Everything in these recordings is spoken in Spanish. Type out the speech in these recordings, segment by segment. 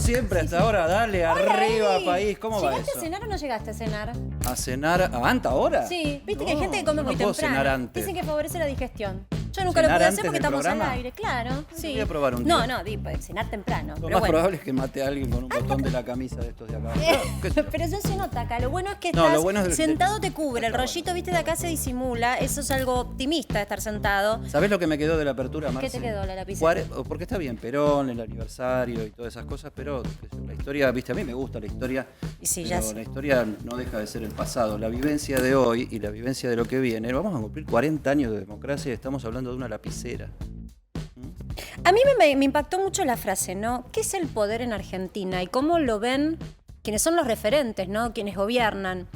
siempre hasta ahora. Dale, arriba, país. ¿Cómo va eso? ¿Llegaste a cenar o no llegaste a cenar? ¿A cenar antes ahora? Sí, viste que hay gente que come muy puedo temprano. cenar antes. Dicen que favorece la digestión. Yo nunca lo ¿Cenar pude antes hacer porque del estamos programa? al aire, claro. Sí. Voy a probar un día. No, cenar temprano. Lo pero más bueno. probable es que mate a alguien con un botón de la camisa de estos de acá. ¿Qué sé yo? Pero eso se nota acá. Lo bueno es que No, estás lo bueno es sentado, te cubre. El Está rollito, viste, de acá se disimula. Eso es algo optimista de estar sentado. ¿Sabés lo que me quedó de la apertura, Marce? ¿Qué te quedó la lapicera? Porque está bien, Perón, el aniversario y todas esas cosas, pero qué sé yo, la historia, viste, a mí me gusta la historia, Y sí, pero ya sé. la historia no deja de ser el pasado. La vivencia de hoy y la vivencia de lo que viene, vamos a cumplir 40 años de democracia y estamos hablando de una lapicera. A mí me impactó mucho la frase, ¿no? ¿Qué es el poder en Argentina? Y cómo lo ven quienes son los referentes, ¿no? Quienes gobiernan.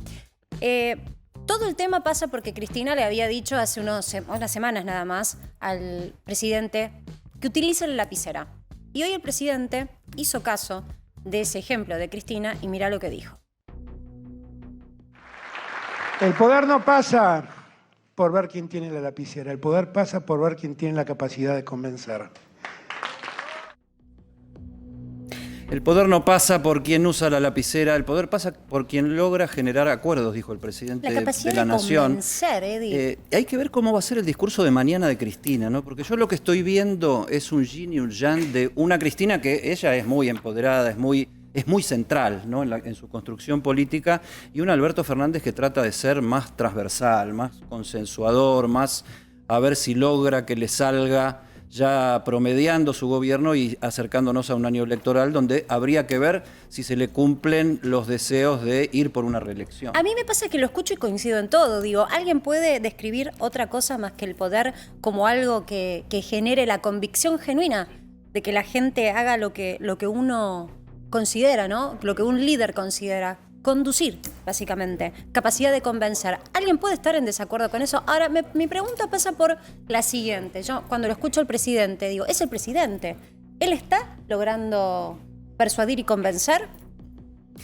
Todo el tema pasa porque Cristina le había dicho hace unas semanas nada más al presidente que utilice la lapicera. Y hoy el presidente hizo caso de ese ejemplo de Cristina y mirá lo que dijo. El poder no pasa por ver quién tiene la lapicera, el poder pasa por ver quién tiene la capacidad de convencer. El poder no pasa por quien usa la lapicera, el poder pasa por quien logra generar acuerdos, dijo el presidente La capacidad de la Nación. convencer, Eddie. Hay que ver cómo va a ser el discurso de mañana de Cristina, ¿no? Porque yo lo que estoy viendo es un yin y un yang de una Cristina que ella es muy empoderada, es muy central, ¿no? en su construcción política, y un Alberto Fernández que trata de ser más transversal, más consensuador, más a ver si logra que le salga ya promediando su gobierno y acercándonos a un año electoral donde habría que ver si se le cumplen los deseos de ir por una reelección. A mí me pasa que lo escucho y coincido en todo. Digo, ¿alguien puede describir otra cosa más que el poder como algo que genere la convicción genuina de que la gente haga lo que uno considera, ¿no? Lo que un líder considera. Conducir, básicamente. Capacidad de convencer. ¿Alguien puede estar en desacuerdo con eso? Ahora, mi pregunta pasa por la siguiente. Yo, cuando lo escucho al presidente, digo, es el presidente. ¿Él está logrando persuadir y convencer?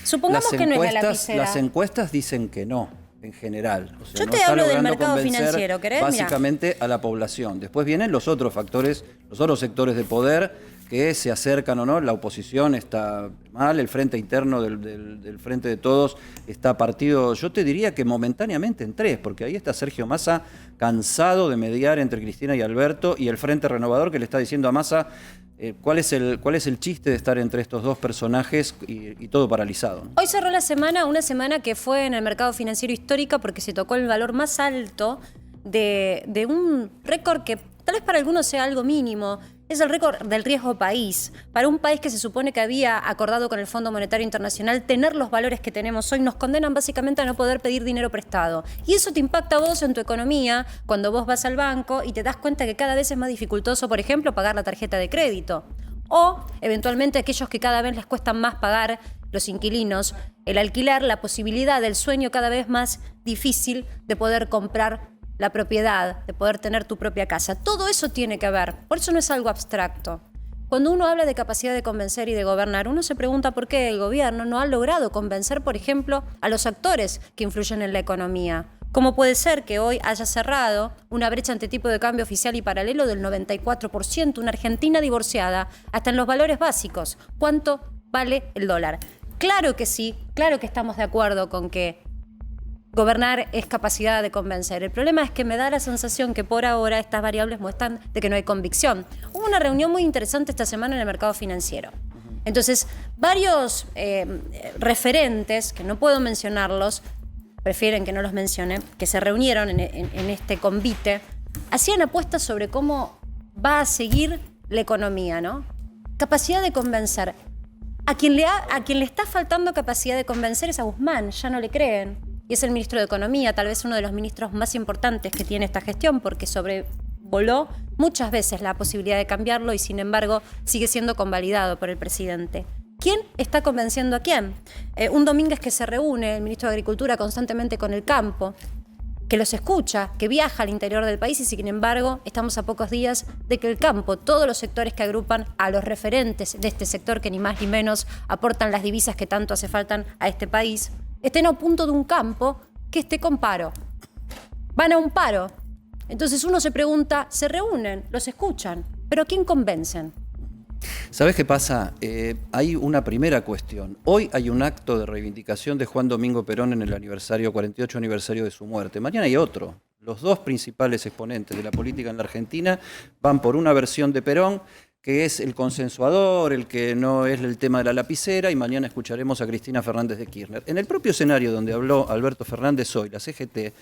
Supongamos que no es la lapicera. Las encuestas dicen que no, en general. O sea, Yo no te está hablo del logrando mercado convencer financiero, ¿querés? básicamente a la población. Después vienen los otros factores, los otros sectores de poder que se acercan o no. La oposición está mal, el frente interno del Frente de Todos está partido, yo te diría que momentáneamente en tres, porque ahí está Sergio Massa cansado de mediar entre Cristina y Alberto, y el Frente Renovador que le está diciendo a Massa cuál es el chiste de estar entre estos dos personajes y todo paralizado, ¿no? Hoy cerró la semana, una semana que fue en el mercado financiero histórica porque se tocó el valor más alto de un récord que tal vez para algunos sea algo mínimo. Es el récord del riesgo país. Para un país que se supone que había acordado con el Fondo Monetario Internacional tener los valores que tenemos hoy, nos condenan básicamente a no poder pedir dinero prestado. Y eso te impacta a vos en tu economía cuando vos vas al banco y te das cuenta que cada vez es más dificultoso, por ejemplo, pagar la tarjeta de crédito. O, eventualmente, aquellos que cada vez les cuesta más pagar, los inquilinos, el alquiler, la posibilidad del sueño cada vez más difícil de poder comprar la propiedad, de poder tener tu propia casa. Todo eso tiene que ver. Por eso no es algo abstracto. Cuando uno habla de capacidad de convencer y de gobernar, uno se pregunta por qué el gobierno no ha logrado convencer, por ejemplo, a los actores que influyen en la economía. ¿Cómo puede ser que hoy haya cerrado una brecha ante tipo de cambio oficial y paralelo del 94%, una Argentina divorciada, hasta en los valores básicos? ¿Cuánto vale el dólar? Claro que sí, claro que estamos de acuerdo con que gobernar es capacidad de convencer. El problema es que me da la sensación que por ahora estas variables muestran de que no hay convicción. Hubo una reunión muy interesante esta semana en el mercado financiero. Entonces, varios referentes, que no puedo mencionarlos, prefieren que no los mencione, que se reunieron en este convite, hacían apuestas sobre cómo va a seguir la economía, ¿no? Capacidad de convencer. A quien le está faltando capacidad de convencer es a Guzmán, ya no le creen. Y es el ministro de Economía, tal vez uno de los ministros más importantes que tiene esta gestión, porque sobrevoló muchas veces la posibilidad de cambiarlo y sin embargo sigue siendo convalidado por el presidente. ¿Quién está convenciendo a quién? Un Domínguez que se reúne, el ministro de Agricultura, constantemente con el campo, que los escucha, que viaja al interior del país y sin embargo estamos a pocos días de que el campo, todos los sectores que agrupan a los referentes de este sector que ni más ni menos aportan las divisas que tanto hace falta a este país, estén a punto de un campo que esté con paro. Van a un paro. Entonces uno se pregunta, se reúnen, los escuchan, pero ¿a quién convencen? ¿Sabés qué pasa? Hay una primera cuestión. Hoy hay un acto de reivindicación de Juan Domingo Perón en el 48 aniversario de su muerte. Mañana hay otro. Los dos principales exponentes de la política en la Argentina van por una versión de Perón, que es el consensuador, el que no es el tema de la lapicera, y mañana escucharemos a Cristina Fernández de Kirchner. En el propio escenario donde habló Alberto Fernández hoy, la CGT,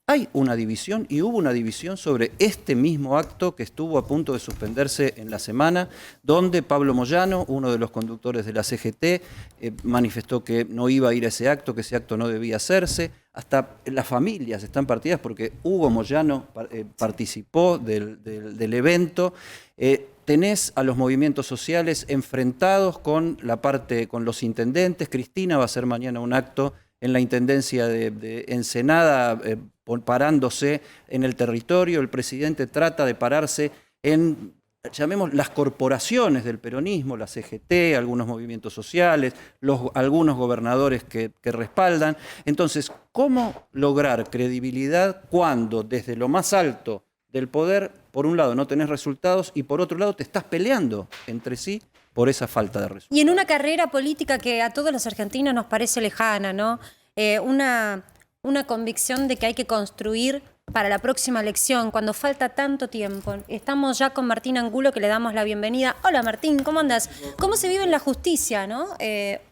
hay una división y hubo una división sobre este mismo acto que estuvo a punto de suspenderse en la semana, donde Pablo Moyano, uno de los conductores de la CGT, manifestó que no iba a ir a ese acto, que ese acto no debía hacerse. Hasta las familias están partidas porque Hugo Moyano participó del evento. Tenés a los movimientos sociales enfrentados con con los intendentes. Cristina va a hacer mañana un acto en la Intendencia de Ensenada, parándose en el territorio. El presidente trata de pararse en, llamemos, las corporaciones del peronismo, la CGT, algunos movimientos sociales, algunos gobernadores que respaldan. Entonces, ¿cómo lograr credibilidad cuando desde lo más alto del poder, por un lado, no tenés resultados y por otro lado te estás peleando entre sí por esa falta de resultados? Y en una carrera política que a todos los argentinos nos parece lejana, ¿no? Una convicción de que hay que construir para la próxima elección, cuando falta tanto tiempo. Estamos ya con Martín Angulo, que le damos la bienvenida. Hola Martín, ¿cómo andas? ¿Cómo se vive en la justicia, ¿no?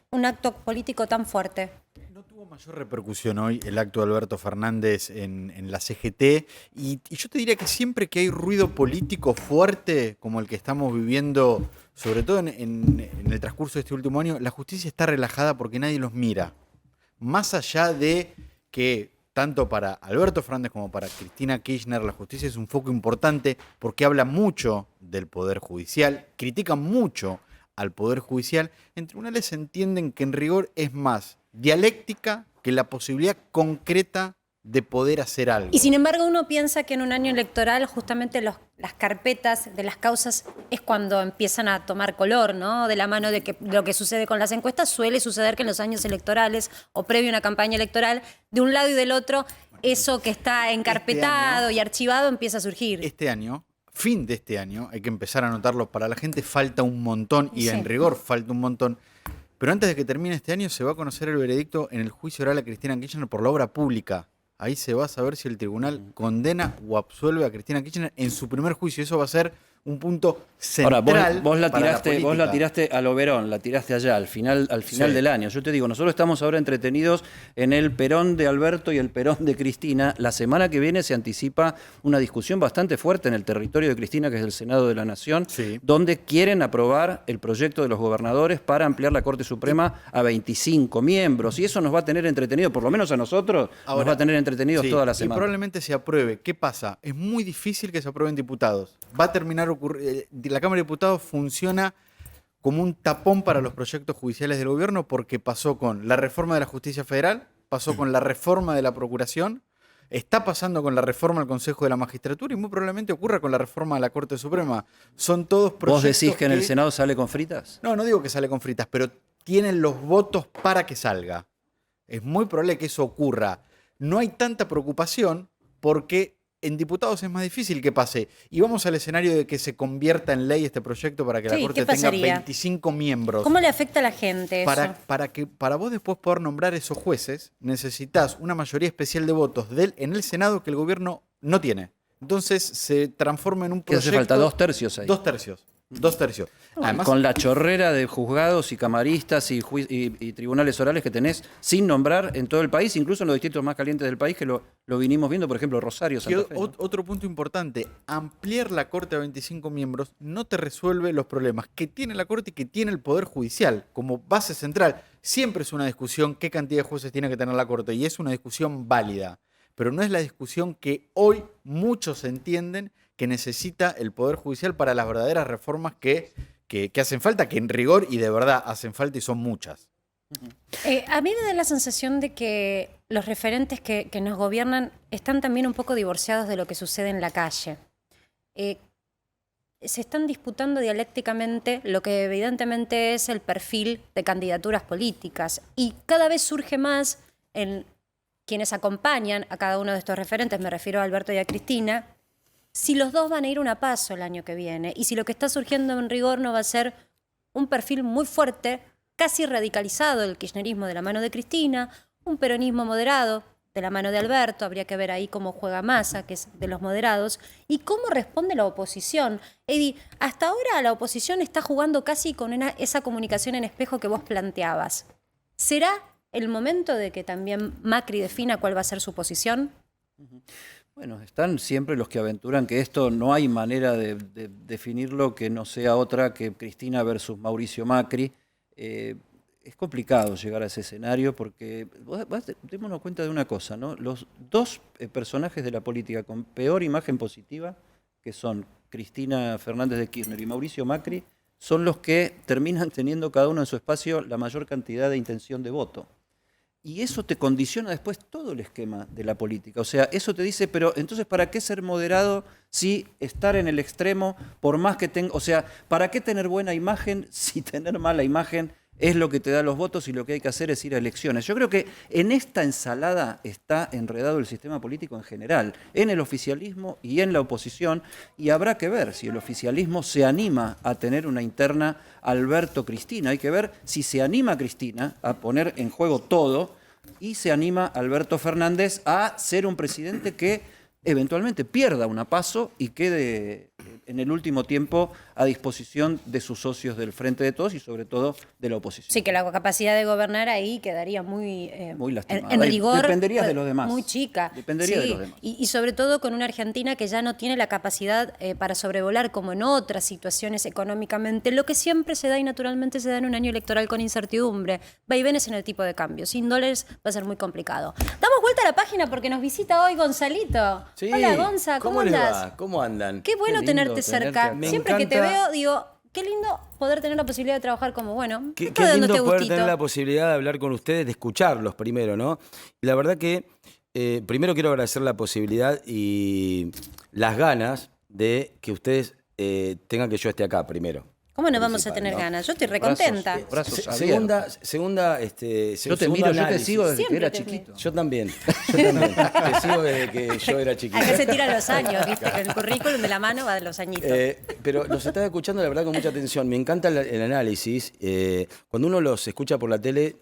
Un acto político tan fuerte. No tuvo mayor repercusión hoy el acto de Alberto Fernández en la CGT y yo te diría que siempre que hay ruido político fuerte como el que estamos viviendo, sobre todo en el transcurso de este último año, la justicia está relajada porque nadie los mira. Más allá de que tanto para Alberto Fernández como para Cristina Kirchner la justicia es un foco importante porque habla mucho del Poder Judicial, critica mucho al Poder Judicial. En tribunales entienden que en rigor es más dialéctica que la posibilidad concreta de poder hacer algo. Y sin embargo uno piensa que en un año electoral justamente las carpetas de las causas es cuando empiezan a tomar color, ¿no? De la mano de que lo que sucede con las encuestas suele suceder que en los años electorales o previo a una campaña electoral, de un lado y del otro, eso que está encarpetado y archivado empieza a surgir. Este año, fin de este año, hay que empezar a notarlo, para la gente falta un montón y Sí. en rigor falta un montón. Pero antes de que termine este año se va a conocer el veredicto en el juicio oral a Cristina Kirchner por la obra pública. Ahí se va a saber si el tribunal condena o absuelve a Cristina Kirchner en su primer juicio. Eso va a ser un punto central. Ahora, vos la para política. tiraste a lo Verón, la tiraste allá, al final Sí. del año. Yo te digo, nosotros estamos ahora entretenidos en el Perón de Alberto y el Perón de Cristina. La semana que viene se anticipa una discusión bastante fuerte en el territorio de Cristina, que es el Senado de la Nación, Sí. donde quieren aprobar el proyecto de los gobernadores para ampliar la Corte Suprema a 25 miembros. Y eso nos va a tener entretenidos, por lo menos a nosotros, nos va a tener entretenidos Sí, toda la y semana. probablemente se apruebe. ¿Qué pasa? Es muy difícil que se aprueben diputados. Va a terminar la Cámara de Diputados funciona como un tapón para los proyectos judiciales del gobierno porque pasó con la reforma de la justicia federal, pasó con la reforma de la procuración, está pasando con la reforma del Consejo de la Magistratura y muy probablemente ocurra con la reforma de la Corte Suprema. Son todos proyectos. ¿Vos decís que en el Senado sale con fritas? No digo que sale con fritas, pero tienen los votos para que salga. Es muy probable que eso ocurra. No hay tanta preocupación porque en diputados es más difícil que pase. Y vamos al escenario de que se convierta en ley este proyecto para que la Sí, Corte ¿qué tenga pasaría? 25 miembros. ¿Cómo le afecta a la gente eso? Para vos después poder nombrar esos jueces, necesitas una mayoría especial de votos en el Senado que el gobierno no tiene. Entonces se transforma en un Que proyecto... hace falta 2 tercios ahí. 2 tercios. 2 tercios. Además, Con la chorrera de juzgados y camaristas y tribunales orales que tenés sin nombrar en todo el país, incluso en los distritos más calientes del país, que lo vinimos viendo, por ejemplo, Rosario, Santa Fe, ¿no? Otro punto importante, ampliar la Corte a 25 miembros no te resuelve los problemas que tiene la Corte y que tiene el Poder Judicial como base central. Siempre es una discusión qué cantidad de jueces tiene que tener la Corte y es una discusión válida, pero no es la discusión que hoy muchos entienden que necesita el Poder Judicial para las verdaderas reformas que hacen falta, que en rigor y de verdad hacen falta y son muchas. A mí me da la sensación de que los referentes que nos gobiernan están también un poco divorciados de lo que sucede en la calle. Se están disputando dialécticamente lo que evidentemente es el perfil de candidaturas políticas y cada vez surge más en quienes acompañan a cada uno de estos referentes, me refiero a Alberto y a Cristina, si los dos van a ir a una PASO el año que viene y si lo que está surgiendo en rigor no va a ser un perfil muy fuerte, casi radicalizado del kirchnerismo de la mano de Cristina, un peronismo moderado de la mano de Alberto, habría que ver ahí cómo juega Massa, que es de los moderados, y cómo responde la oposición. Edi, hasta ahora la oposición está jugando casi con esa comunicación en espejo que vos planteabas. ¿Será el momento de que también Macri defina cuál va a ser su posición? Bueno, están siempre los que aventuran que esto no hay manera de definirlo que no sea otra que Cristina versus Mauricio Macri. Es complicado llegar a ese escenario porque démonos cuenta de una cosa, ¿no? Los dos personajes de la política con peor imagen positiva, que son Cristina Fernández de Kirchner y Mauricio Macri, son los que terminan teniendo cada uno en su espacio la mayor cantidad de intención de voto. Y eso te condiciona después todo el esquema de la política. O sea, eso te dice, pero entonces, ¿para qué ser moderado si estar en el extremo, por más que tenga... O sea, ¿para qué tener buena imagen si tener mala imagen es lo que te da los votos y lo que hay que hacer es ir a elecciones? Yo creo que en esta ensalada está enredado el sistema político en general, en el oficialismo y en la oposición, y habrá que ver si el oficialismo se anima a tener una interna Alberto-Cristina. Hay que ver si se anima Cristina a poner en juego todo y se anima Alberto Fernández a ser un presidente que eventualmente pierda una PASO y quede en el último tiempo a disposición de sus socios del Frente de Todos y sobre todo de la oposición. Sí, que la capacidad de gobernar ahí quedaría muy lastimada. en rigor. Dependería de los demás. Muy chica. Dependería de los demás. Y sobre todo con una Argentina que ya no tiene la capacidad para sobrevolar como en otras situaciones económicamente, lo que siempre se da y naturalmente se da en un año electoral con incertidumbre. Vaivenes en el tipo de cambio. Sin dólares va a ser muy complicado. Damos vuelta a la página porque nos visita hoy Gonzalito. Sí. Hola Gonza, ¿cómo les andas? va? ¿Cómo andan? Qué bueno Qué lindo tenerte cerca. tenerte acá. Siempre que te encanta- veo, digo, qué lindo poder tener la posibilidad de trabajar como, bueno, Qué estoy dándote lindo poder gustito. tener la posibilidad de hablar con ustedes, de escucharlos primero, ¿no? Y la verdad que primero quiero agradecer la posibilidad y las ganas de que ustedes tengan que yo esté acá primero. ¿Cómo no vamos a Principal, tener ¿no? ganas? Yo estoy recontenta. Brazos abiertos. Segunda, Yo te segundo miro, yo te análisis. sigo desde que Siempre era te chiquito. Yo también. Te sigo desde que yo era chiquito. Acá se tiran los años, ¿viste? Que el currículum de la mano va de los añitos. Pero los estaba escuchando, la verdad, con mucha atención. Me encanta el análisis. Cuando uno los escucha por la tele,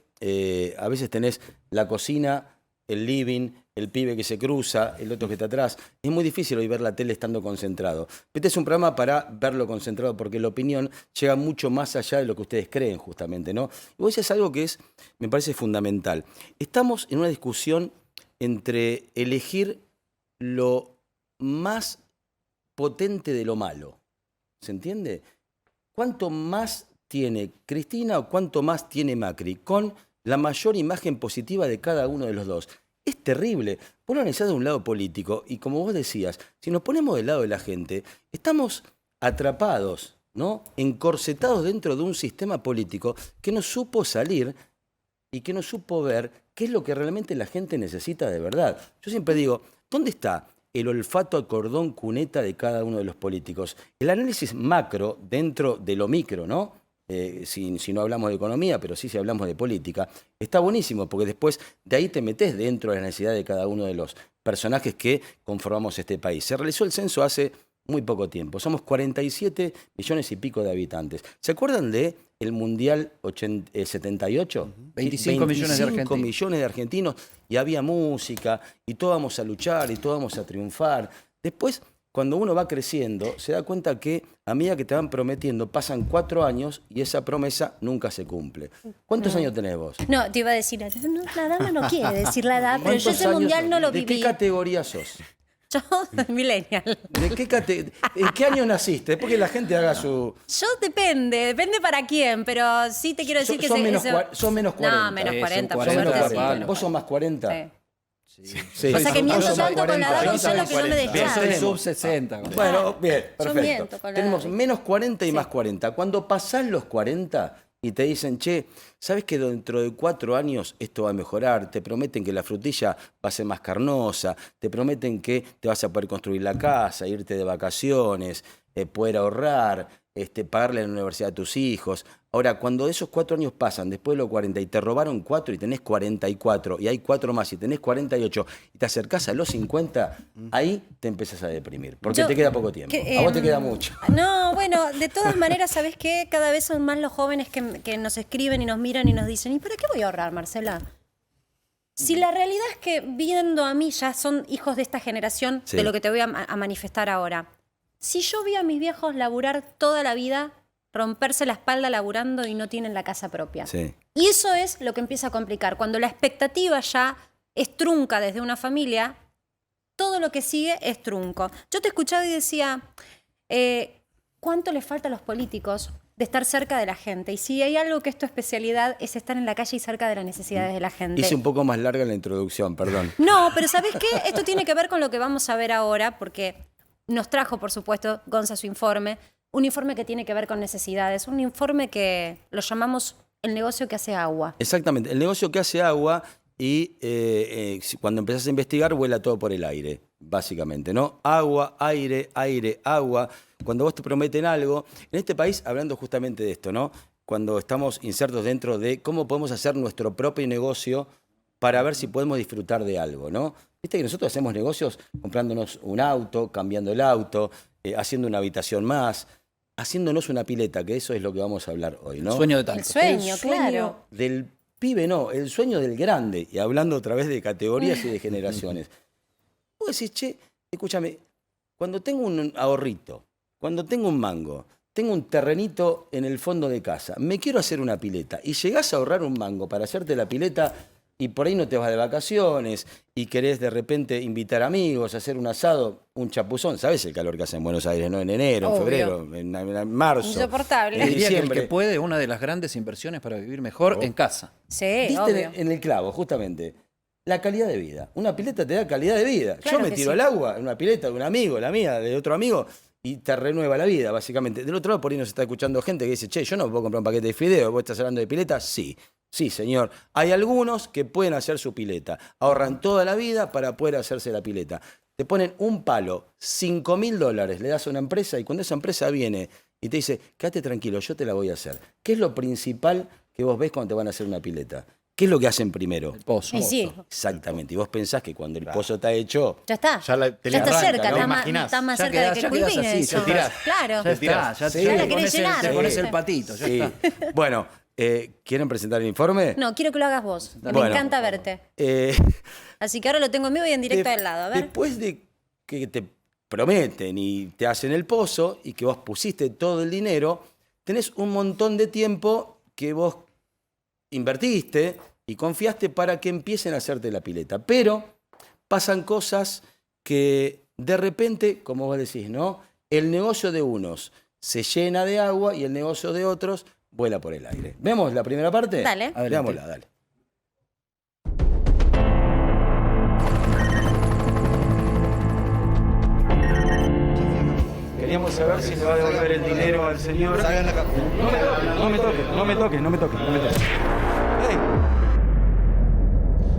a veces tenés la cocina, el living, el pibe que se cruza, el otro que está atrás. Es muy difícil hoy ver la tele estando concentrado. Este es un programa para verlo concentrado, porque la opinión llega mucho más allá de lo que ustedes creen, justamente, ¿no? Y vos decís algo que me parece fundamental. Estamos en una discusión entre elegir lo más potente de lo malo. ¿Se entiende? ¿Cuánto más tiene Cristina o cuánto más tiene Macri? Con la mayor imagen positiva de cada uno de los dos. Es terrible. Vos lo analizás de un lado político y como vos decías, si nos ponemos del lado de la gente, estamos atrapados, ¿no? Encorsetados dentro de un sistema político que no supo salir y que no supo ver qué es lo que realmente la gente necesita de verdad. Yo siempre digo, ¿dónde está el olfato a cordón cuneta de cada uno de los políticos? El análisis macro dentro de lo micro, ¿no? Si no hablamos de economía, pero sí si hablamos de política, está buenísimo, porque después de ahí te metés dentro de la necesidad de cada uno de los personajes que conformamos este país. Se realizó el censo hace muy poco tiempo. Somos 47 millones y pico de habitantes. ¿Se acuerdan de el Mundial 78? 25 millones de 25 argentinos. millones de argentinos, y había música, y todos vamos a luchar, y todos vamos a triunfar. Después, cuando uno va creciendo, se da cuenta que a medida que te van prometiendo, pasan 4 años y esa promesa nunca se cumple. ¿Cuántos años tenés vos? No, te iba a decir, no, la edad no quiere decir la edad, pero yo ¿Cuántos ese años mundial sos? no lo ¿De viví. qué categoría sos? Yo, millennial. ¿En qué año naciste? Después que la gente haga su... Yo depende para quién, pero sí te quiero decir que Son menos ese- son menos 40. No, menos Son 40, por 40 suerte sí. palos. ¿Vos sos más 40? Sí. Sí. O sea que miento Vos sos más tanto con la edad, 40. Gonzalo, que no me Yo soy dejaron. sub 60. Bueno, bien, Yo miento perfecto. con la Tenemos edad. menos 40 y Sí. más 40. Cuando pasás los 40 y te dicen, che, ¿sabes que dentro de 4 años esto va a mejorar? Te prometen que la frutilla va a ser más carnosa, te prometen que te vas a poder construir la casa, irte de vacaciones, poder ahorrar, pagarle a la universidad a tus hijos. Ahora, cuando esos 4 años pasan, después de los 40, y te robaron 4 y tenés 44, y hay 4 más y tenés 48, y te acercás a los 50, ahí te empezás a deprimir, porque te queda poco tiempo. A vos te queda mucho. No, bueno, de todas maneras, ¿sabés qué? Cada vez son más los jóvenes que nos escriben y nos miran y nos dicen, ¿y para qué voy a ahorrar, Marcela? Si la realidad es que viendo a mí ya son hijos de esta generación, Sí. de lo que te voy a manifestar ahora. Si yo vi a mis viejos laburar toda la vida, romperse la espalda laburando y no tienen la casa propia. Sí. Y eso es lo que empieza a complicar. Cuando la expectativa ya es trunca desde una familia, todo lo que sigue es trunco. Yo te escuchaba y decía, ¿cuánto le falta a los políticos de estar cerca de la gente? Y si hay algo que es tu especialidad, es estar en la calle y cerca de las necesidades de la gente. Hice un poco más larga la introducción, perdón. No, pero ¿sabés qué? Esto tiene que ver con lo que vamos a ver ahora, porque nos trajo, por supuesto, Gonza su informe, un informe que tiene que ver con necesidades, un informe que lo llamamos el negocio que hace agua. Exactamente, el negocio que hace agua y cuando empezás a investigar vuela todo por el aire, básicamente, ¿no? Agua, aire, aire, agua. Cuando vos te prometen algo, en este país, hablando justamente de esto, ¿no? Cuando estamos insertos dentro de cómo podemos hacer nuestro propio negocio para ver si podemos disfrutar de algo, ¿no? Viste que nosotros hacemos negocios comprándonos un auto, cambiando el auto, haciendo una habitación más, haciéndonos una pileta, que eso es lo que vamos a hablar hoy, ¿no? Sueño de El tanto. sueño, El sueño claro. del pibe, no, el sueño del grande, y hablando otra vez de categorías y de generaciones. Vos decís, che, escúchame, cuando tengo un ahorrito, cuando tengo un mango, tengo un terrenito en el fondo de casa, me quiero hacer una pileta, y llegás a ahorrar un mango para hacerte la pileta, y por ahí no te vas de vacaciones, y querés de repente invitar amigos, hacer un asado, un chapuzón. ¿Sabés el calor que hace en Buenos Aires, no? En enero, en Obvio. febrero, en marzo. Insoportable. en Diría que el diciembre. que puede, una de las grandes inversiones para vivir mejor en casa. Sí, Diste obvio. en el clavo, justamente. La calidad de vida. Una pileta te da calidad de vida. Claro Yo me que tiro sí. al agua en una pileta de un amigo, la mía, de otro amigo, y te renueva la vida, básicamente. Del otro lado, por ahí nos está escuchando gente que dice, che, yo no puedo comprar un paquete de fideo, ¿vos estás hablando de pileta? Sí. Sí, señor. Hay algunos que pueden hacer su pileta. Ahorran toda la vida para poder hacerse la pileta. Te ponen un palo, $5.000, le das a una empresa y cuando esa empresa viene y te dice, quédate tranquilo, yo te la voy a hacer. ¿Qué es lo principal que vos ves cuando te van a hacer una pileta? ¿Qué es lo que hacen primero? El pozo. Y sí, Exactamente. Y vos pensás que cuando el pozo está hecho, ya está. te Ya le está arranca, cerca, ¿no? está Imaginás. está más Ya cerca quedás- de que ya quedás culmine así, eso. te tirás. Claro. Ya está, ya Sí. Ya la te querés pones el- llenar, te pones ¿viste? el patito, ya sí. está. Bueno, ¿quieren presentar el informe? No, quiero que lo hagas vos. Me Bueno. encanta verte. Eh, Así que ahora lo tengo en vivo y en directo de- al lado. A ver. Después de que te prometen y te hacen el pozo y que vos pusiste todo el dinero, tenés un montón de tiempo que vos invertiste y confiaste para que empiecen a hacerte la pileta. Pero pasan cosas que de repente, como vos decís, ¿no? El negocio de unos se llena de agua y el negocio de otros vuela por el aire. ¿Vemos la primera parte? Dale. Adelante. Veámosla, dale. Queríamos saber si le va a devolver el dinero al señor. No me toques, no me toques, no me toques, no me toques. Hey.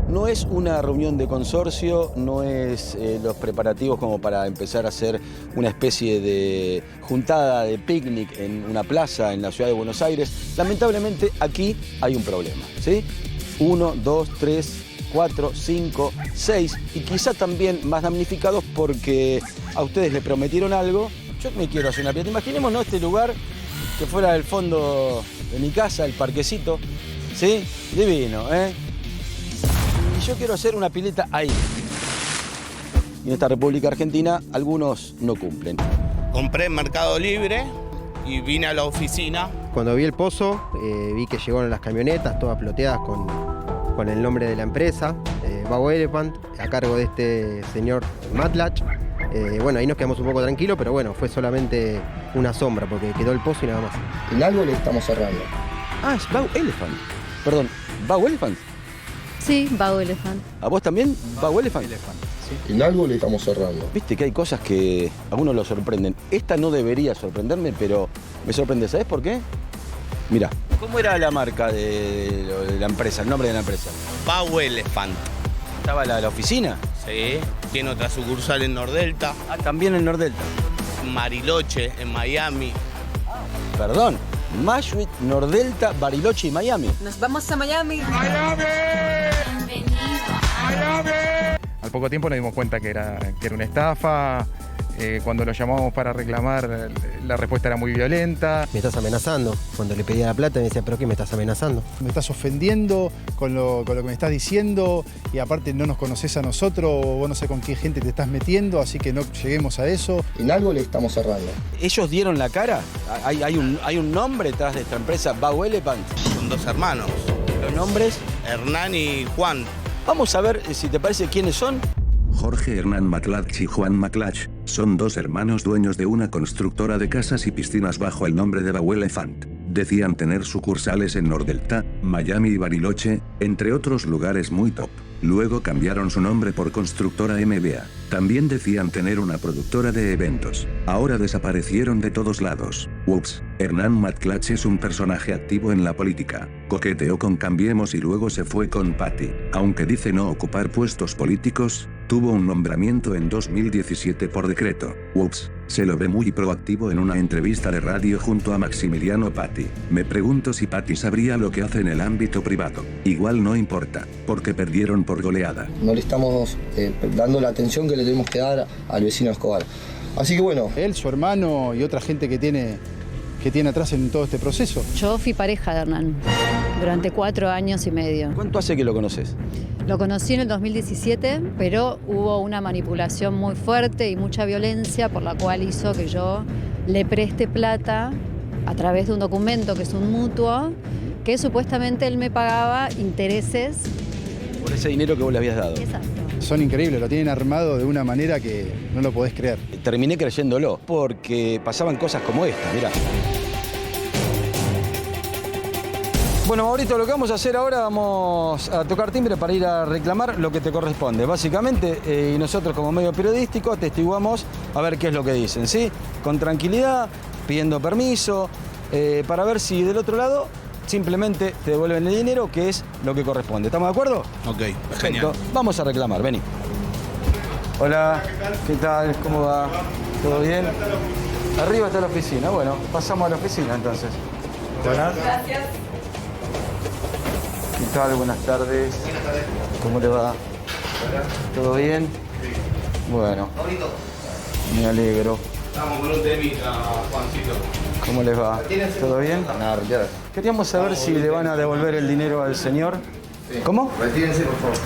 No es una reunión de consorcio, no es los preparativos como para empezar a hacer una especie de juntada de picnic en una plaza en la ciudad de Buenos Aires. Lamentablemente aquí hay un problema, ¿sí? 1, 2, 3, 4, 5, 6 y quizá también más damnificados porque a ustedes le prometieron algo. Yo me quiero hacer una pileta. Imaginemos, ¿no? Este lugar que fuera el fondo de mi casa, el parquecito, ¿sí? Divino, ¿eh? Y yo quiero hacer una pileta ahí. Y en esta República Argentina algunos no cumplen. Compré en Mercado Libre y vine a la oficina. Cuando vi el pozo, vi que llegaron las camionetas, todas ploteadas con el nombre de la empresa, Bago Elephant, a cargo de este señor Matlach. Bueno, ahí nos quedamos un poco tranquilos, pero bueno, fue solamente una sombra, porque quedó el pozo y nada más. En algo le estamos cerrando. Ah, es Bago Elephant. Perdón, ¿Bago Elephant? Sí, Bago Elephant. ¿A vos también? ¿Bago Elephant? En algo le estamos cerrando. Viste que hay cosas que a uno lo sorprenden. Esta no debería sorprenderme, pero me sorprende. ¿Sabes por qué? Mira, ¿cómo era la marca de la empresa, el nombre de la empresa? Bago Elephant. ¿Estaba la oficina? Sí. Tiene otra sucursal en Nordelta. Ah, también en Nordelta. en Bariloche, en Miami. Perdón, Mashwit, Nordelta, Bariloche y Miami. Nos vamos a Miami. Al poco tiempo nos dimos cuenta que era una estafa. Cuando lo llamamos para reclamar, la respuesta era muy violenta. Me estás amenazando. Cuando le pedía la plata me decía, ¿pero qué me estás amenazando? Me estás ofendiendo con lo que me estás diciendo y aparte no nos conoces a nosotros, vos no sé con qué gente te estás metiendo, así que no lleguemos a eso. En algo le estamos cerrando. ¿Ellos dieron la cara? ¿Hay un nombre detrás de esta empresa, Bau Elephant? Son dos hermanos, ¿Los nombres? Hernán y Juan. Vamos a ver si te parece quiénes son. Jorge Hernán Maclach y Juan Maclach son dos hermanos dueños de una constructora de casas y piscinas bajo el nombre de Bau Elephant. Decían tener sucursales en Nordelta, Miami y Bariloche, entre otros lugares muy top. Luego cambiaron su nombre por Constructora MBA. También decían tener una productora de eventos. Ahora desaparecieron de todos lados. Ups, Hernán Maclach es un personaje activo en la política. Coqueteó con Cambiemos y luego se fue con Patty. Aunque dice no ocupar puestos políticos, tuvo un nombramiento en 2017 por decreto. Ups, se lo ve muy proactivo en una entrevista de radio junto a Maximiliano Patty. Me pregunto si Patty sabría lo que hace en el ámbito privado. Igual no importa, porque perdieron por goleada. No le estamos dando la atención que le tenemos que dar al vecino Escobar. Así que bueno. Él, su hermano y otra gente que tiene atrás en todo este proceso. Yo fui pareja de Hernán durante 4 años y medio. ¿Cuánto hace que lo conoces? Lo conocí en el 2017, pero hubo una manipulación muy fuerte y mucha violencia por la cual hizo que yo le preste plata a través de un documento que es un mutuo, que supuestamente él me pagaba intereses. Por ese dinero que vos le habías dado. Exacto. Son increíbles, lo tienen armado de una manera que no lo podés creer. Terminé creyéndolo, porque pasaban cosas como esta, mirá. Bueno, Maurito, lo que vamos a hacer ahora, vamos a tocar timbre para ir a reclamar lo que te corresponde, básicamente, y nosotros como medio periodístico atestiguamos a ver qué es lo que dicen, ¿sí? Con tranquilidad, pidiendo permiso, para ver si del otro lado simplemente te devuelven el dinero, que es lo que corresponde. ¿Estamos de acuerdo? Ok, genial. Vamos a reclamar, vení. Hola, ¿qué tal? ¿Cómo va? ¿Todo bien? Arriba está la oficina. Bueno, pasamos a la oficina entonces. Buenas. Gracias. ¿Qué tal? Buenas tardes. ¿Cómo le va? ¿Todo bien? Bueno. Me alegro. Estamos con un temita, Juancito. ¿Cómo les va? ¿Todo bien? Queríamos saber si le van a devolver el dinero al señor. ¿Cómo? Retírense, por favor.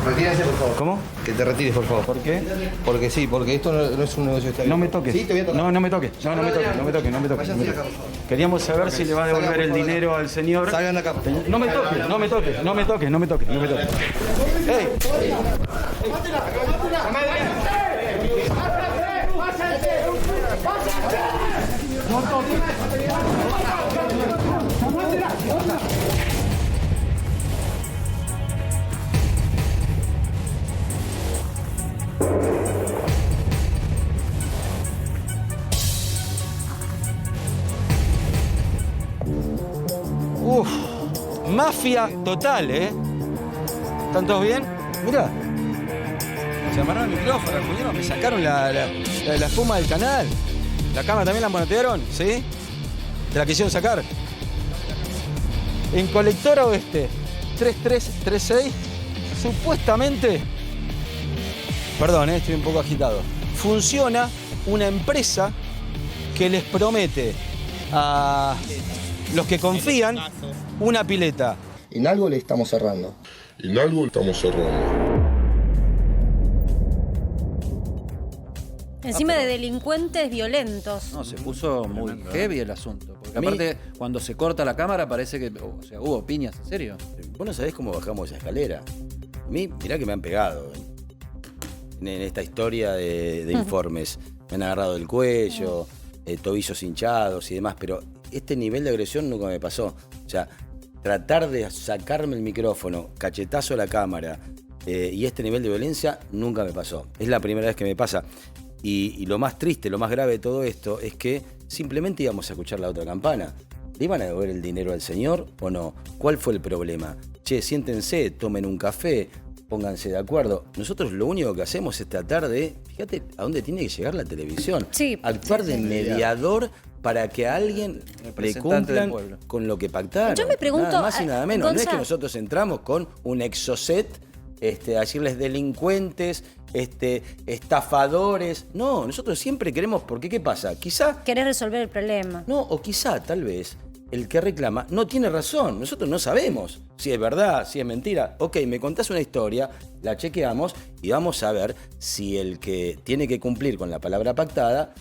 Retírense, por favor. ¿Cómo? Que te retires, por favor. ¿Por qué? Porque sí, porque esto no es un negocio estable. No me toques. Sí, te voy a tocar. No me toques. No me toques. No me toques. No me toques. Váyanse de acá, por favor. Queríamos saber si le va a devolver el dinero al señor. Salgan de acá, por favor. No me toques. No me toques. No me toques. No me toques. No me toques. ¡Ey! Uf, mafia total, ¿eh? ¿Están todos bien? Mirá. Se amarraron el micrófono, Julián, me sacaron la espuma del canal. ¿La cámara también la manotearon? ¿Sí? ¿Te la quisieron sacar? En Colectora Oeste 3336, supuestamente, perdón, estoy un poco agitado, funciona una empresa que les promete a los que confían una pileta. En algo le estamos cerrando. En algo estamos cerrando. Encima de delincuentes violentos. No, se puso muy heavy el asunto. Porque aparte, cuando se corta la cámara parece que, o sea, hubo piñas, ¿en serio? Vos no sabés cómo bajamos esa escalera. A mí, mirá que me han pegado en esta historia de informes. Me han agarrado el cuello, tobillos hinchados y demás, pero este nivel de agresión nunca me pasó. O sea, tratar de sacarme el micrófono, cachetazo a la cámara y este nivel de violencia nunca me pasó. Es la primera vez que me pasa. Y lo más triste, lo más grave de todo esto es que simplemente íbamos a escuchar la otra campana. ¿Le iban a devolver el dinero al señor o no? ¿Cuál fue el problema? Che, siéntense, tomen un café, pónganse de acuerdo. Nosotros lo único que hacemos es tratar de, fíjate a dónde tiene que llegar la televisión. Sí, actuar de mediador para que a alguien le cumplan con lo que pactaron. Yo me pregunto, nada más y nada menos. No es que Gonza, nosotros entramos con un exocet a decirles delincuentes, estafadores. No, nosotros siempre queremos, porque ¿qué pasa? Quizá... querés resolver el problema. No, o quizá, tal vez, el que reclama no tiene razón. Nosotros no sabemos si es verdad, si es mentira. Ok, me contás una historia, la chequeamos y vamos a ver si el que tiene que cumplir con la palabra pactada,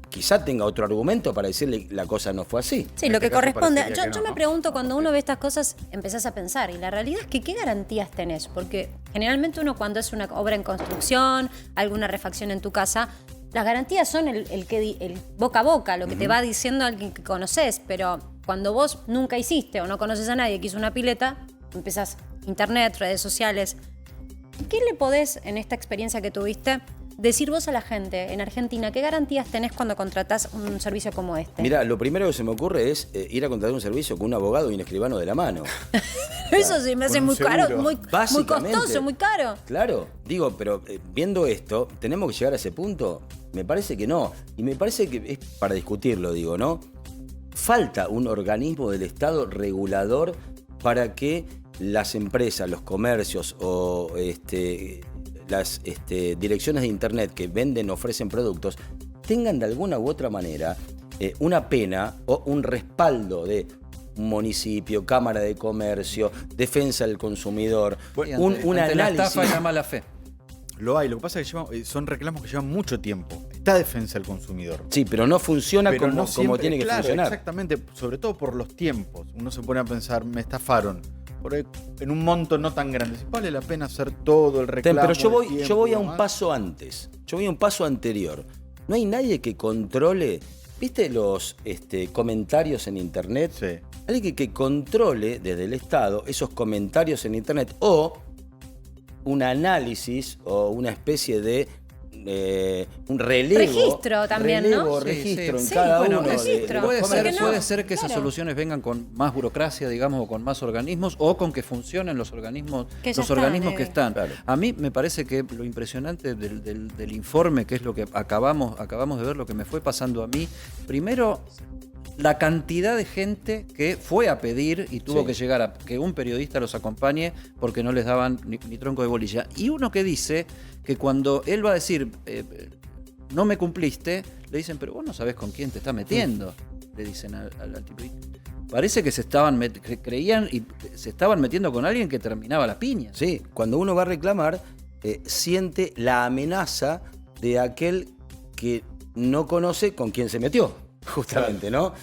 quizá tenga otro argumento para decirle la cosa no fue así. Sí, lo que corresponde. Yo me pregunto, cuando uno ve estas cosas, empezás a pensar, y la realidad es que ¿qué garantías tenés? Porque generalmente uno, cuando es una obra en construcción, alguna refacción en tu casa, las garantías son el boca a boca, lo que te va diciendo alguien que conoces, pero cuando vos nunca hiciste o no conoces a nadie que hizo una pileta, empezás internet, redes sociales. ¿Qué le podés, en esta experiencia que tuviste, decir vos a la gente en Argentina? ¿Qué garantías tenés cuando contratás un servicio como este? Mira, lo primero que se me ocurre es ir a contratar un servicio con un abogado y un escribano de la mano. Eso sí me hace muy caro, muy costoso, muy caro. Claro, digo, pero viendo esto, ¿tenemos que llegar a ese punto? Me parece que no. Y me parece que es para discutirlo, digo, ¿no? Falta un organismo del Estado regulador para que las empresas, los comercios o las direcciones de internet que venden, ofrecen productos, tengan de alguna u otra manera una pena o un respaldo de un municipio, Cámara de Comercio, Defensa del Consumidor, un análisis. La estafa y la mala fe. Lo hay, lo que pasa es que son reclamos que llevan mucho tiempo. Está Defensa del Consumidor. Sí, pero no funciona como tiene que funcionar. Exactamente, sobre todo por los tiempos. Uno se pone a pensar, me estafaron. Por ahí, en un monto no tan grande. ¿Vale la pena hacer todo el reclamo? Pero yo voy a un paso antes. Yo voy a un paso anterior. No hay nadie que controle. ¿Viste los comentarios en internet? Sí. Alguien que controle desde el Estado esos comentarios en internet, o un análisis o una especie de un relevo. Registro también, ¿no? Registro en cada uno. Puede ser que esas soluciones vengan con más burocracia, digamos, o con más organismos, o con que funcionen los organismos que están. Claro. A mí me parece que lo impresionante del informe, que es lo que acabamos de ver, lo que me fue pasando a mí, primero, la cantidad de gente que fue a pedir y tuvo que llegar a que un periodista los acompañe porque no les daban ni tronco de bolilla. Y uno que dice que cuando él va a decir, no me cumpliste, le dicen, pero vos no sabés con quién te estás metiendo, le dicen al tipo. Parece que creían y se estaban metiendo con alguien que terminaba la piña. Sí, cuando uno va a reclamar, siente la amenaza de aquel que no conoce con quién se metió. Justamente, ¿no?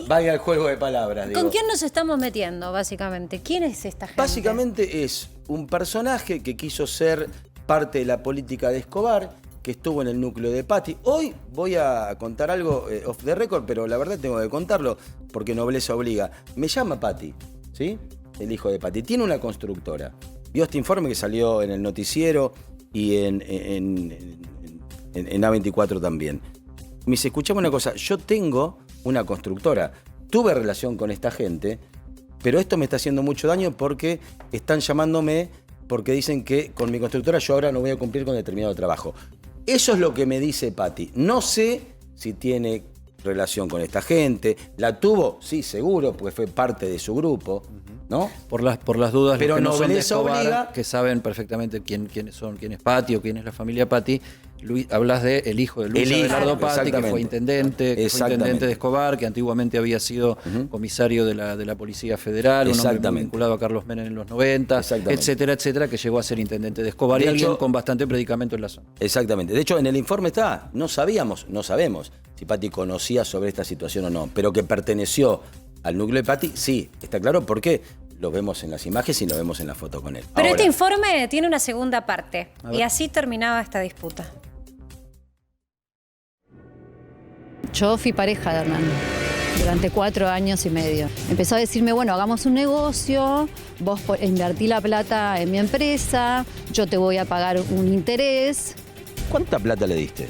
Vaya el juego de palabras. ¿Con quién nos estamos metiendo, básicamente? ¿Quién es esta gente? Básicamente es un personaje que quiso ser parte de la política de Escobar, que estuvo en el núcleo de Patti. Hoy voy a contar algo off the record, pero la verdad tengo que contarlo porque nobleza obliga. Me llama Patti, ¿sí? El hijo de Patti. Tiene una constructora. Vio este informe que salió en el noticiero y en A24 también. Me dice, escuchame una cosa, yo tengo una constructora, tuve relación con esta gente, pero esto me está haciendo mucho daño porque están llamándome porque dicen que con mi constructora yo ahora no voy a cumplir con determinado trabajo. Eso es lo que me dice Patti. No sé si tiene relación con esta gente. ¿La tuvo? Sí, seguro, porque fue parte de su grupo, ¿no? Por las dudas, pero los que no son de nobleza Escobar, obliga, que saben perfectamente quién es Patti o quién es la familia Patti. Hablas de el hijo de Luis Abelardo Patti, que fue intendente de Escobar, que antiguamente había sido comisario de la Policía Federal, un hombre vinculado a Carlos Menem en los 90, etcétera, etcétera, que llegó a ser intendente de Escobar, y alguien con bastante predicamento en la zona. Exactamente. De hecho, en el informe está, no sabemos si Patti conocía sobre esta situación o no, pero que perteneció al núcleo de Patti, sí, está claro, porque lo vemos en las imágenes y lo vemos en la foto con él. Pero este informe tiene una segunda parte, y así terminaba esta disputa. Yo fui pareja de Hernán durante 4 años y medio. Empezó a decirme, bueno, hagamos un negocio, vos invertí la plata en mi empresa, yo te voy a pagar un interés. ¿Cuánta plata le diste?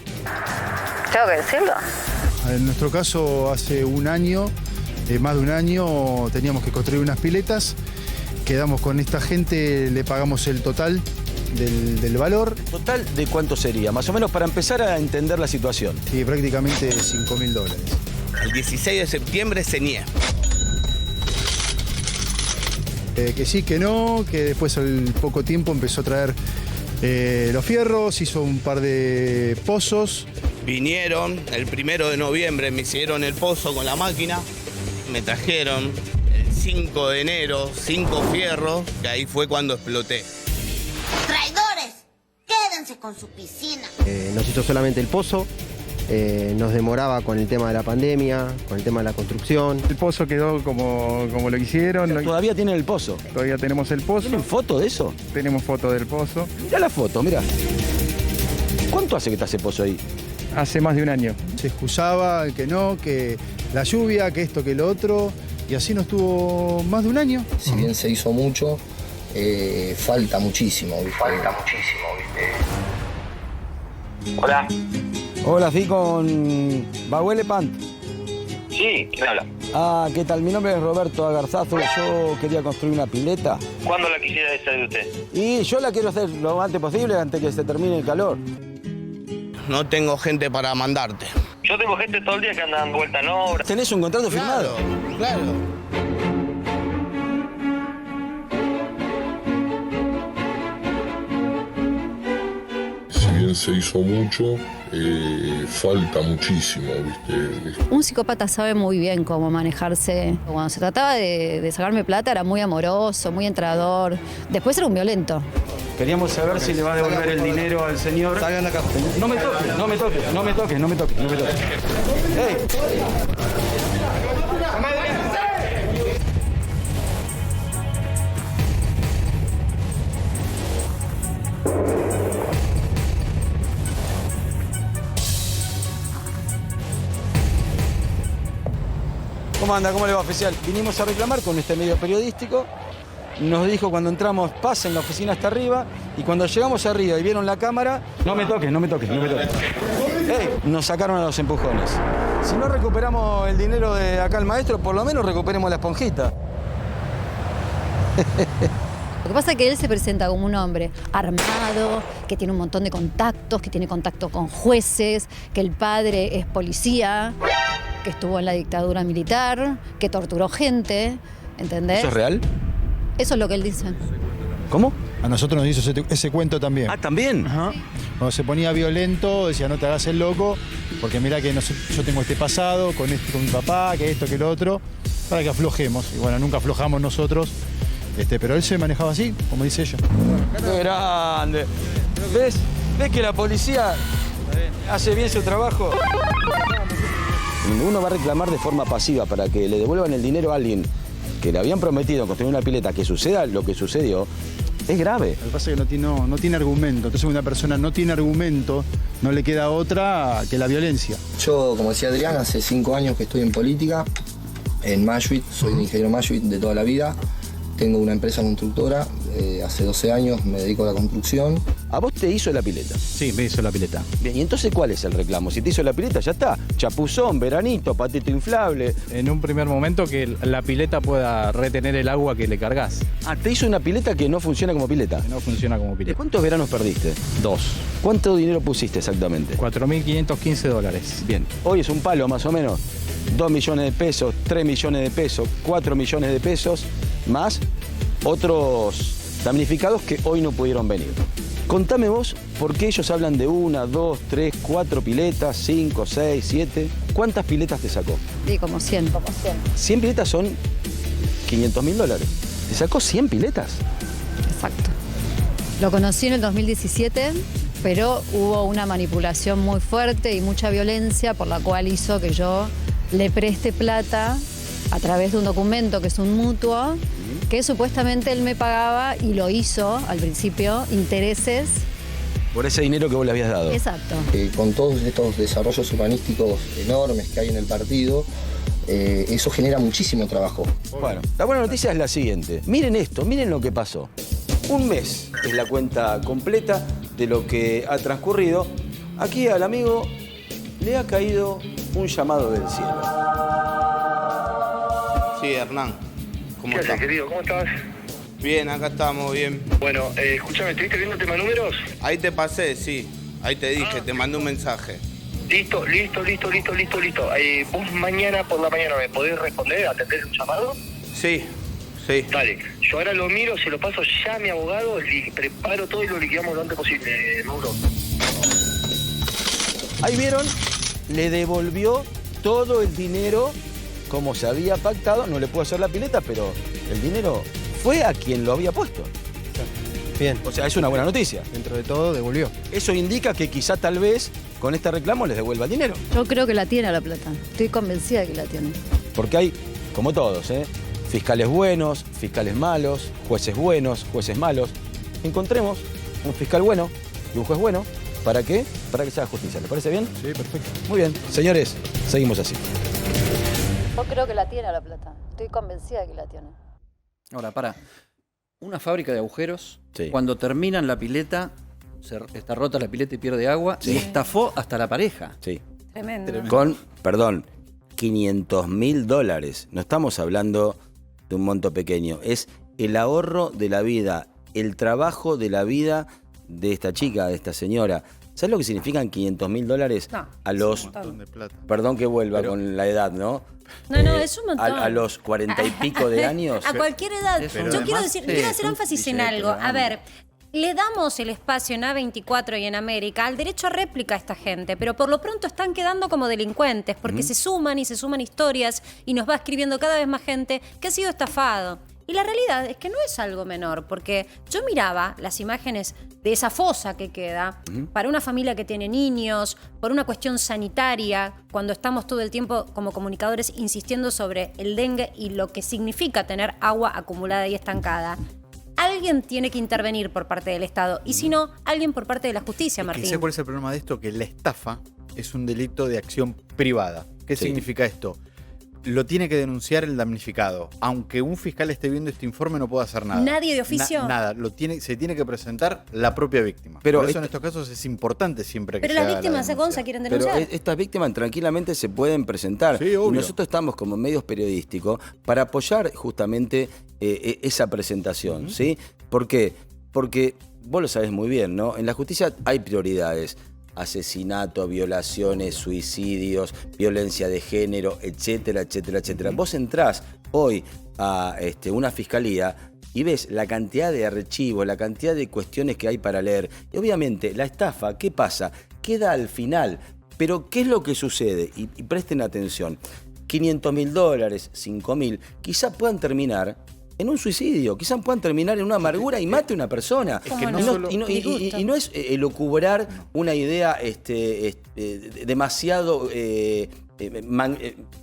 ¿Tengo que decirlo? En nuestro caso, hace un año, más de un año, teníamos que construir unas piletas quedamos con esta gente, le pagamos el total del valor. ¿Total de cuánto sería? Más o menos para empezar a entender la situación. Sí, prácticamente $5.000. El 16 de septiembre se niega. Que sí, que no, que después al poco tiempo empezó a traer los fierros, hizo un par de pozos. Vinieron el 1 de noviembre, me hicieron el pozo con la máquina, me trajeron el 5 de enero 5 fierros, que ahí fue cuando exploté. ¡Traidores! ¡Quédense con su piscina! Nos hizo solamente el pozo, nos demoraba con el tema de la pandemia, con el tema de la construcción. El pozo quedó como lo hicieron. ¿Todavía tienen el pozo? Todavía tenemos el pozo. ¿Tienen foto de eso? Tenemos foto del pozo. Mirá la foto, mirá. ¿Cuánto hace que está ese pozo ahí? Hace más de un año. Se excusaba que no, que la lluvia, que esto, que lo otro, y así nos tuvo más de un año. Si bien se hizo mucho, falta muchísimo, ¿viste? Hola. Hola, sí, con Bahuele Pant. Sí, ¿quién habla? Ah, ¿qué tal? Mi nombre es Roberto Agarzazo. Yo quería construir una pileta. ¿Cuándo la quisiera hacer de usted? Y yo la quiero hacer lo antes posible, antes que se termine el calor. No tengo gente para mandarte. Yo tengo gente todo el día que anda dando vuelta en obra. ¿Tenés un contrato firmado? Claro. Si bien se hizo mucho, falta muchísimo, ¿viste? Un psicópata sabe muy bien cómo manejarse. Cuando se trataba de sacarme plata era muy amoroso, muy entrador. Después era un violento. Queríamos saber si le va a devolver el dinero al señor. Salgan acá. No me toques, no me toques, no me toques, no me toques, no me toques. ¡Ey! ¿Cómo anda? ¿Cómo le va, oficial? Vinimos a reclamar con este medio periodístico. Nos dijo cuando entramos, pasen la oficina hasta arriba, y cuando llegamos arriba y vieron la cámara... No me toques, no me toques, no me toques. ¡Ey! Nos sacaron a los empujones. Si no recuperamos el dinero de acá el maestro, por lo menos recuperemos la esponjita. Lo que pasa es que él se presenta como un hombre armado, que tiene un montón de contactos, que tiene contacto con jueces, que el padre es policía, que estuvo en la dictadura militar, que torturó gente, ¿entendés? ¿Eso es real? Eso es lo que él dice. ¿Cómo? A nosotros nos hizo ese cuento también. Ah, ¿también? Ajá. Cuando se ponía violento, decía, no te hagas el loco, porque mira que yo tengo este pasado con mi papá, que esto, que lo otro, para que aflojemos. Y bueno, nunca aflojamos nosotros, pero él se manejaba así, como dice ella. ¡Qué grande! ¿Ves? ¿Ves que la policía hace bien su trabajo? Uno va a reclamar de forma pasiva para que le devuelvan el dinero a alguien que le habían prometido construir una pileta, que suceda lo que sucedió, es grave. Lo que pasa es que no tiene argumento. Entonces una persona no tiene argumento, no le queda otra que la violencia. Yo, como decía Adrián, hace 5 años que estoy en política, en Mashuit, soy un ingeniero Mashuit de toda la vida. Tengo una empresa constructora, hace 12 años me dedico a la construcción. ¿A vos te hizo la pileta? Sí, me hizo la pileta. Bien, ¿y entonces cuál es el reclamo? Si te hizo la pileta, ya está. Chapuzón, veranito, patito inflable. En un primer momento que la pileta pueda retener el agua que le cargas. Ah, te hizo una pileta que no funciona como pileta. No funciona como pileta. ¿Cuántos veranos perdiste? 2. ¿Cuánto dinero pusiste exactamente? $4.515. Bien, hoy es un palo más o menos. 2 millones de pesos, 3 millones de pesos, 4 millones de pesos, más otros damnificados que hoy no pudieron venir. Contame vos, ¿por qué ellos hablan de 1, 2, 3, 4 piletas, 5, 6, 7? ¿Cuántas piletas te sacó? Sí, como 100. 100 piletas son $500.000. ¿Te sacó 100 piletas? Exacto. Lo conocí en el 2017, pero hubo una manipulación muy fuerte y mucha violencia por la cual hizo que yo le preste plata a través de un documento que es un mutuo, que supuestamente él me pagaba, y lo hizo al principio, intereses. Por ese dinero que vos le habías dado. Exacto. Con todos estos desarrollos urbanísticos enormes que hay en el partido, eso genera muchísimo trabajo. Bueno, la buena noticia es la siguiente. Miren esto, miren lo que pasó. Un mes es la cuenta completa de lo que ha transcurrido. Aquí al amigo le ha caído un llamado del cielo. Sí, Hernán. ¿Cómo estás? querido? ¿Cómo estás? Bien, acá estamos, bien. Bueno, escúchame, ¿estuviste viendo tema números? Ahí te pasé, sí. Ahí te dije, te mandé un mensaje. Listo. ¿Vos mañana por la mañana me podés responder, atender un llamado? Sí. Dale, yo ahora lo miro, se lo paso ya a mi abogado, preparo todo y lo liquidamos lo antes posible, Mauro. Ahí vieron, le devolvió todo el dinero como se había pactado. No le puedo hacer la pileta, pero el dinero fue a quien lo había puesto. Bien. O sea, es una buena noticia. Dentro de todo, devolvió. Eso indica que quizá tal vez con este reclamo les devuelva el dinero. Yo creo que la tiene la plata. Estoy convencida de que la tiene. Porque hay, como todos, fiscales buenos, fiscales malos, jueces buenos, jueces malos. Encontremos un fiscal bueno y un juez bueno. ¿Para qué? Para que se haga justicia. ¿Les parece bien? Sí, perfecto. Muy bien. Señores, seguimos así. Yo creo que la tiene la plata. Estoy convencida de que la tiene. Ahora, para. Una fábrica de agujeros, Sí. cuando terminan la pileta, está rota la pileta y pierde agua, y estafó hasta la pareja. Sí. Tremendo. Con, perdón, $500.000. No estamos hablando de un monto pequeño. Es el ahorro de la vida, el trabajo de la vida de esta chica, de esta señora. ¿Sabes lo que significan $500.000 No, a los... es un montón. De plata. Perdón que vuelva con la edad, ¿no? No, es un montón. A los 40 y pico de años. A cualquier edad. Pero Yo además, quiero hacer un énfasis en billete algo. A grande. ver, le damos el espacio en A24 y en América al derecho a réplica a esta gente, pero por lo pronto están quedando como delincuentes, porque se suman historias y nos va escribiendo cada vez más gente que ha sido estafado. Y la realidad es que no es algo menor, porque yo miraba las imágenes de esa fosa que queda para una familia que tiene niños, por una cuestión sanitaria, cuando estamos todo el tiempo como comunicadores insistiendo sobre el dengue y lo que significa tener agua acumulada y estancada. Alguien tiene que intervenir por parte del Estado, y si no, alguien por parte de la justicia, Martín. ¿Sé cuál es el problema de esto? Que la estafa es un delito de acción privada. ¿Qué significa esto? Lo tiene que denunciar el damnificado. Aunque un fiscal esté viendo este informe, no puede hacer nada. ¿Nadie de oficio? Nada. Se tiene que presentar la propia víctima. Pero Por eso en estos casos es importante siempre que Pero se las haga la víctimas de denuncia. Gonza quieren Pero denunciar. estas víctimas tranquilamente se pueden presentar. Sí, obvio. Y nosotros estamos como medios periodísticos para apoyar justamente esa presentación, ¿sí? ¿Por qué? Porque vos lo sabés muy bien, ¿no? En la justicia hay prioridades. Asesinato, violaciones, suicidios, violencia de género, etcétera, etcétera, etcétera. Vos entrás hoy a una fiscalía y ves la cantidad de archivos, la cantidad de cuestiones que hay para leer. Y obviamente la estafa, ¿qué pasa? Queda al final. Pero ¿qué es lo que sucede? Y presten atención. $500.000, $5.000, quizás puedan terminar en un suicidio, quizás puedan terminar en una amargura y mate a una persona. Es que no solo- Y no es elucubrar una idea demasiado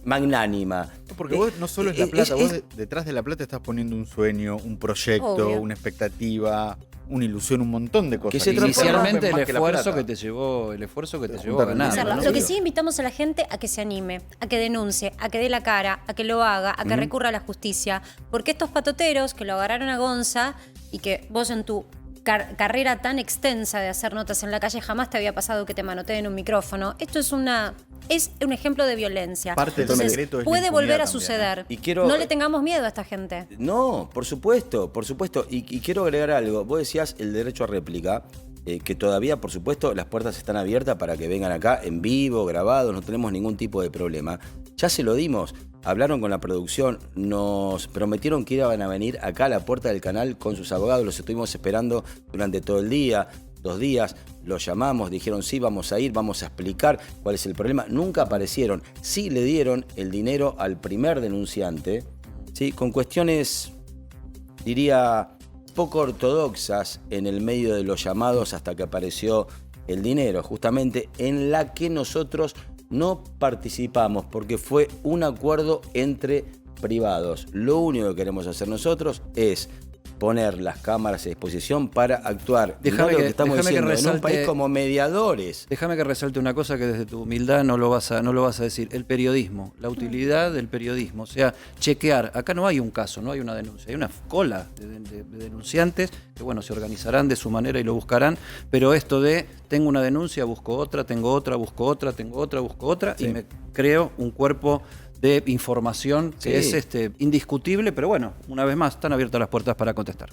magnánima. Porque vos no solo es la plata, es- vos detrás de la plata estás poniendo un sueño, un proyecto, Obvio. una expectativa, una ilusión, un montón de cosas. Que se que Inicialmente más el que la esfuerzo plata. que te llevó, a juntar ganar. Hacerlo. ¿no? Lo que sí invitamos a la gente a que se anime, a que denuncie, a que dé la cara, a que lo haga, a que recurra a la justicia. Porque estos patoteros que lo agarraron a Gonza y que vos en tu carrera tan extensa de hacer notas en la calle jamás te había pasado que te manoteen un micrófono. Esto es un ejemplo de violencia. Parte del Entonces, secreto es la puede volver a impunidad suceder. Y quiero- No le tengamos miedo a esta gente. No, por supuesto, por supuesto. Y quiero agregar algo. Vos decías el derecho a réplica, que todavía, por supuesto, las puertas están abiertas para que vengan acá en vivo, grabados, no tenemos ningún tipo de problema. Ya se lo dimos. Hablaron con la producción, nos prometieron que iban a venir acá a la puerta del canal con sus abogados, los estuvimos esperando durante todo el día, 2 días, los llamamos, dijeron sí, vamos a ir, vamos a explicar cuál es el problema. Nunca aparecieron, sí le dieron el dinero al primer denunciante, ¿sí? Con cuestiones, diría, poco ortodoxas en el medio de los llamados hasta que apareció el dinero, justamente en la que nosotros no participamos porque fue un acuerdo entre privados. Lo único que queremos hacer nosotros es poner las cámaras a disposición para actuar. Déjame lo que- que estamos déjame que diciendo, en un resalte- país como mediadores. Déjame que resalte una cosa que desde tu humildad no lo vas a decir. El periodismo, la utilidad del periodismo. O sea, chequear. Acá no hay un caso, no hay una denuncia. Hay una cola de denunciantes que, bueno, se organizarán de su manera y lo buscarán. Pero esto de tengo una denuncia, busco otra, tengo otra, busco otra, tengo otra, busco otra. Sí. Y me creo un cuerpo de información que es indiscutible, pero bueno, una vez más, están abiertas las puertas para contestar.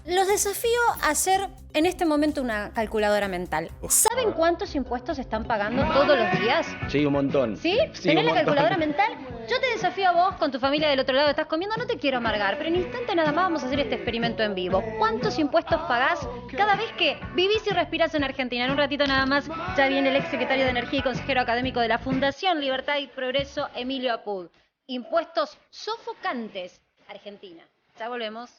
Los desafío a hacer en este momento una calculadora mental. ¿Saben cuántos impuestos están pagando todos los días? Sí, un montón. ¿Sí? Sí, ¿Tenés un la montón. calculadora mental? Yo te desafío a vos con tu familia del otro lado que estás comiendo. No te quiero amargar, pero en instante nada más vamos a hacer este experimento en vivo. ¿Cuántos impuestos pagás cada vez que vivís y respirás en Argentina? En un ratito nada más ya viene el ex secretario de Energía y consejero académico de la Fundación Libertad y Progreso, Emilio Apud. Impuestos sofocantes, Argentina. Ya volvemos.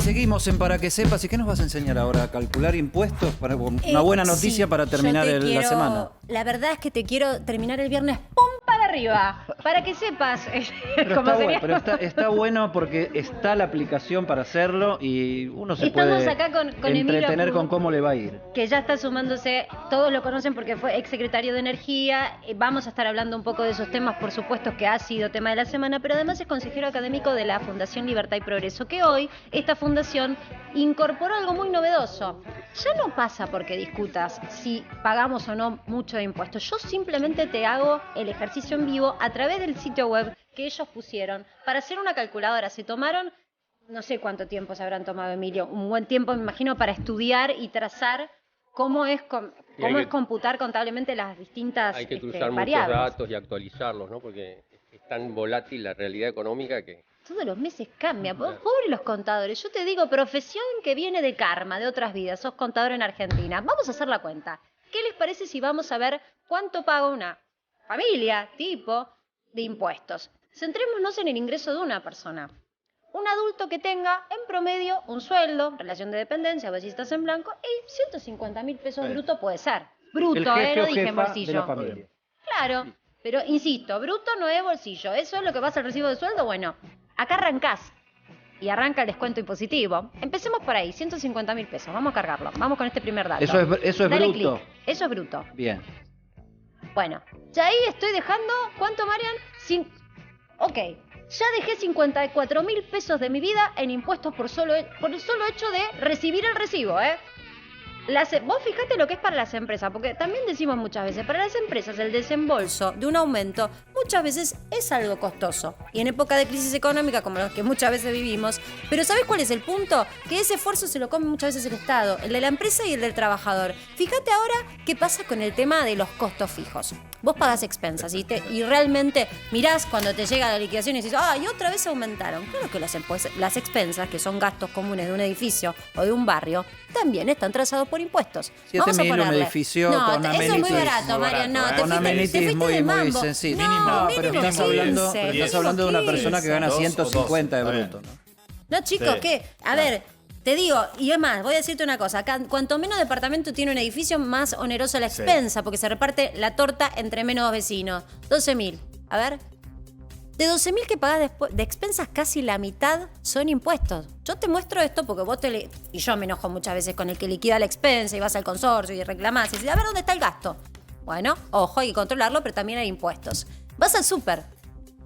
Seguimos en Para que Sepas. ¿Y qué nos vas a enseñar ahora? ¿A calcular impuestos? Una buena noticia para terminar la semana. La verdad es que te quiero terminar el viernes ¡pum! Para arriba. Para que sepas. Pero está bueno porque está la aplicación para hacerlo y uno se Estamos puede acá con entretener Emilio, con cómo le va a ir. que ya está sumándose, todos lo conocen porque fue exsecretario de Energía. Vamos a estar hablando un poco de esos temas, por supuesto que ha sido tema de la semana, pero además es consejero académico de la Fundación Libertad y Progreso, que hoy esta fundación incorporó algo muy novedoso. Ya no pasa porque discutas si pagamos o no mucho de impuestos. Yo simplemente te hago el ejercicio en vivo a través del sitio web que ellos pusieron para hacer una calculadora. Se tomaron, no sé cuánto tiempo se habrán tomado, Emilio, un buen tiempo, me imagino, para estudiar y trazar cómo es computar contablemente las distintas hay que cruzar variables. muchos datos y actualizarlos, ¿no? Porque es tan volátil la realidad económica que... Todos los meses cambia. Pobre los contadores. Yo te digo, profesión que viene de karma, de otras vidas. Sos contador en Argentina. Vamos a hacer la cuenta. ¿Qué les parece si vamos a ver cuánto paga una familia, tipo, de impuestos? Centrémonos en el ingreso de una persona. Un adulto que tenga, en promedio, un sueldo, relación de dependencia, vos si estás en blanco, y 150.000 pesos bruto puede ser. Bruto, no dije en bolsillo. De la familia. Claro, pero insisto, bruto no es bolsillo. ¿Eso es lo que vas al recibo de sueldo? Bueno, acá arrancás y arranca el descuento impositivo. Empecemos por ahí, 150.000 pesos. Vamos a cargarlo. Vamos con este primer dato. Eso es Dale bruto. clic. Eso es bruto. Bien. Bueno, ya ahí estoy dejando, ¿cuánto, Marian? Ok, ya dejé 54.000 pesos de mi vida en impuestos por el solo hecho de recibir el recibo, ¿eh? Vos fijate lo que es para las empresas, porque también decimos muchas veces, para las empresas el desembolso de un aumento muchas veces es algo costoso. Y en época de crisis económica, como los que muchas veces vivimos, pero ¿sabés cuál es el punto? Que ese esfuerzo se lo come muchas veces el Estado, el de la empresa y el del trabajador. Fíjate ahora qué pasa con el tema de los costos fijos. Vos pagás expensas y realmente mirás cuando te llega la liquidación y dices, y otra vez aumentaron. Claro que las expensas, que son gastos comunes de un edificio o de un barrio, también están trazados por impuestos. 7.000 un edificio no, con amenities. Eso es muy barato, Marian. No, con amenities muy sencillo. No, pero estás hablando de una persona que gana 150 de bruto, ¿no? No, chicos, Sí. ¿qué? A ver, te digo, y es más, voy a decirte una cosa. Cuanto menos departamento tiene un edificio, más onerosa la expensa, porque se reparte la torta entre menos vecinos. 12.000. A ver. De 12.000 que pagás después de expensas, casi la mitad son impuestos. Yo te muestro esto porque vos y yo me enojo muchas veces con el que liquida la expensa y vas al consorcio y reclamás y dices, a ver, ¿dónde está el gasto? Bueno, ojo, hay que controlarlo, pero también hay impuestos. Vas al súper.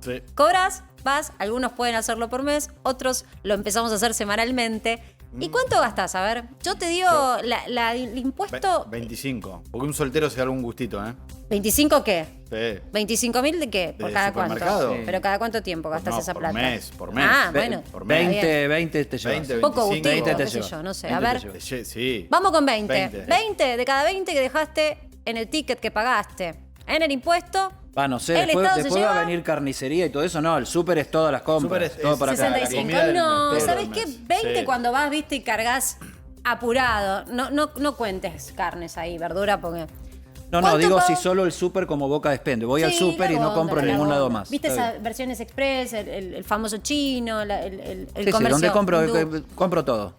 Sí. Cobras, vas, algunos pueden hacerlo por mes, otros lo empezamos a hacer semanalmente. ¿Y cuánto gastás? A ver, yo te digo, el impuesto... 25. Porque un soltero se da un gustito, ¿eh? ¿25 qué? Sí. ¿25.000 de qué? ¿Por ¿De cada cuánto? supermercado? Sí. ¿Pero cada cuánto tiempo gastas esa plata? Por mes. Ah, bueno. Por mes. 20 te llevas. 20, Poco 25. gustico, 20 qué te sé llevas. yo, no sé. 20 A te ver, llevas. Sí. vamos con 20. 20. 20 de cada 20 que dejaste en el ticket que pagaste. En el impuesto, No sé, el Estado se después va lleva... a venir carnicería y todo eso. No, el súper es todas las compras. Súper es todo para acá. 65. No, ¿sabés qué? 20 cuando vas, viste, y cargas apurado. No cuentes carnes ahí, verdura, porque... No, digo si solo el súper como Boca de Expende. Voy al súper y no compro en ningún lado más. ¿Viste Está esas versiones express, el famoso chino, el sí, comercio? donde compro todo.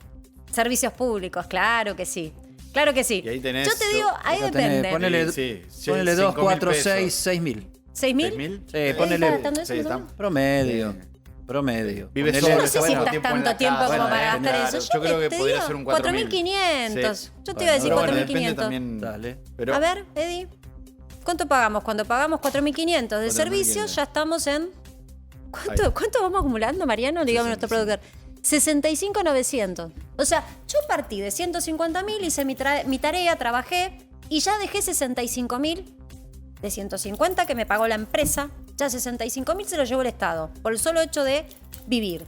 Servicios públicos, claro que sí. Claro que sí. Y ahí tenés... Yo te digo, ahí Acá depende. Ponele 2, 4, 6, 6.000. ¿6.000? Sí, ponele... gastando eso, más o menos? Promedio. Vive Ponele- solo, No sé si bueno, estás tiempo en tanto la tiempo casa. como para Bueno, gastar claro, eso. yo creo que te podría digo, ser un 4.000. 4.500. Sí. Yo te iba a decir Pero bueno, depende 4.500. también. Dale. Pero A ver, Eddie, ¿cuánto pagamos? Cuando pagamos 4.500 de 4.500. servicios, ya estamos en... Ahí. ¿Cuánto vamos acumulando, Mariano? Digamos nuestro productor. 65.900. O sea, yo partí de 150.000, hice mi tarea, trabajé y ya dejé 65.000 de 150 que me pagó la empresa. Ya 65.000 se lo llevó el Estado por el solo hecho de vivir.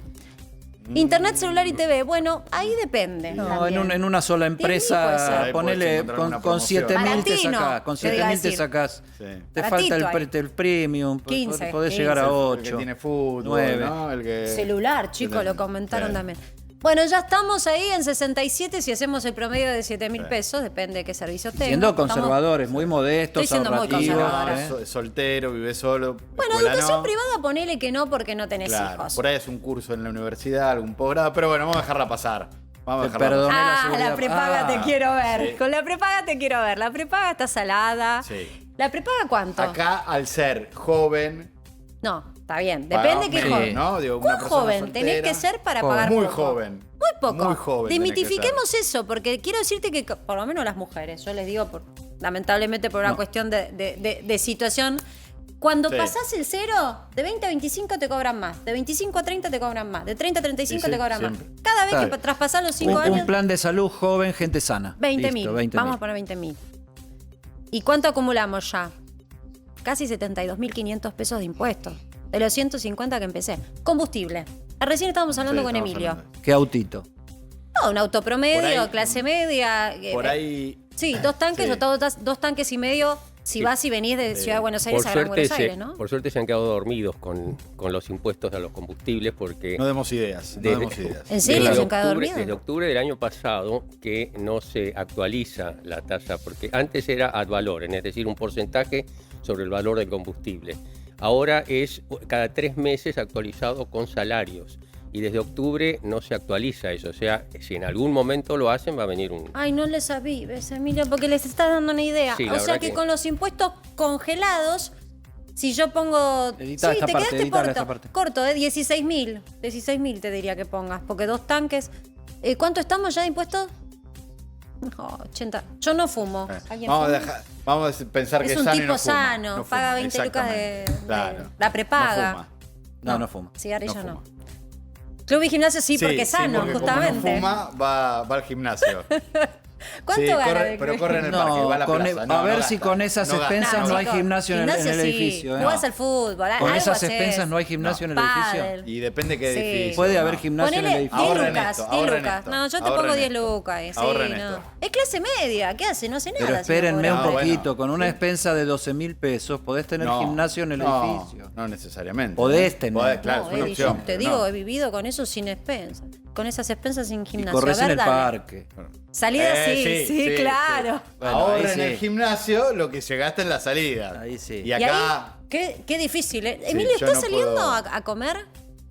Internet, celular y TV, bueno, ahí depende. No, en una sola empresa, ponele con 7.000 te sacás. Con 7.000 te sacás. Sí. Te falta el premium. 15, podés 15. llegar a 8. El que tiene fútbol, 9. ¿no? El que... Celular, chicos, lo comentaron también. Bueno, ya estamos ahí en 67 si hacemos el promedio de 7.000 pesos, depende de qué servicio tenga. Siendo conservadores, muy modestos, Estoy siendo muy conservadora. Soltero, vive solo. Bueno, educación privada ponele que no porque no tenés hijos. Por ahí es un curso en la universidad, algún posgrado, pero bueno, vamos a dejarla pasar. Vamos a dejarla pasar. La prepaga te quiero ver. Sí. Con la prepaga te quiero ver. La prepaga está salada. Sí. ¿La prepaga cuánto? Acá, al ser joven... No, está bien. Depende qué joven. ¿No? Digo, ¿Cuán joven soltera, tenés que ser para pagar muy poco? Joven. Muy poco. Muy joven. Demitifiquemos eso, porque quiero decirte que, por lo menos las mujeres, yo les digo, lamentablemente por una cuestión de situación, cuando pasás el cero, de 20 a 25 te cobran más, de 25 a 30 te cobran más, de 30 a 35 te cobran más. Cada vez que traspasás los 5 años... Un plan de salud joven, gente sana. 20.000. Vamos a poner 20.000. ¿Y cuánto acumulamos ya? Casi 72.500 pesos de impuestos. De los 150 que empecé. Combustible. Recién estábamos hablando con Emilio. ¿Qué autito? No, un auto promedio, clase media. Por ahí... Sí, 2 tanques o 2 tanques y medio si vas y venís de Ciudad de Buenos Aires a Gran Buenos Aires, ¿no? Por suerte se han quedado dormidos con los impuestos a los combustibles porque... No demos ideas. ¿En serio se han quedado dormidos? Desde octubre del año pasado que no se actualiza la tasa, porque antes era ad valorem, es decir, un porcentaje sobre el valor del combustible. Ahora es cada 3 meses actualizado con salarios. Y desde octubre no se actualiza eso. O sea, si en algún momento lo hacen, va a venir un... Ay, no les avives, Emilio, porque les estás dando una idea. Sí, o sea que con los impuestos congelados, si yo pongo... Edita sí, te parte, quedaste corto, 16.000. 16.000 te diría que pongas, porque 2 tanques... ¿Cuánto estamos ya de impuestos? No, 80. Yo no fumo. Vamos a pensar que es es un sano tipo y no fuma. sano, No paga fuma, 20 lucas de la prepaga. No fuma. Cigarrillo no. Club y gimnasio sí, porque es sano, porque justamente. Como no fuma, va al gimnasio. ¿Cuánto gana? Pero corre en el parque, va a la plaza. A ver si con esas expensas no hay gimnasio en el edificio. Jugás al fútbol. Con esas expensas no hay gimnasio en el edificio. Y depende qué edificio. Puede haber gimnasio en el edificio. 10 lucas. No, yo te pongo 10 lucas. Es clase media. ¿Qué hace? No hace nada. Pero espérenme un poquito. Con una expensa de 12.000 pesos podés tener gimnasio en el edificio. No necesariamente. Podés tener. Claro, es una opción. Yo te digo, he vivido con eso sin expensas. Con esas expensas sin gimnasio. Y corres en el parque. Salida sí, claro. Bueno, ahora en el gimnasio lo que se gasta en la salida. Ahí sí. Y acá... Qué difícil. Emilio, ¿estás saliendo a comer?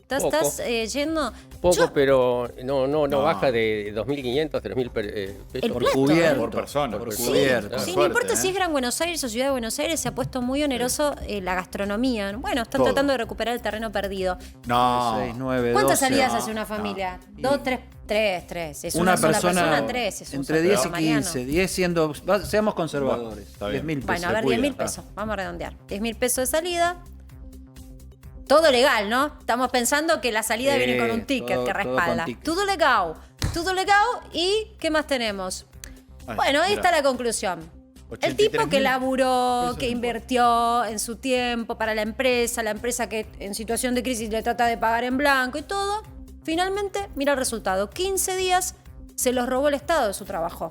¿Estás yendo? Poco, pero no baja de 2.500, 3.000 pesos. Por cubierto. Por persona. Por cubierto. Sí, no importa si es Gran Buenos Aires o Ciudad de Buenos Aires, se ha puesto muy oneroso la gastronomía. Bueno, están tratando de recuperar el terreno perdido. No. 6, 9, ¿Cuántas 12, salidas hace una familia? 2, 3. Es una sola persona 3. Es entre 10 y 15. 10 siendo... Seamos conservadores. 10.000 pesos. Bueno, a ver, 10.000 pesos. Vamos a redondear. 10.000 pesos de salida. Todo legal, ¿no? Estamos pensando que la salida viene con un ticket que respalda. Todo legal. ¿Y qué más tenemos? Bueno, ahí está la conclusión. El tipo que laburó, que invirtió en su tiempo para la empresa que en situación de crisis le trata de pagar en blanco y todo, finalmente, mira el resultado. 15 días se los robó el Estado de su trabajo.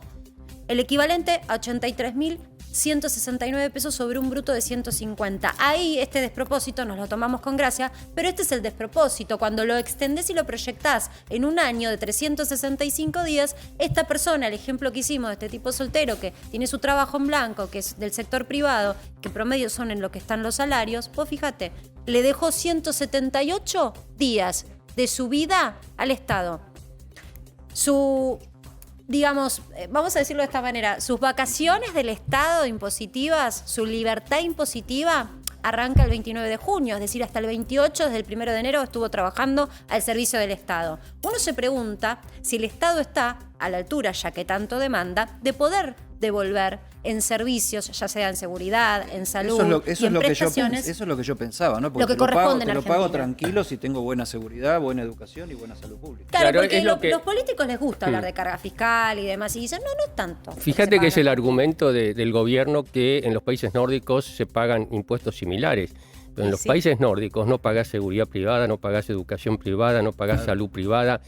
El equivalente a 83.169 pesos sobre un bruto de 150. Ahí este despropósito nos lo tomamos con gracia, pero este es el despropósito. Cuando lo extendés y lo proyectás en un año de 365 días, esta persona, el ejemplo que hicimos de este tipo soltero que tiene su trabajo en blanco, que es del sector privado, que promedio son en lo que están los salarios, vos fíjate, le dejó 178 días de su vida al Estado. Digamos, vamos a decirlo de esta manera, sus vacaciones del Estado impositivas, su libertad impositiva, arranca el 29 de junio, es decir, hasta el 28, desde el 1 de enero estuvo trabajando al servicio del Estado. Uno se pregunta si el Estado está a la altura, ya que tanto demanda, de poder devolver en servicios, ya sea en seguridad, en salud, eso y en prestaciones. eso es lo que yo pensaba, ¿no? Porque Lo que corresponde en te lo pago Argentina. tranquilo si tengo buena seguridad, buena educación y buena salud pública. Claro, porque los políticos les gusta hablar de carga fiscal y demás, y dicen, no es tanto. Fíjate que es el argumento del gobierno que en los países nórdicos se pagan impuestos similares. Pero en los países nórdicos no pagás seguridad privada, no pagás educación privada, no pagás salud privada,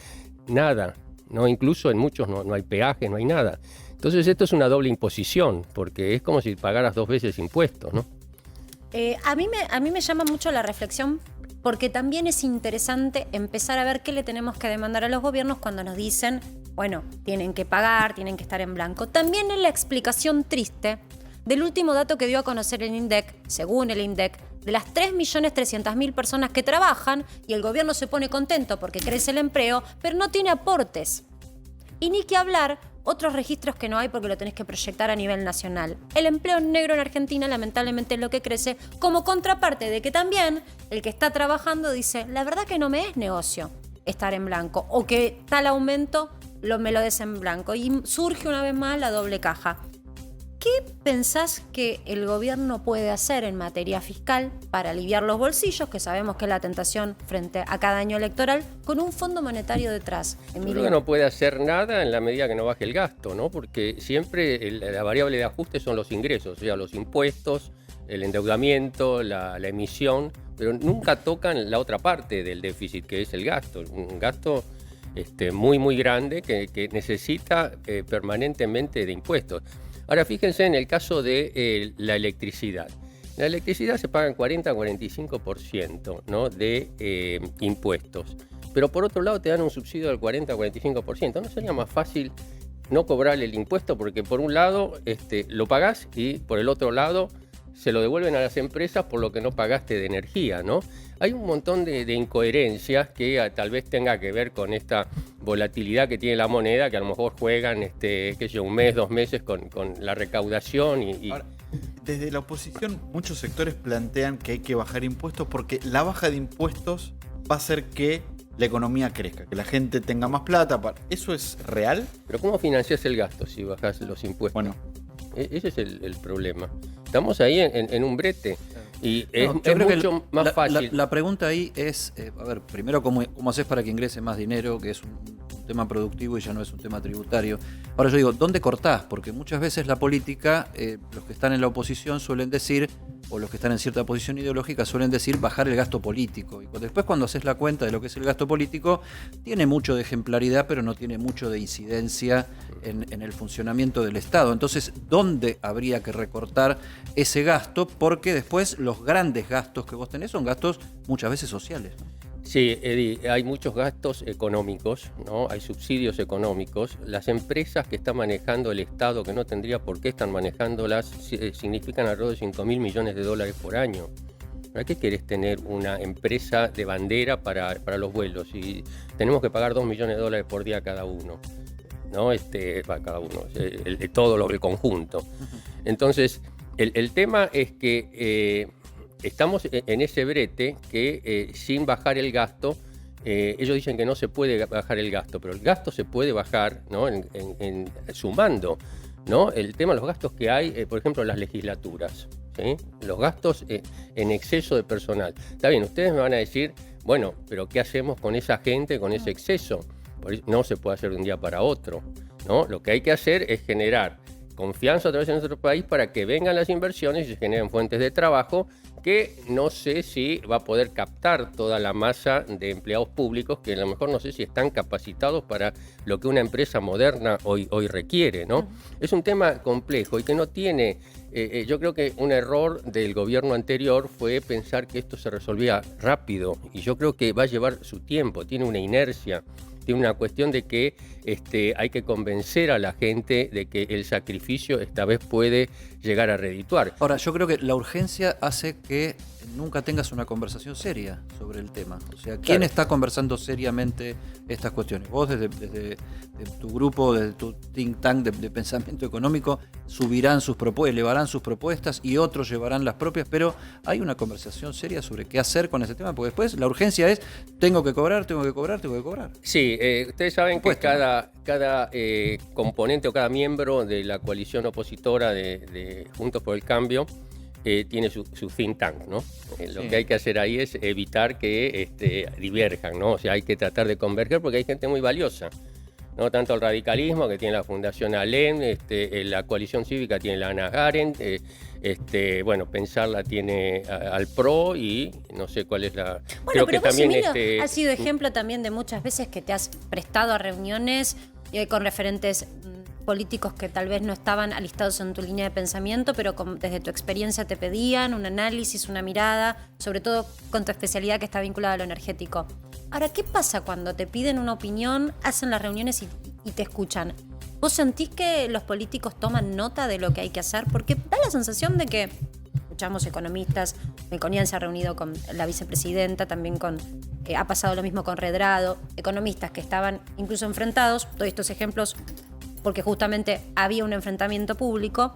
nada. ¿No? Incluso en muchos no hay peajes, no hay nada. Entonces esto es una doble imposición, porque es como si pagaras 2 veces impuestos, ¿no? A mí me llama mucho la reflexión, porque también es interesante empezar a ver qué le tenemos que demandar a los gobiernos cuando nos dicen, bueno, tienen que pagar, tienen que estar en blanco. También es la explicación triste del último dato que dio a conocer el INDEC, según el INDEC, de las 3.300.000 personas que trabajan, y el gobierno se pone contento porque crece el empleo, pero no tiene aportes. Y ni que hablar otros registros que no hay porque lo tenés que proyectar a nivel nacional. El empleo negro en Argentina lamentablemente es lo que crece, como contraparte de que también el que está trabajando dice, la verdad que no me es negocio estar en blanco, o que tal aumento me lo des en blanco. Y surge una vez más la doble caja. ¿Qué pensás que el gobierno puede hacer en materia fiscal para aliviar los bolsillos, que sabemos que es la tentación frente a cada año electoral, con un fondo monetario detrás? Yo creo que no puede hacer nada en la medida que no baje el gasto, ¿no? Porque siempre la variable de ajuste son los ingresos, o sea, los impuestos, el endeudamiento, la emisión, pero nunca tocan la otra parte del déficit, que es el gasto. Un gasto muy, muy grande que necesita permanentemente de impuestos. Ahora fíjense en el caso de la electricidad. La electricidad se pagan 40-45%, ¿no? de impuestos. Pero por otro lado te dan un subsidio del 40-45%. ¿No sería más fácil no cobrarle el impuesto? Porque por un lado lo pagás y por el otro lado se lo devuelven a las empresas por lo que no pagaste de energía, ¿no? Hay un montón de incoherencias que tal vez tenga que ver con esta volatilidad que tiene la moneda, que a lo mejor juegan un mes, 2 meses con la recaudación y... Ahora, desde la oposición muchos sectores plantean que hay que bajar impuestos porque la baja de impuestos va a hacer que la economía crezca, que la gente tenga más plata. ¿Eso es real? Pero ¿cómo financias el gasto si bajas los impuestos? Bueno, ese es el problema. Estamos ahí en un brete. Y es mucho más fácil. La pregunta ahí es, a ver, primero, ¿cómo haces para que ingrese más dinero, que es un tema productivo y ya no es un tema tributario? Ahora yo digo, ¿dónde cortás? Porque muchas veces la política, los que están en la oposición suelen decir, o los que están en cierta posición ideológica suelen decir bajar el gasto político. Y después cuando haces la cuenta de lo que es el gasto político, tiene mucho de ejemplaridad, pero no tiene mucho de incidencia en el funcionamiento del Estado. Entonces, ¿dónde habría que recortar ese gasto? Porque después los grandes gastos que vos tenés son gastos muchas veces sociales, ¿no? Sí, Eddie, hay muchos gastos económicos, ¿no? Hay subsidios económicos. Las empresas que está manejando el Estado, que no tendría por qué están manejándolas, significan alrededor de $5.000 millones por año. ¿Para qué querés tener una empresa de bandera para los vuelos? Y tenemos que pagar $2 millones por día cada uno, ¿no? Para cada uno, todo el conjunto. Entonces, el tema es que estamos en ese brete que sin bajar el gasto, ellos dicen que no se puede bajar el gasto, pero el gasto se puede bajar, ¿no? Sumando, ¿no? El tema de los gastos que hay, por ejemplo, en las legislaturas, ¿sí? Los gastos en exceso de personal. Está bien, ustedes me van a decir, bueno, pero ¿qué hacemos con esa gente, con ese exceso? No se puede hacer de un día para otro, ¿no? Lo que hay que hacer es generar confianza otra vez en nuestro país para que vengan las inversiones y se generen fuentes de trabajo, que no sé si va a poder captar toda la masa de empleados públicos que a lo mejor no sé si están capacitados para lo que una empresa moderna hoy requiere, ¿no? Es un tema complejo y que no tiene... yo creo que un error del gobierno anterior fue pensar que esto se resolvía rápido, y yo creo que va a llevar su tiempo, tiene una inercia. Tiene una cuestión de que hay que convencer a la gente de que el sacrificio esta vez puede llegar a redituar. Ahora, yo creo que la urgencia hace que nunca tengas una conversación seria sobre el tema. O sea, ¿quién está conversando seriamente estas cuestiones? Vos desde tu grupo, desde tu think tank de pensamiento económico, subirán sus propuestas, elevarán sus propuestas y otros llevarán las propias, pero hay una conversación seria sobre qué hacer con ese tema, porque después la urgencia es tengo que cobrar. Sí, ustedes saben que cada componente o cada miembro de la coalición opositora de Juntos por el Cambio tiene su think tank, ¿no? Lo que hay que hacer ahí es evitar que diverjan, ¿no? O sea, hay que tratar de converger porque hay gente muy valiosa, ¿no? Tanto el radicalismo, que tiene la Fundación Alem, la coalición cívica tiene la Hannah Arendt, bueno, Pensarla tiene al PRO y no sé cuál es la... Bueno, creo pero que vos, también Emilio, has sido ejemplo también de muchas veces que te has prestado a reuniones con referentes políticos que tal vez no estaban alistados en tu línea de pensamiento, pero desde tu experiencia te pedían un análisis, una mirada, sobre todo con tu especialidad que está vinculada a lo energético. Ahora, ¿qué pasa cuando te piden una opinión, hacen las reuniones y te escuchan? ¿Vos sentís que los políticos toman nota de lo que hay que hacer? Porque da la sensación de que escuchamos economistas, Melconian se ha reunido con la vicepresidenta, también ha pasado lo mismo con Redrado, economistas que estaban incluso enfrentados, doy estos ejemplos porque justamente había un enfrentamiento público,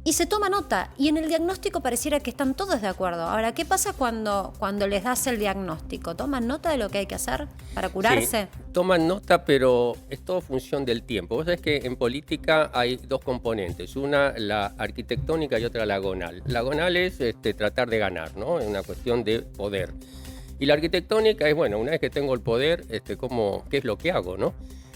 y se toma nota, y en el diagnóstico pareciera que están todos de acuerdo. Ahora, ¿qué pasa cuando les das el diagnóstico? ¿Toman nota de lo que hay que hacer para curarse? Sí, toman nota, pero es todo función del tiempo. Vos sabés que en política hay dos componentes, una la arquitectónica y otra la agonal. La agonal es tratar de ganar, ¿no? Es una cuestión de poder. Y la arquitectónica es, bueno, una vez que tengo el poder, ¿qué es lo que hago, no?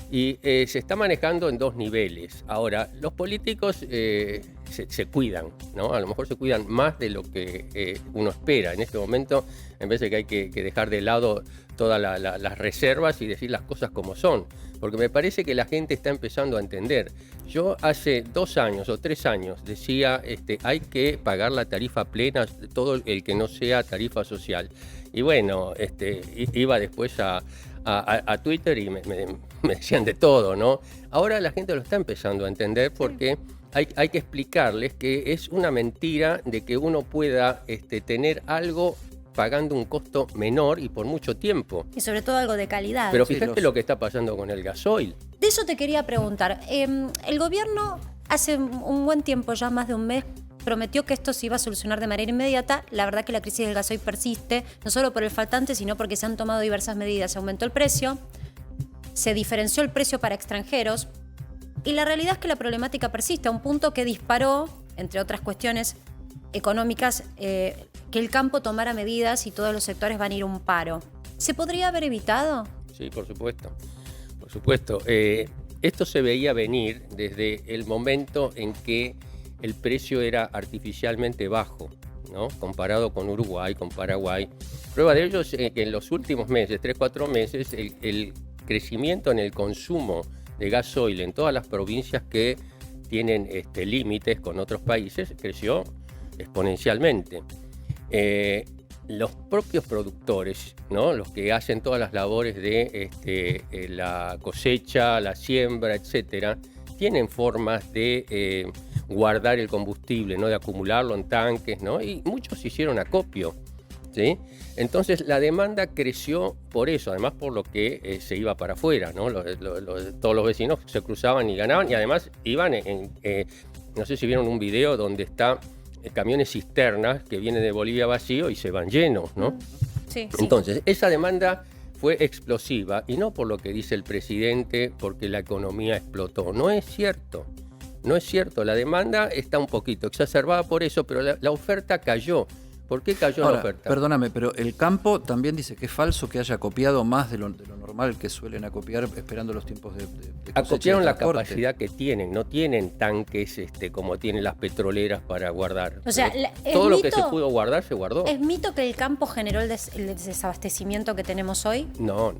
Y se está manejando en dos niveles. Ahora, los políticos se cuidan, ¿no? A lo mejor se cuidan más de lo que uno espera. En este momento, en vez de que hay que dejar de lado todas las reservas y decir las cosas como son. Porque me parece que la gente está empezando a entender. Yo hace 2 años o 3 años decía, hay que pagar la tarifa plena, todo el que no sea tarifa social. Y bueno, iba después a Twitter y me decían de todo, ¿no? Ahora la gente lo está empezando a entender porque hay que explicarles que es una mentira de que uno pueda tener algo pagando un costo menor y por mucho tiempo. Y sobre todo algo de calidad. Pero fíjate lo que está pasando con el gasoil. De eso te quería preguntar. El gobierno hace un buen tiempo, ya más de un mes, prometió que esto se iba a solucionar de manera inmediata. La verdad que la crisis del gasoil persiste, no solo por el faltante, sino porque se han tomado diversas medidas. Se aumentó el precio, se diferenció el precio para extranjeros, y la realidad es que la problemática persiste a un punto que disparó, entre otras cuestiones económicas, que el campo tomara medidas y todos los sectores van a ir a un paro. ¿Se podría haber evitado? Sí, por supuesto. Por supuesto. Esto se veía venir desde el momento en que el precio era artificialmente bajo, ¿no? Comparado con Uruguay, con Paraguay. Prueba de ello es que en los últimos meses, 3-4 meses, el crecimiento en el consumo de gasoil en todas las provincias que tienen límites con otros países creció exponencialmente. Los propios productores, ¿no? Los que hacen todas las labores de la cosecha, la siembra, etcétera, tienen formas de guardar el combustible, ¿no? De acumularlo en tanques, ¿no? Y muchos hicieron acopio, ¿sí? Entonces la demanda creció por eso, además por lo que se iba para afuera, ¿no? Todos los vecinos se cruzaban y ganaban, y además iban no sé si vieron un video donde está camiones cisternas que vienen de Bolivia vacío y se van llenos, ¿no? Sí. Entonces, esa demanda fue explosiva, y no por lo que dice el presidente, porque la economía explotó. No es cierto. No es cierto. La demanda está un poquito exacerbada por eso, pero la oferta cayó. ¿Por qué cayó la oferta? Perdóname, pero el campo también dice que es falso que haya copiado más de lo normal que suelen acopiar esperando los tiempos de cosecha. Acopiaron la capacidad que tienen, no tienen tanques como tienen las petroleras para guardar. O sea, todo lo que se pudo guardar se guardó. ¿Es mito que el campo generó el desabastecimiento que tenemos hoy? No.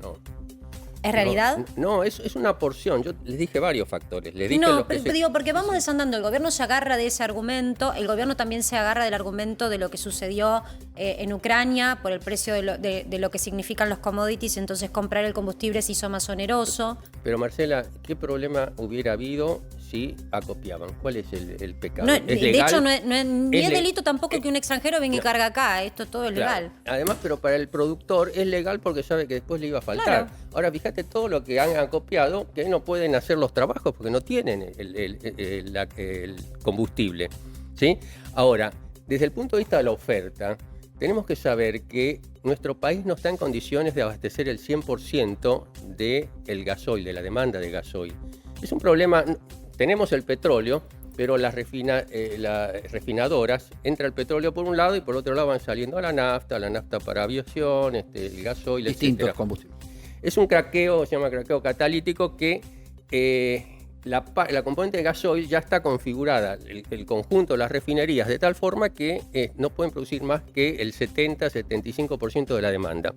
¿Es realidad? No, es una porción. Yo les dije varios factores. Les dije digo, porque vamos desandando. El gobierno se agarra de ese argumento. El gobierno también se agarra del argumento de lo que sucedió en Ucrania por el precio de lo que significan los commodities. Entonces comprar el combustible se hizo más oneroso. Pero Marcela, ¿qué problema hubiera habido si acopiaban. ¿Cuál es el pecado? No, ¿Es de legal? hecho, ni es le- delito tampoco que un extranjero venga y carga acá. Esto todo es Claro. legal. Además, pero para el productor es legal porque sabe que después le iba a faltar. Claro. Ahora, fíjate todo lo que han acopiado, que no pueden hacer los trabajos porque no tienen el combustible. ¿Sí? Ahora, desde el punto de vista de la oferta, tenemos que saber que nuestro país no está en condiciones de abastecer el 100% del gasoil, de la demanda de gasoil. Es un problema, tenemos el petróleo, pero las refinadoras, entra el petróleo por un lado y por otro lado van saliendo la nafta para aviación, el gasoil, Distintos etcétera. combustibles. Es un craqueo, se llama craqueo catalítico, que la componente de gasoil ya está configurada, el conjunto de las refinerías, de tal forma que no pueden producir más que el 70-75% de la demanda.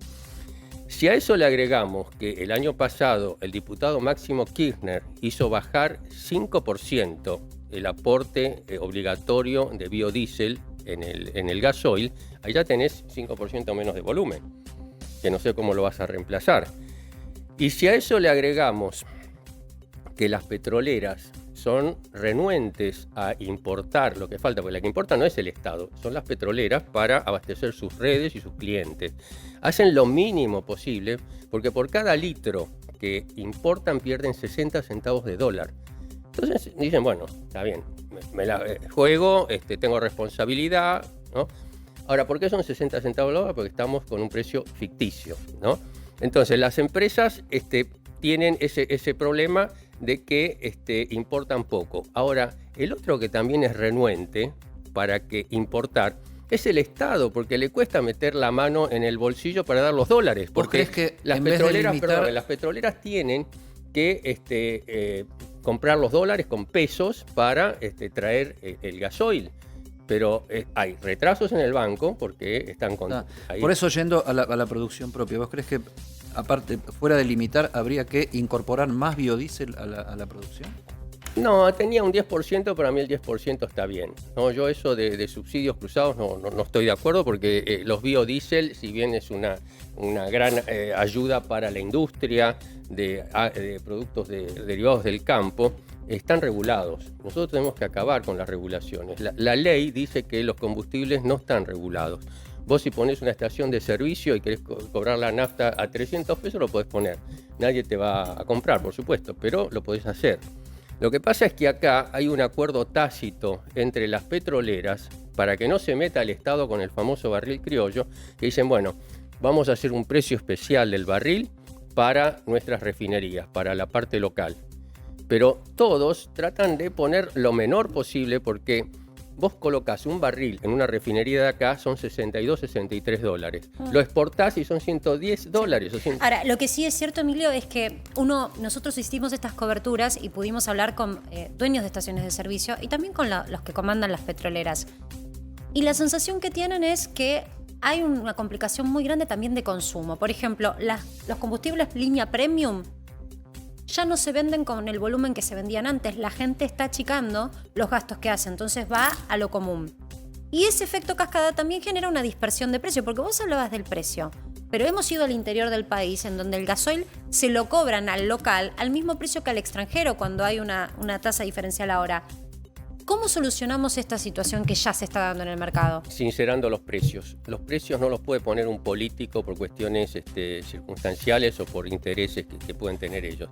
Si a eso le agregamos que el año pasado el diputado Máximo Kirchner hizo bajar 5% el aporte obligatorio de biodiesel en el gasoil, ahí ya tenés 5% menos de volumen, que no sé cómo lo vas a reemplazar. Y si a eso le agregamos que las petroleras son renuentes a importar lo que falta, porque la que importa no es el Estado, son las petroleras para abastecer sus redes y sus clientes. Hacen lo mínimo posible, porque por cada litro que importan pierden 60 centavos de dólar. Entonces dicen, bueno, está bien, me la juego, tengo responsabilidad, ¿no? Ahora, ¿por qué son 60 centavos de dólar? Porque estamos con un precio ficticio, ¿no? Entonces, las empresas tienen ese problema de que importan poco. Ahora, el otro que también es renuente para que importar es el Estado, porque le cuesta meter la mano en el bolsillo para dar los dólares. Porque crees que las en vez de petroleras, limitar- las petroleras tienen que comprar los dólares con pesos para traer el gasoil. Pero hay retrasos en el banco porque están con... ahí. Por eso, yendo a la producción propia, ¿vos crees que, aparte, fuera de limitar, habría que incorporar más biodiesel a la producción? No, tenía un 10%, para mí el 10% está bien. No, yo eso de subsidios cruzados no estoy de acuerdo porque los biodiesel, si bien es una gran ayuda para la industria de productos derivados del campo, están regulados. Nosotros tenemos que acabar con las regulaciones. La ley dice que los combustibles no están regulados. Vos si pones una estación de servicio y querés cobrar la nafta a 300 pesos, lo podés poner. Nadie te va a comprar, por supuesto, pero lo podés hacer. Lo que pasa es que acá hay un acuerdo tácito entre las petroleras para que no se meta el Estado con el famoso barril criollo, que dicen, bueno, vamos a hacer un precio especial del barril para nuestras refinerías, para la parte local. Pero todos tratan de poner lo menor posible porque vos colocás un barril en una refinería de acá, son 62, 63 dólares. Lo exportás y son 110 dólares. Ahora, lo que sí es cierto, Emilio, es que nosotros hicimos estas coberturas y pudimos hablar con dueños de estaciones de servicio y también con los que comandan las petroleras. Y la sensación que tienen es que hay una complicación muy grande también de consumo. Por ejemplo, los combustibles línea premium ya no se venden con el volumen que se vendían antes. La gente está achicando los gastos que hace, entonces va a lo común. Y ese efecto cascada también genera una dispersión de precio, porque vos hablabas del precio, pero hemos ido al interior del país en donde el gasoil se lo cobran al local al mismo precio que al extranjero cuando hay una tasa diferencial ahora. ¿Cómo solucionamos esta situación que ya se está dando en el mercado? Sincerando los precios. Los precios no los puede poner un político por cuestiones circunstanciales o por intereses que pueden tener ellos.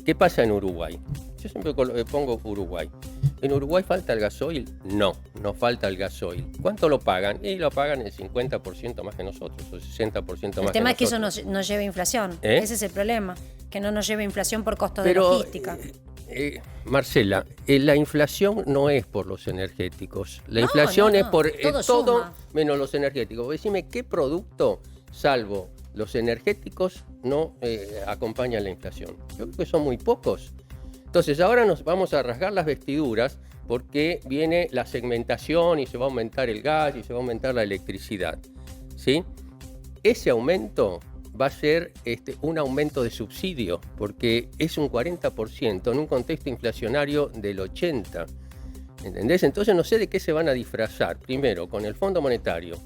¿Qué pasa en Uruguay? Yo siempre pongo Uruguay. ¿En Uruguay falta el gasoil? No falta el gasoil. ¿Cuánto lo pagan? Y lo pagan el 50% más que nosotros, o 60% más que nosotros. El tema es que eso nos lleva a inflación. Ese es el problema, que no nos lleva a inflación por costo de logística. Marcela, la inflación no es por los energéticos. La inflación es por todo menos los energéticos. Decime, ¿qué producto, salvo los energéticos, no acompañan la inflación? Yo creo que son muy pocos. Entonces ahora nos vamos a rasgar las vestiduras porque viene la segmentación y se va a aumentar el gas y se va a aumentar la electricidad, ¿sí? Ese aumento va a ser un aumento de subsidio, porque es un 40% en un contexto inflacionario del 80%. ¿Entendés? Entonces no sé de qué se van a disfrazar. Primero, con el Fondo Monetario.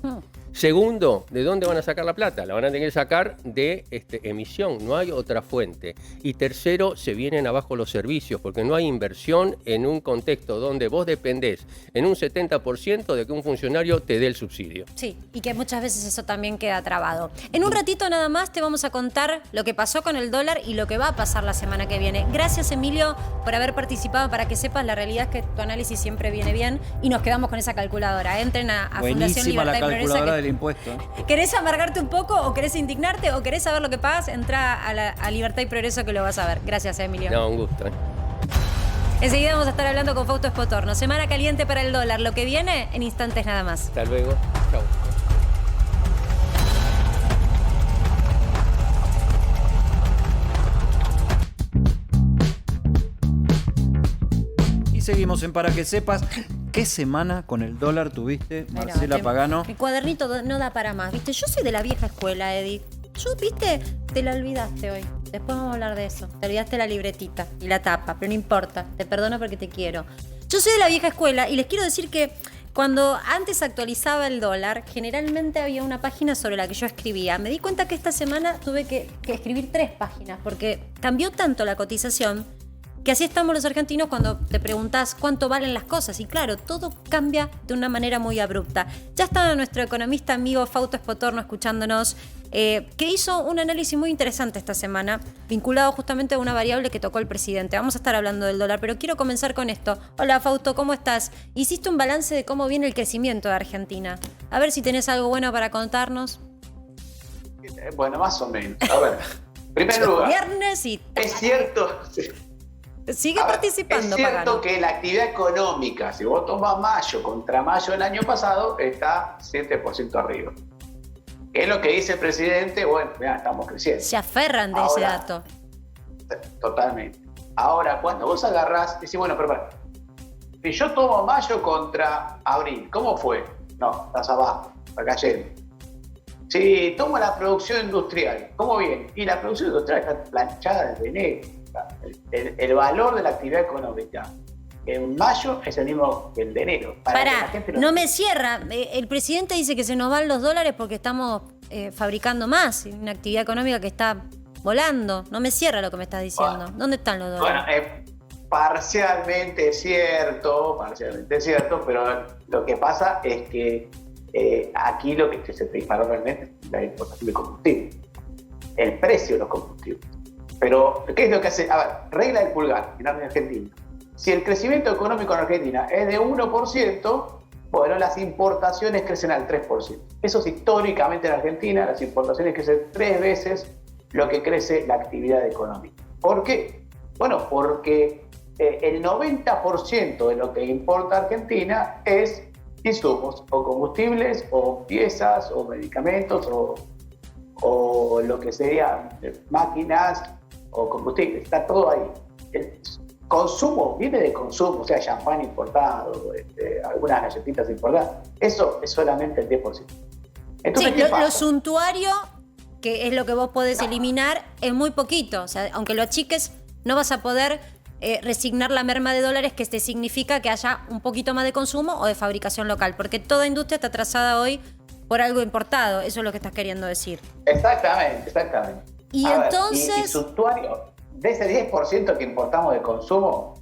Segundo, ¿de dónde van a sacar la plata? La van a tener que sacar de emisión, no hay otra fuente. Y tercero, se vienen abajo los servicios, porque no hay inversión en un contexto donde vos dependés en un 70% de que un funcionario te dé el subsidio. Sí, y que muchas veces eso también queda trabado. En un ratito nada más te vamos a contar lo que pasó con el dólar y lo que va a pasar la semana que viene. Gracias, Emilio, por haber participado. Para que sepas, la realidad es que tu análisis siempre viene bien y nos quedamos con esa calculadora. Entren a Fundación Libertad y Progreso. Del impuesto. ¿Querés amargarte un poco o querés indignarte o querés saber lo que pagas? Entra a Libertad y Progreso que lo vas a ver. Gracias, Emilio. No, un gusto. Enseguida vamos a estar hablando con Fausto Espotorno. Semana caliente para el dólar. Lo que viene en instantes nada más. Hasta luego. Chau. Y seguimos en Para que sepas. ¿Qué semana con el dólar tuviste, Marcela Pagano? Mi cuadernito no da para más, ¿viste? Yo soy de la vieja escuela, Eddie. Yo, ¿viste? Te la olvidaste hoy. Después vamos a hablar de eso. Te olvidaste la libretita y la tapa, pero no importa. Te perdono porque te quiero. Yo soy de la vieja escuela y les quiero decir que cuando antes actualizaba el dólar, generalmente había una página sobre la que yo escribía. Me di cuenta que esta semana tuve que escribir 3 páginas porque cambió tanto la cotización que así estamos los argentinos cuando te preguntás cuánto valen las cosas. Y claro, todo cambia de una manera muy abrupta. Ya está nuestro economista amigo Fausto Espotorno escuchándonos, que hizo un análisis muy interesante esta semana, vinculado justamente a una variable que tocó el presidente. Vamos a estar hablando del dólar, pero quiero comenzar con esto. Hola Fausto, ¿cómo estás? Hiciste un balance de cómo viene el crecimiento de Argentina. A ver si tenés algo bueno para contarnos. Bueno, más o menos. A ver, en primer lugar, viernes y... es cierto... Sigue participando, es cierto Pagano. que la actividad económica, si vos tomás mayo contra mayo del año pasado, está 7% arriba. ¿Qué es lo que dice el presidente? Bueno, ya estamos creciendo. Se aferran de ese dato. Totalmente. Ahora, cuando vos agarrás, decís, bueno, pero si yo tomo mayo contra abril, ¿cómo fue? No, estás abajo, está cayendo. Si tomo la producción industrial, ¿cómo viene? Y la producción industrial está planchada desde enero. El valor de la actividad económica en mayo es el mismo que el de enero. Pará, no me cierra. El presidente dice que se nos van los dólares porque estamos fabricando más. Una actividad económica que está volando. No me cierra lo que me estás diciendo. Bueno, ¿dónde están los dólares? Bueno, parcialmente es cierto, pero lo que pasa es que aquí lo que se disparó realmente es la importación de combustible. El precio de los combustibles. Pero, ¿qué es lo que hace? A ver, regla del pulgar en Argentina. Si el crecimiento económico en Argentina es de 1%, bueno, las importaciones crecen al 3%. Eso es históricamente en Argentina, las importaciones crecen 3 veces lo que crece la actividad económica. ¿Por qué? Bueno, porque el 90% de lo que importa Argentina es insumos, o combustibles, o piezas, o medicamentos, o lo que serían máquinas, o combustible, está todo ahí. El consumo viene de consumo, o sea, champán importado, algunas galletitas importadas. Eso es solamente el 10%. Entonces, sí, lo suntuario, que es lo que vos podés eliminar, es muy poquito. O sea, aunque lo achiques, no vas a poder resignar la merma de dólares, que te significa que haya un poquito más de consumo o de fabricación local, porque toda industria está atrasada hoy por algo importado. Eso es lo que estás queriendo decir. Exactamente. Y entonces... Y suntuario, de ese 10% que importamos de consumo,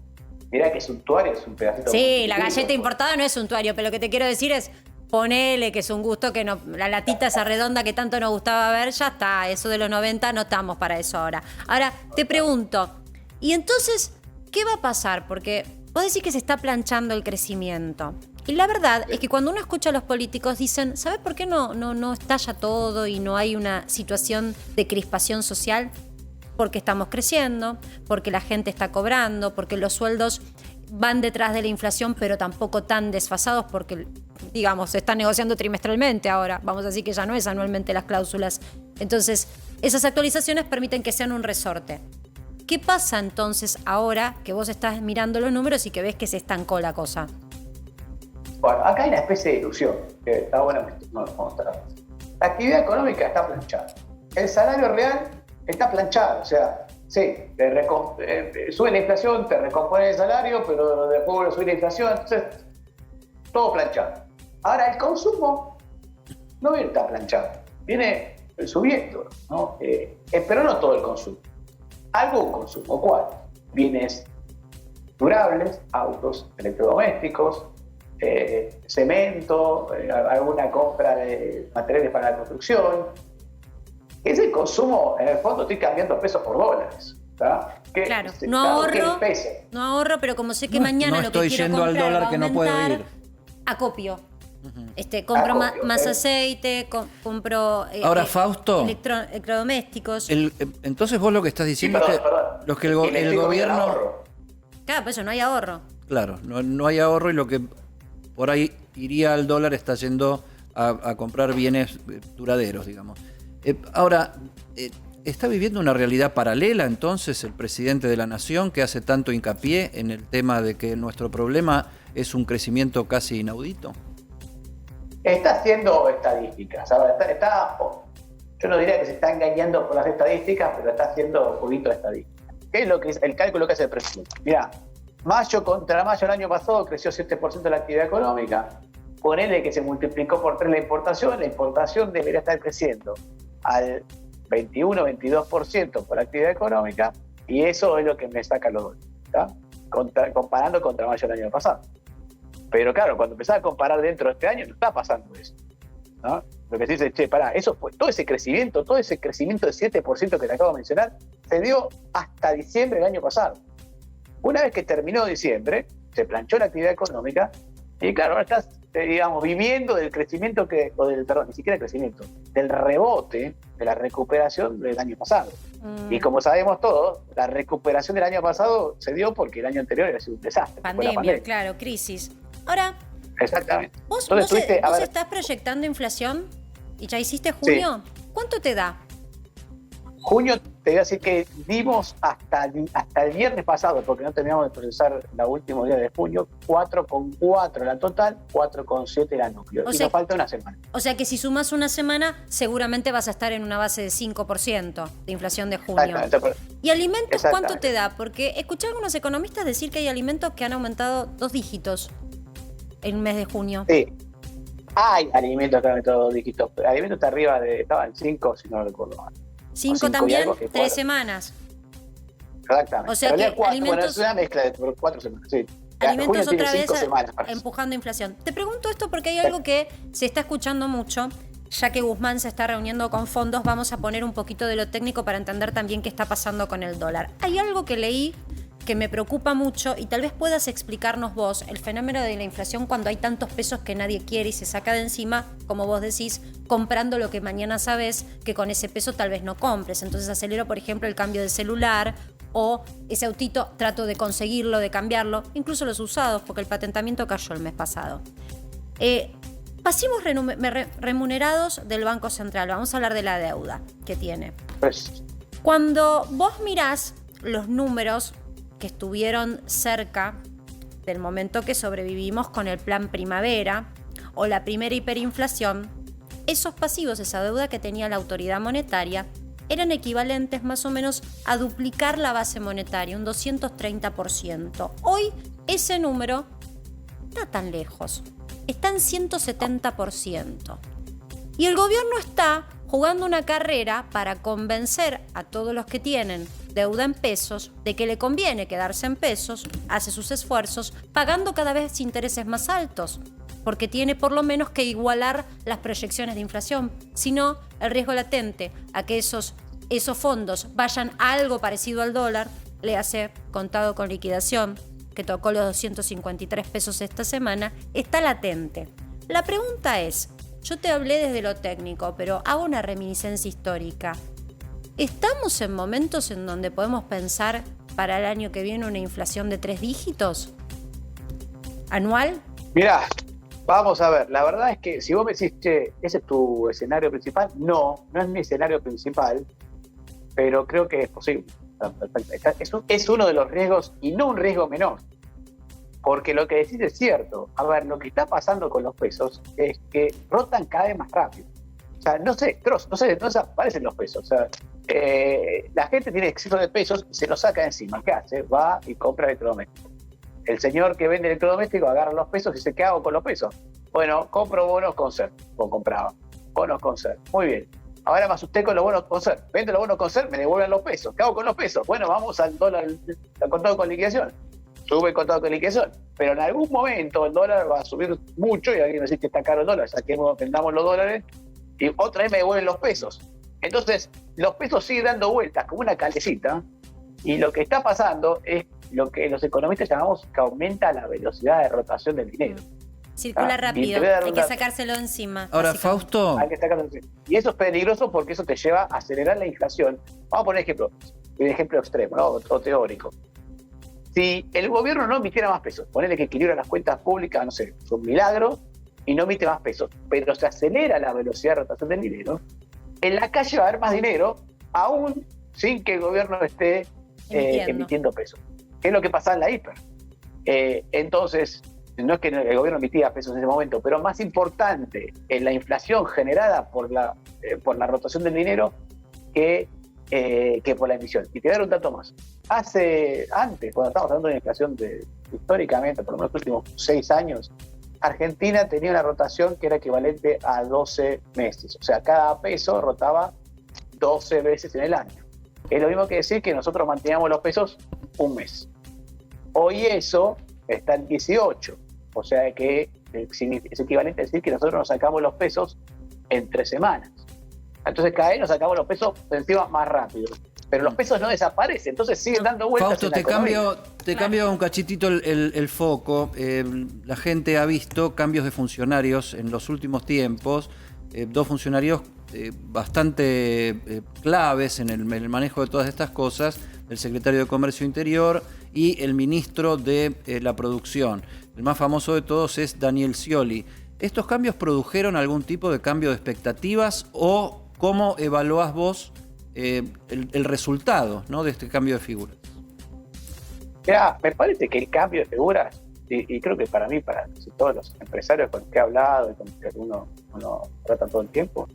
mirá que suntuario es un pedacito. Sí, la galleta importada no es suntuario, pero lo que te quiero decir es, ponele que es un gusto que no, la latita esa redonda que tanto nos gustaba ver, ya está, eso de los 90 no estamos para eso ahora. Ahora, te pregunto, ¿y entonces qué va a pasar? Porque vos decís que se está planchando el crecimiento. Y la verdad es que cuando uno escucha a los políticos dicen, ¿sabes por qué no estalla todo y no hay una situación de crispación social? Porque estamos creciendo, porque la gente está cobrando, porque los sueldos van detrás de la inflación, pero tampoco tan desfasados porque, digamos, se están negociando trimestralmente ahora. Vamos a decir que ya no es anualmente las cláusulas. Entonces, esas actualizaciones permiten que sean un resorte. ¿Qué pasa entonces ahora que vos estás mirando los números y que ves que se estancó la cosa? Bueno, acá hay una especie de ilusión que está bueno mostrar. La actividad económica está planchada. El salario real está planchado. O sea, sí, sube la inflación, te recompone el salario, pero después sube la inflación. Entonces, todo planchado. Ahora, el consumo no viene tan planchado, viene subiendo, ¿no? Pero no todo el consumo. Algún consumo, ¿cuál? Bienes durables, autos, electrodomésticos, cemento, alguna compra de materiales para la construcción. Ese consumo, en el fondo, estoy cambiando pesos por dólares. Claro, no ahorro, pero como sé que mañana lo que quiero comprar al dólar va a que no puedo aumentar, ir. acopio. Compro más aceite, compro Ahora, Fausto, electrodomésticos. Entonces vos lo que estás diciendo es que el gobierno... Claro, por eso no hay ahorro. Claro, no hay ahorro y lo que por ahí iría al dólar está yendo a comprar bienes duraderos, digamos. Ahora, ¿está viviendo una realidad paralela entonces el presidente de la Nación que hace tanto hincapié en el tema de que nuestro problema es un crecimiento casi inaudito? Está haciendo estadísticas. Yo no diría que se está engañando por las estadísticas, pero está haciendo un poquito de estadísticas. ¿Qué es lo que es el cálculo que hace el presidente? Mirá, mayo contra mayo del año pasado creció 7% la actividad económica. Ponele que se multiplicó por 3 la importación debería estar creciendo al 21-22% por la actividad económica, y eso es lo que me saca los dólares, ¿tá? Comparando contra mayo del año pasado. Pero claro, cuando empezás a comparar dentro de este año, no está pasando eso, ¿no? Lo que se dice, che, pará, eso fue todo ese crecimiento de 7% que te acabo de mencionar, se dio hasta diciembre del año pasado. Una vez que terminó diciembre, se planchó la actividad económica, y claro, ahora estás, digamos, viviendo del crecimiento ni siquiera el crecimiento, del rebote, de la recuperación del año pasado. Y como sabemos todos, la recuperación del año pasado se dio porque el año anterior era un desastre. Pandemia, claro, crisis. Ahora, exactamente. ¿Vos estás proyectando inflación y ya hiciste junio? Sí. ¿Cuánto te da? Junio, te voy a decir que dimos hasta el viernes pasado, porque no terminamos de procesar la última día de junio, 4,4 la total, 4,7 la núcleo. Y nos falta una semana. O sea que si sumas una semana, seguramente vas a estar en una base de 5% de inflación de junio. ¿Y alimentos cuánto te da? Porque escuché a algunos economistas decir que hay alimentos que han aumentado 2 dígitos en el mes de junio. Sí. Hay alimentos que han aumentado 2 dígitos. Alimentos está arriba estaban 5, si no recuerdo mal. 5 también, 3 semanas. Exactamente. O sea que alimentos... es una mezcla de 4 semanas, sí. Alimentos otra vez empujando inflación. Te pregunto esto porque hay algo que se está escuchando mucho. Ya que Guzmán se está reuniendo con fondos, vamos a poner un poquito de lo técnico para entender también qué está pasando con el dólar. Hay algo que leí que me preocupa mucho y tal vez puedas explicarnos vos el fenómeno de la inflación cuando hay tantos pesos que nadie quiere y se saca de encima, como vos decís, comprando lo que mañana sabes que con ese peso tal vez no compres. Entonces acelero, por ejemplo, el cambio de celular o ese autito, trato de conseguirlo, de cambiarlo, incluso los usados, porque el patentamiento cayó el mes pasado. Pasivos remunerados del Banco Central. Vamos a hablar de la deuda que tiene. Cuando vos mirás los números que estuvieron cerca del momento que sobrevivimos con el plan primavera o la primera hiperinflación, esos pasivos, esa deuda que tenía la autoridad monetaria, eran equivalentes más o menos a duplicar la base monetaria, un 230%. Hoy ese número no está tan lejos, está en 170%. Y el gobierno está jugando una carrera para convencer a todos los que tienen deuda en pesos de que le conviene quedarse en pesos, hace sus esfuerzos, pagando cada vez intereses más altos, porque tiene por lo menos que igualar las proyecciones de inflación. Si no, el riesgo latente a que esos fondos vayan a algo parecido al dólar, le hace contado con liquidación, que tocó los 253 pesos esta semana, está latente. La pregunta es, yo te hablé desde lo técnico, pero hago una reminiscencia histórica. ¿Estamos en momentos en donde podemos pensar para el año que viene una inflación de 3 dígitos? ¿Anual? Mirá, vamos a ver. La verdad es que si vos me decís, che, ¿ese es tu escenario principal? No es mi escenario principal, pero creo que es posible. Es uno de los riesgos, y no un riesgo menor. Porque lo que decís es cierto. A ver, lo que está pasando con los pesos es que rotan cada vez más rápido. O sea, no sé, aparecen los pesos. O sea, la gente tiene exceso de pesos y se los saca de encima. ¿Qué hace? Va y compra electrodomésticos. El señor que vende electrodomésticos agarra los pesos y dice, ¿qué hago con los pesos? Bueno, compro bonos con CER, o compraba. bonos Conser. Muy bien. Ahora me asusté con los bonos Conser. Vendo los bonos Conser, me devuelven los pesos. ¿Qué hago con los pesos? Bueno, vamos al dólar, al contado con liquidación. Sube el contado con liquidación. Pero en algún momento el dólar va a subir mucho y alguien va a decir que está caro el dólar. Vendamos los dólares y otra vez me devuelven los pesos. Entonces, los pesos siguen dando vueltas como una calecita y lo que está pasando es lo que los economistas llamamos que aumenta la velocidad de rotación del dinero. Circula rápido, hay que sacárselo encima. Ahora, Fausto. Hay que sacárselo encima. Y eso es peligroso porque eso te lleva a acelerar la inflación. Vamos a poner un ejemplo extremo, ¿no? O teórico. Si el gobierno no emitiera más pesos, ponerle que equilibra las cuentas públicas, no sé, es un milagro, y no emite más pesos, pero se acelera la velocidad de rotación del dinero, en la calle va a haber más dinero, aún sin que el gobierno esté emitiendo pesos. ¿Qué es lo que pasa en la hiper? Entonces, no es que el gobierno emitía pesos en ese momento, pero más importante en la inflación generada por la rotación del dinero que por la emisión. Y te daré un dato más. Antes, cuando estábamos hablando de inflación históricamente, por lo menos los últimos 6 años, Argentina tenía una rotación que era equivalente a 12 meses. O sea, cada peso rotaba 12 veces en el año. Es lo mismo que decir que nosotros manteníamos los pesos un mes. Hoy eso está en 18. O sea que es equivalente a decir que nosotros nos sacamos los pesos en 3 semanas. Entonces cada vez nos sacamos los pesos encima más rápido. Pero los pesos no desaparecen, entonces siguen dando vueltas. Fausto, te cambio un cachitito el foco. La gente ha visto cambios de funcionarios en los últimos tiempos. 2 funcionarios bastante claves en el manejo de todas estas cosas, el secretario de Comercio Interior y el ministro de la Producción. El más famoso de todos es Daniel Scioli. ¿Estos cambios produjeron algún tipo de cambio de expectativas o cómo evaluás vos el resultado, ¿no?, de este cambio de figuras? Mirá, me parece que el cambio de figuras, y creo que para mí, para todos los empresarios con los que he hablado y con los que uno trata todo el tiempo,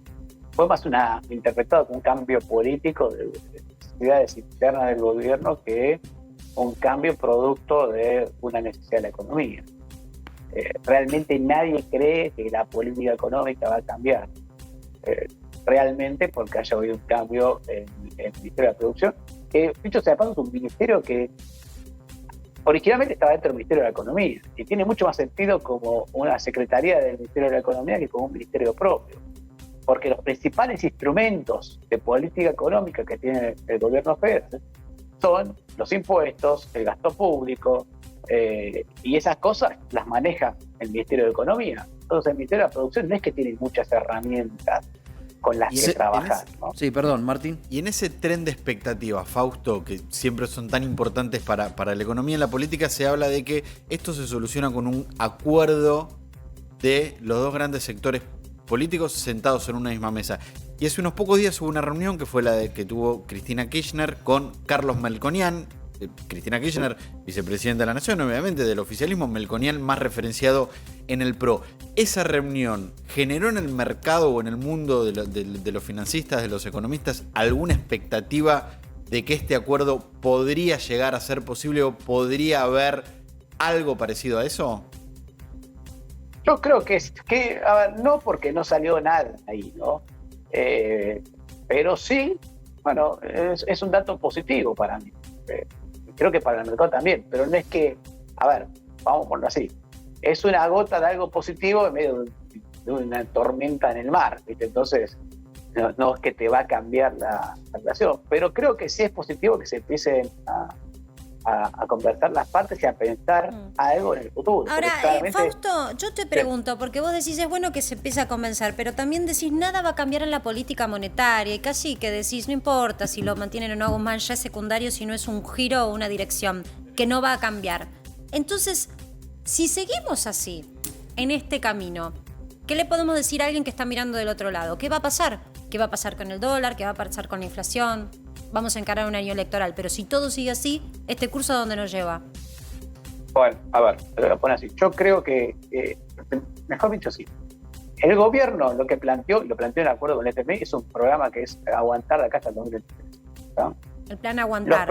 fue más interpretado como un cambio político de necesidades internas del gobierno que un cambio producto de una necesidad de la economía. Realmente nadie cree que la política económica va a cambiar. Realmente porque haya habido un cambio en el Ministerio de la Producción, que dicho sea de paso es un ministerio que originalmente estaba dentro del Ministerio de la Economía y tiene mucho más sentido como una secretaría del Ministerio de la Economía que como un ministerio propio, porque los principales instrumentos de política económica que tiene el gobierno federal son los impuestos, el gasto público, y esas cosas las maneja el Ministerio de Economía. Entonces el Ministerio de la Producción no es que tiene muchas herramientas con las que trabajar, ¿no? Sí, perdón, Martín. Y en ese tren de expectativas, Fausto, que siempre son tan importantes para la economía y la política, se habla de que esto se soluciona con un acuerdo de los 2 grandes sectores políticos sentados en una misma mesa. Y hace unos pocos días hubo una reunión que fue la que tuvo Cristina Kirchner con Carlos Melconian. Cristina Kirchner, vicepresidenta de la Nación, obviamente, del oficialismo, Melconian más referenciado en el PRO. ¿Esa reunión generó en el mercado o en el mundo de los financistas, de los economistas, alguna expectativa de que este acuerdo podría llegar a ser posible o podría haber algo parecido a eso? Yo creo que a ver, no porque no salió nada ahí, ¿no? Pero sí, bueno, es un dato positivo para mí. Creo que para el mercado también, pero no es que, a ver, vamos a ponerlo así, es una gota de algo positivo en medio de una tormenta en el mar, ¿viste? Entonces, no es que te va a cambiar la relación, pero creo que sí es positivo que se empiecen a conversar las partes y a pensar algo en el futuro. Ahora, claramente, Fausto, yo te pregunto, porque vos decís, es bueno que se empiece a convencer, pero también decís, nada va a cambiar en la política monetaria, y casi que decís, no importa si lo mantienen o no, Guzmán ya es secundario, si no es un giro o una dirección, que no va a cambiar. Entonces, si seguimos así, en este camino, ¿qué le podemos decir a alguien que está mirando del otro lado? ¿Qué va a pasar? ¿Qué va a pasar con el dólar? ¿Qué va a pasar con la inflación? Vamos a encarar un año electoral, pero si todo sigue así, ¿este curso a dónde nos lleva? Bueno, a ver, te lo pongo así. Yo creo que, mejor dicho así, el gobierno lo planteó en el acuerdo con el FMI es un programa que es aguantar de acá hasta el 2023. ¿no? El plan aguantar.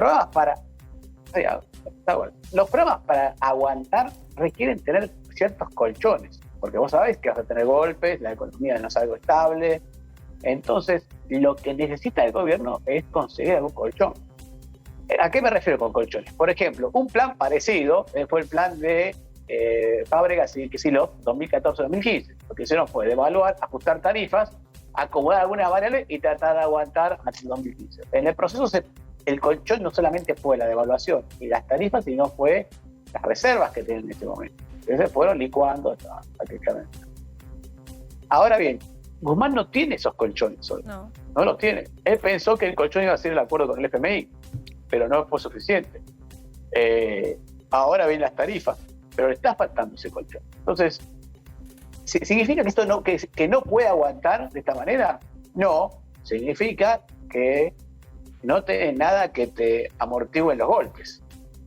Los programas para aguantar requieren tener ciertos colchones. porque vos sabés que vas a tener golpes, la economía no es algo estable. Entonces, lo que necesita el gobierno es conseguir algún colchón. ¿A qué me refiero con colchones? Por ejemplo, un plan parecido fue el plan de Fábregas y Kicillof 2014-2015. Lo que hicieron fue devaluar, ajustar tarifas, acomodar algunas variables y tratar de aguantar hasta el 2015. En el proceso, el colchón no solamente fue la devaluación y las tarifas, sino fue las reservas que tienen en ese momento. Entonces fueron licuando prácticamente. Ahora bien, Guzmán no tiene esos colchones hoy. No los tiene. Él pensó que el colchón iba a ser el acuerdo con el FMI, pero no fue suficiente. Ahora ven las tarifas, pero le está faltando ese colchón. Entonces, ¿significa que esto que no puede aguantar de esta manera? No, significa que no tenés nada que te amortigüen los golpes,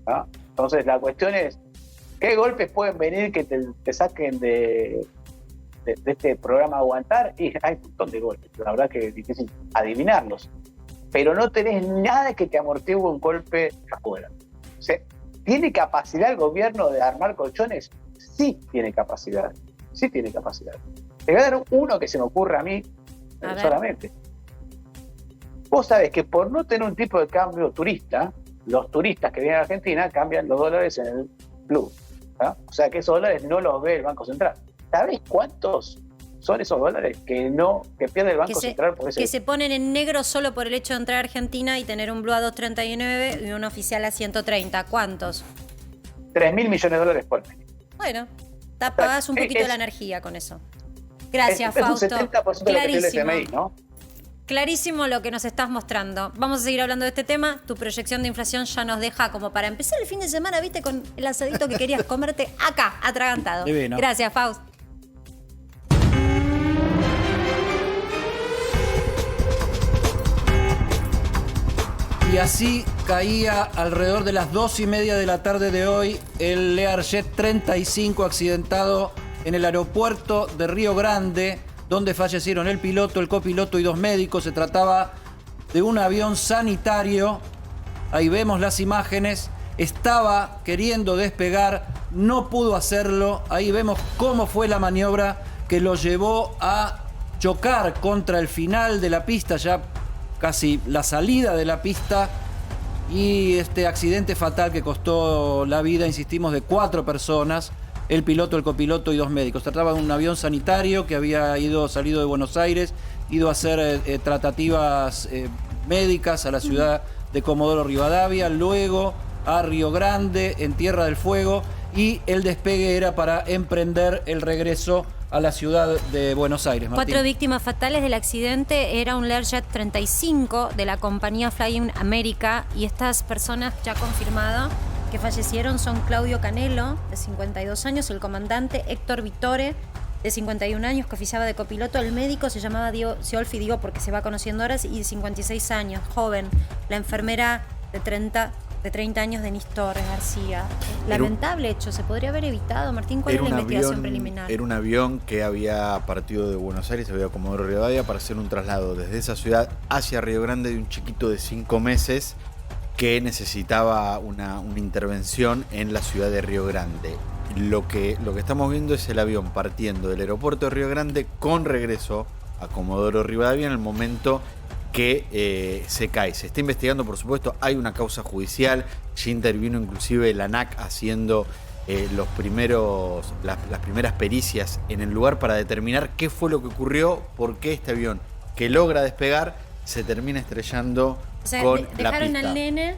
¿no? Entonces la cuestión es, ¿qué golpes pueden venir que te saquen de este programa aguantar? Y hay un montón de golpes, la verdad que es difícil adivinarlos, pero no tenés nada que te amortigue un golpe afuera. O sea, ¿tiene capacidad el gobierno de armar colchones? Sí tiene capacidad. Sí tiene capacidad. Te voy a dar uno que se me ocurre a mí solamente. Vos sabés que por no tener un tipo de cambio turista, los turistas que vienen a Argentina cambian los dólares en el blue, ¿tá? O sea que esos dólares no los ve el Banco Central. ¿Sabés cuántos son esos dólares que pierde el Banco Central por ese? Que se ponen en negro solo por el hecho de entrar a Argentina y tener un blue a 2.39 y un oficial a 130. ¿Cuántos? 3.000 millones de dólares por mes. Bueno, pagás un poquito la energía con eso. Gracias, Fausto. Es un 70% de lo que tiene el FMI, ¿no? Clarísimo lo que nos estás mostrando. Vamos a seguir hablando de este tema. Tu proyección de inflación ya nos deja como para empezar el fin de semana, ¿viste? Con el asadito que querías comerte acá, atragantado. Divino. Gracias, Faust. Y así caía alrededor de las 2:30 de la tarde de hoy el Learjet 35 accidentado en el aeropuerto de Río Grande, donde fallecieron el piloto, el copiloto y 2 médicos. Se trataba de un avión sanitario. Ahí vemos las imágenes. Estaba queriendo despegar, no pudo hacerlo. Ahí vemos cómo fue la maniobra que lo llevó a chocar contra el final de la pista, ya casi la salida de la pista. Y este accidente fatal que costó la vida, insistimos, de 4 personas. El piloto, el copiloto y 2 médicos. Trataba de un avión sanitario que había salido de Buenos Aires, ido a hacer tratativas médicas a la ciudad de Comodoro Rivadavia, luego a Río Grande, en Tierra del Fuego, y el despegue era para emprender el regreso a la ciudad de Buenos Aires. Martín. 4 víctimas fatales del accidente. Era un Learjet 35 de la compañía Flying America, y estas personas ya confirmado que fallecieron son Claudio Canelo, de 52 años, el comandante Héctor Vittore, de 51 años, que oficiaba de copiloto. El médico se llamaba Siolfi, digo porque se va conociendo horas, y de 56 años, joven. La enfermera de 30 años, Denise Torres García. Lamentable hecho, ¿se podría haber evitado, Martín? ¿Cuál es la investigación preliminar? Era un avión que había partido de Buenos Aires, había Comodoro Rivadavia, para hacer un traslado desde esa ciudad hacia Río Grande de un chiquito de 5 meses que necesitaba una intervención en la ciudad de Río Grande. Lo que estamos viendo es el avión partiendo del aeropuerto de Río Grande con regreso a Comodoro Rivadavia en el momento que se cae. Se está investigando, por supuesto, hay una causa judicial, ya intervino inclusive la ANAC haciendo las primeras pericias en el lugar para determinar qué fue lo que ocurrió, por qué este avión que logra despegar se termina estrellando con la pista. Dejaron al nene.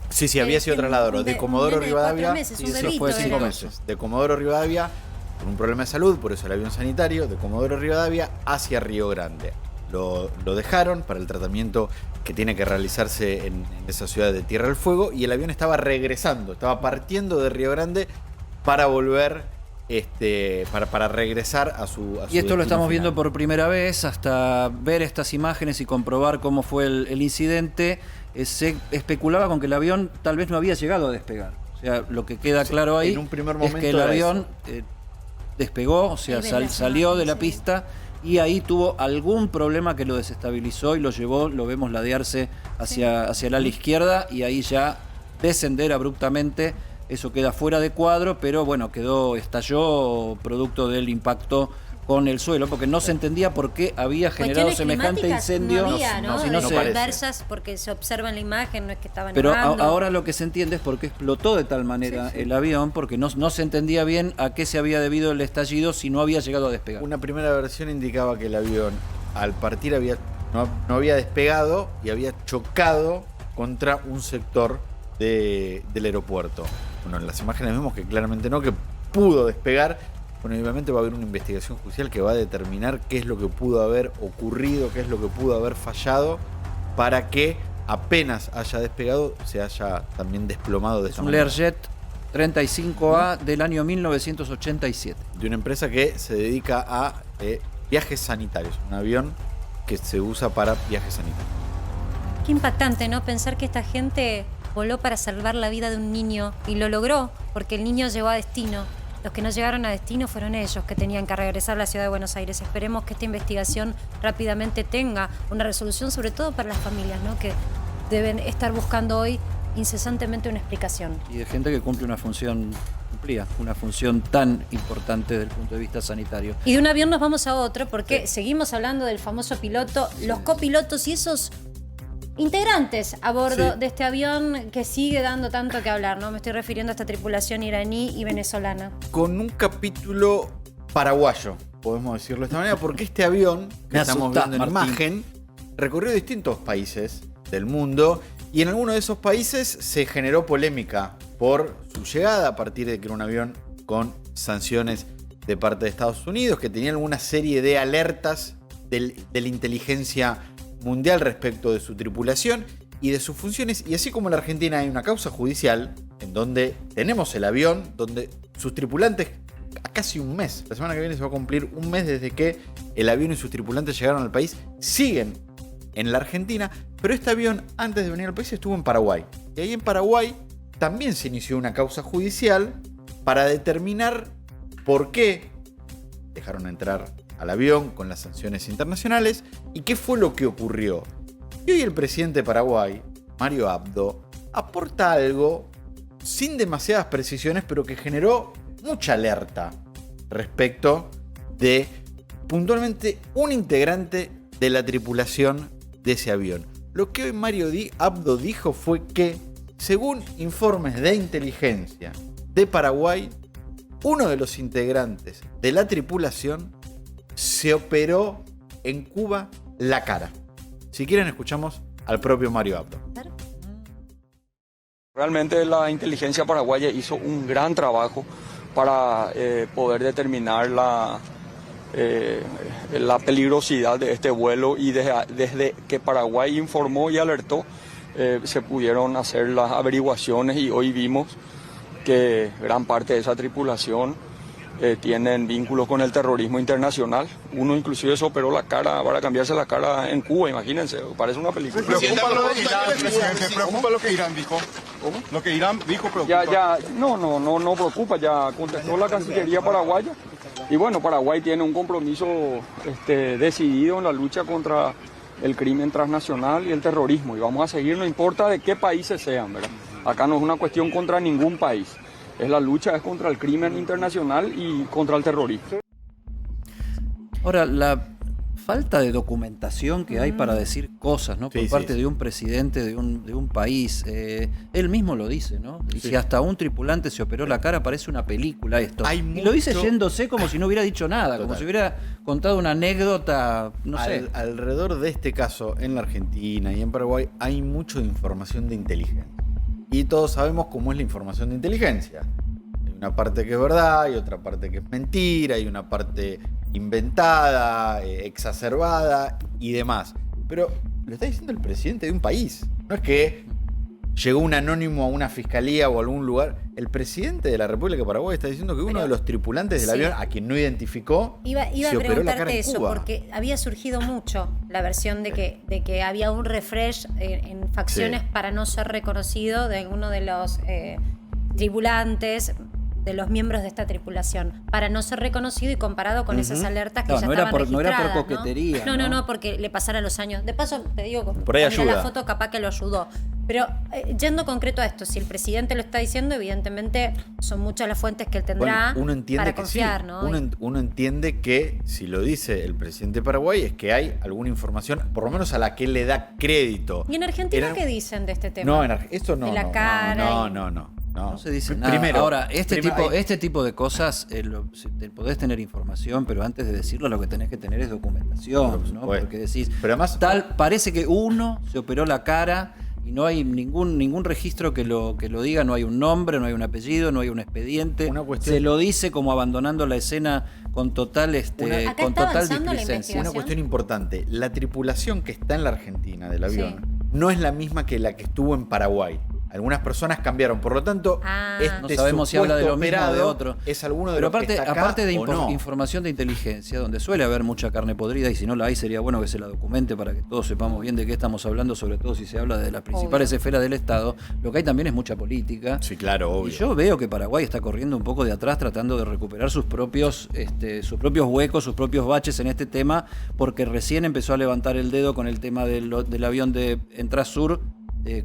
Sí, había sido trasladado de Comodoro Rivadavia. Sí, eso fue 5 meses. De Comodoro Rivadavia, con un problema de salud, por eso el avión sanitario, de Comodoro Rivadavia hacia Río Grande. Lo dejaron para el tratamiento que tiene que realizarse en esa ciudad de Tierra del Fuego, y el avión estaba regresando, estaba partiendo de Río Grande para volver, para regresar a su Y esto lo estamos final. viendo por primera vez. Hasta ver estas imágenes y comprobar cómo fue el incidente, se especulaba con que el avión tal vez no había llegado a despegar. O sea, lo que queda claro ahí en un primer es momento que el avión despegó, o sea, salió de la pista, y ahí tuvo algún problema que lo desestabilizó y lo llevó, lo vemos ladearse hacia el ala izquierda, y ahí ya descender abruptamente eso queda fuera de cuadro, pero bueno, estalló producto del impacto con el suelo, porque no se entendía por qué había generado semejante incendio. No había, ¿no? Si no se- Diversas, porque se observa en la imagen, no es que estaban Pero nevando. ahora lo que se entiende es por qué explotó de tal manera el avión, porque no se entendía bien a qué se había debido el estallido si no había llegado a despegar. Una primera versión indicaba que el avión al partir no había despegado y había chocado contra un sector del aeropuerto. Bueno, en las imágenes vemos que claramente no, que pudo despegar. Bueno, obviamente va a haber una investigación judicial que va a determinar qué es lo que pudo haber ocurrido, qué es lo que pudo haber fallado, para que apenas haya despegado se haya también desplomado de esa Un manera. Learjet 35A del año 1987. De una empresa que se dedica a viajes sanitarios, un avión que se usa para viajes sanitarios. Qué impactante, ¿no? Pensar que esta gente voló para salvar la vida de un niño y lo logró, porque el niño llegó a destino. Los que no llegaron a destino fueron ellos, que tenían que regresar a la ciudad de Buenos Aires. Esperemos que esta investigación rápidamente tenga una resolución, sobre todo para las familias, ¿no? Que deben estar buscando hoy incesantemente una explicación. Y de gente que cumplía una función tan importante desde el punto de vista sanitario. Y de un avión nos vamos a otro, porque seguimos hablando del famoso piloto, los copilotos y esos integrantes a bordo de este avión que sigue dando tanto que hablar, ¿no? Me estoy refiriendo a esta tripulación iraní y venezolana. Con un capítulo paraguayo, podemos decirlo de esta manera, porque este avión que Me estamos asustás, viendo en Martín. imagen recorrió distintos países del mundo y en algunos de esos países se generó polémica por su llegada a partir de que era un avión con sanciones de parte de Estados Unidos, que tenía alguna serie de alertas de la inteligencia mundial respecto de su tripulación y de sus funciones. Y así como en la Argentina hay una causa judicial en donde tenemos el avión, donde sus tripulantes a casi un mes, la semana que viene se va a cumplir un mes desde que el avión y sus tripulantes llegaron al país, siguen en la Argentina, pero este avión antes de venir al país estuvo en Paraguay. Y ahí en Paraguay también se inició una causa judicial para determinar por qué dejaron entrar al avión con las sanciones internacionales y qué fue lo que ocurrió. Y hoy el presidente de Paraguay, Mario Abdo, aporta algo sin demasiadas precisiones, pero que generó mucha alerta respecto de puntualmente un integrante de la tripulación de ese avión. Lo que hoy Mario Abdo dijo fue que, según informes de inteligencia de Paraguay, uno de los integrantes de la tripulación se operó en Cuba la cara. Si quieren, escuchamos al propio Mario Abdo. Realmente la inteligencia paraguaya hizo un gran trabajo para poder determinar la peligrosidad de este vuelo, y desde que Paraguay informó y alertó se pudieron hacer las averiguaciones, y hoy vimos que gran parte de esa tripulación tienen vínculos con el terrorismo internacional. Uno inclusive se operó la cara para cambiarse la cara en Cuba, imagínense, parece una película. ¿Te preocupa lo que Irán dijo? ¿Cómo? Lo que Irán dijo preocupa. No preocupa, ya contestó la Cancillería paraguaya. Y bueno, Paraguay tiene un compromiso decidido en la lucha contra el crimen transnacional y el terrorismo, y vamos a seguir, no importa de qué países sean, ¿verdad? Acá no es una cuestión contra ningún país. La lucha es contra el crimen internacional y contra el terrorismo. Ahora, la falta de documentación que hay para decir cosas, ¿no? Por parte de un presidente de un país, él mismo lo dice, ¿no? Y si hasta un tripulante se operó la cara, parece una película esto. Y lo dice yéndose como si no hubiera dicho nada, como si hubiera contado una anécdota, no sé. Alrededor de este caso, en la Argentina y en Paraguay, hay mucho de información de inteligencia. Y todos sabemos cómo es la información de inteligencia. Hay una parte que es verdad, hay otra parte que es mentira, hay una parte inventada, exacerbada y demás. Pero lo está diciendo el presidente de un país. No es que llegó un anónimo a una fiscalía o a algún lugar. El presidente de la República de Paraguay está diciendo que uno de los tripulantes del avión, a quien no identificó, Iba se a operó la cara preguntarte en eso, Cuba. porque había surgido mucho la versión de que había un refresh en facciones para no ser reconocido de alguno de los tripulantes. de los miembros de esta tripulación, para no ser reconocido y comparado con esas alertas que ya no estaban era por registradas. coquetería. No, porque le pasaran los años. De paso, te digo, Por ahí mira ayuda. la foto, capaz que lo ayudó. Pero yendo concreto a esto, si el presidente lo está diciendo, evidentemente son muchas las fuentes que él tendrá Bueno, uno entiende para que confiar, sí. ¿no? Uno entiende que si lo dice el presidente de Paraguay es que hay alguna información, por lo menos a la que él le da crédito. ¿Y en Argentina Era- qué dicen de este tema? No, esto no. De la no, cara. No se dice nada. Primero, Ahora, este tipo de cosas, podés tener información, pero antes de decirlo lo que tenés que tener es documentación, ¿no? Porque decís, pero además, parece que uno se operó la cara y no hay ningún registro que lo diga, no hay un nombre, no hay un apellido, no hay un expediente. Se lo dice como abandonando la escena con total displicencia. Una cuestión importante, la tripulación que está en la Argentina del avión no es la misma que la que estuvo en Paraguay. Algunas personas cambiaron, por lo tanto, no sabemos si habla de lo mismo o de otro. Es alguno de Pero los que está acá aparte de o no. información de inteligencia, donde suele haber mucha carne podrida, y si no la hay sería bueno que se la documente para que todos sepamos bien de qué estamos hablando, sobre todo si se habla de las principales esferas del Estado. Lo que hay también es mucha política. Sí, claro, obvio. Y yo veo que Paraguay está corriendo un poco de atrás tratando de recuperar sus propios huecos, sus propios baches en este tema, porque recién empezó a levantar el dedo con el tema del avión de Entrasur,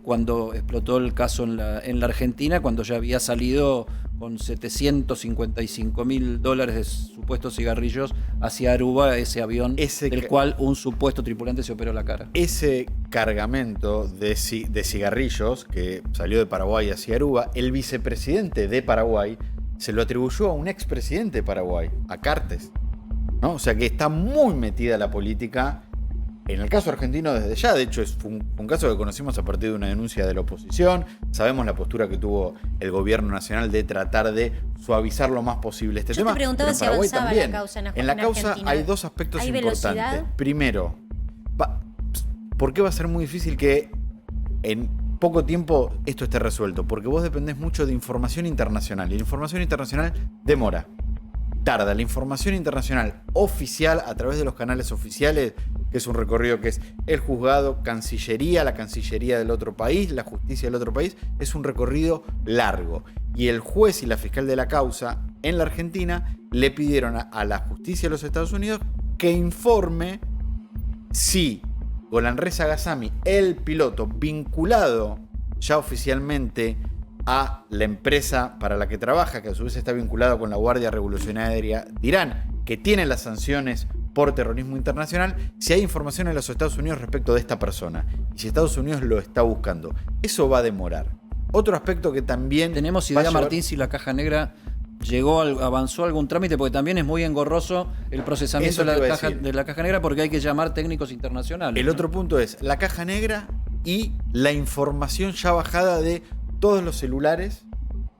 cuando explotó el caso en la Argentina, cuando ya había salido con $755.000 de supuestos cigarrillos hacia Aruba, ese avión del cual un supuesto tripulante se operó la cara. Ese cargamento de cigarrillos que salió de Paraguay hacia Aruba, el vicepresidente de Paraguay se lo atribuyó a un expresidente de Paraguay, a Cartes, ¿no? O sea que está muy metida la política. En el caso argentino desde ya, de hecho fue un caso que conocimos a partir de una denuncia de la oposición. Sabemos la postura que tuvo el gobierno nacional de tratar de suavizar lo más posible este tema. Yo te preguntaba si avanzaba la causa en la causa Argentina. hay dos aspectos ¿Hay importantes. velocidad? Primero, ¿por qué va a ser muy difícil que en poco tiempo esto esté resuelto? Porque vos dependés mucho de información internacional. Y la información internacional tarda. La información internacional oficial a través de los canales oficiales, que es un recorrido que es el juzgado, Cancillería, la Cancillería del otro país, la justicia del otro país, es un recorrido largo. Y el juez y la fiscal de la causa en la Argentina le pidieron a la justicia de los Estados Unidos que informe si Golanreza Gassami, el piloto vinculado ya oficialmente a la empresa para la que trabaja, que a su vez está vinculado con la Guardia Revolucionaria de Irán, que tiene las sanciones por terrorismo internacional, si hay información en los Estados Unidos respecto de esta persona y si Estados Unidos lo está buscando. Eso va a demorar. Otro aspecto que también... ¿Tenemos idea, Martín, si la Caja Negra avanzó algún trámite? Porque también es muy engorroso el procesamiento de la Caja Negra, porque hay que llamar técnicos internacionales. El otro punto es la Caja Negra y la información ya bajada de todos los celulares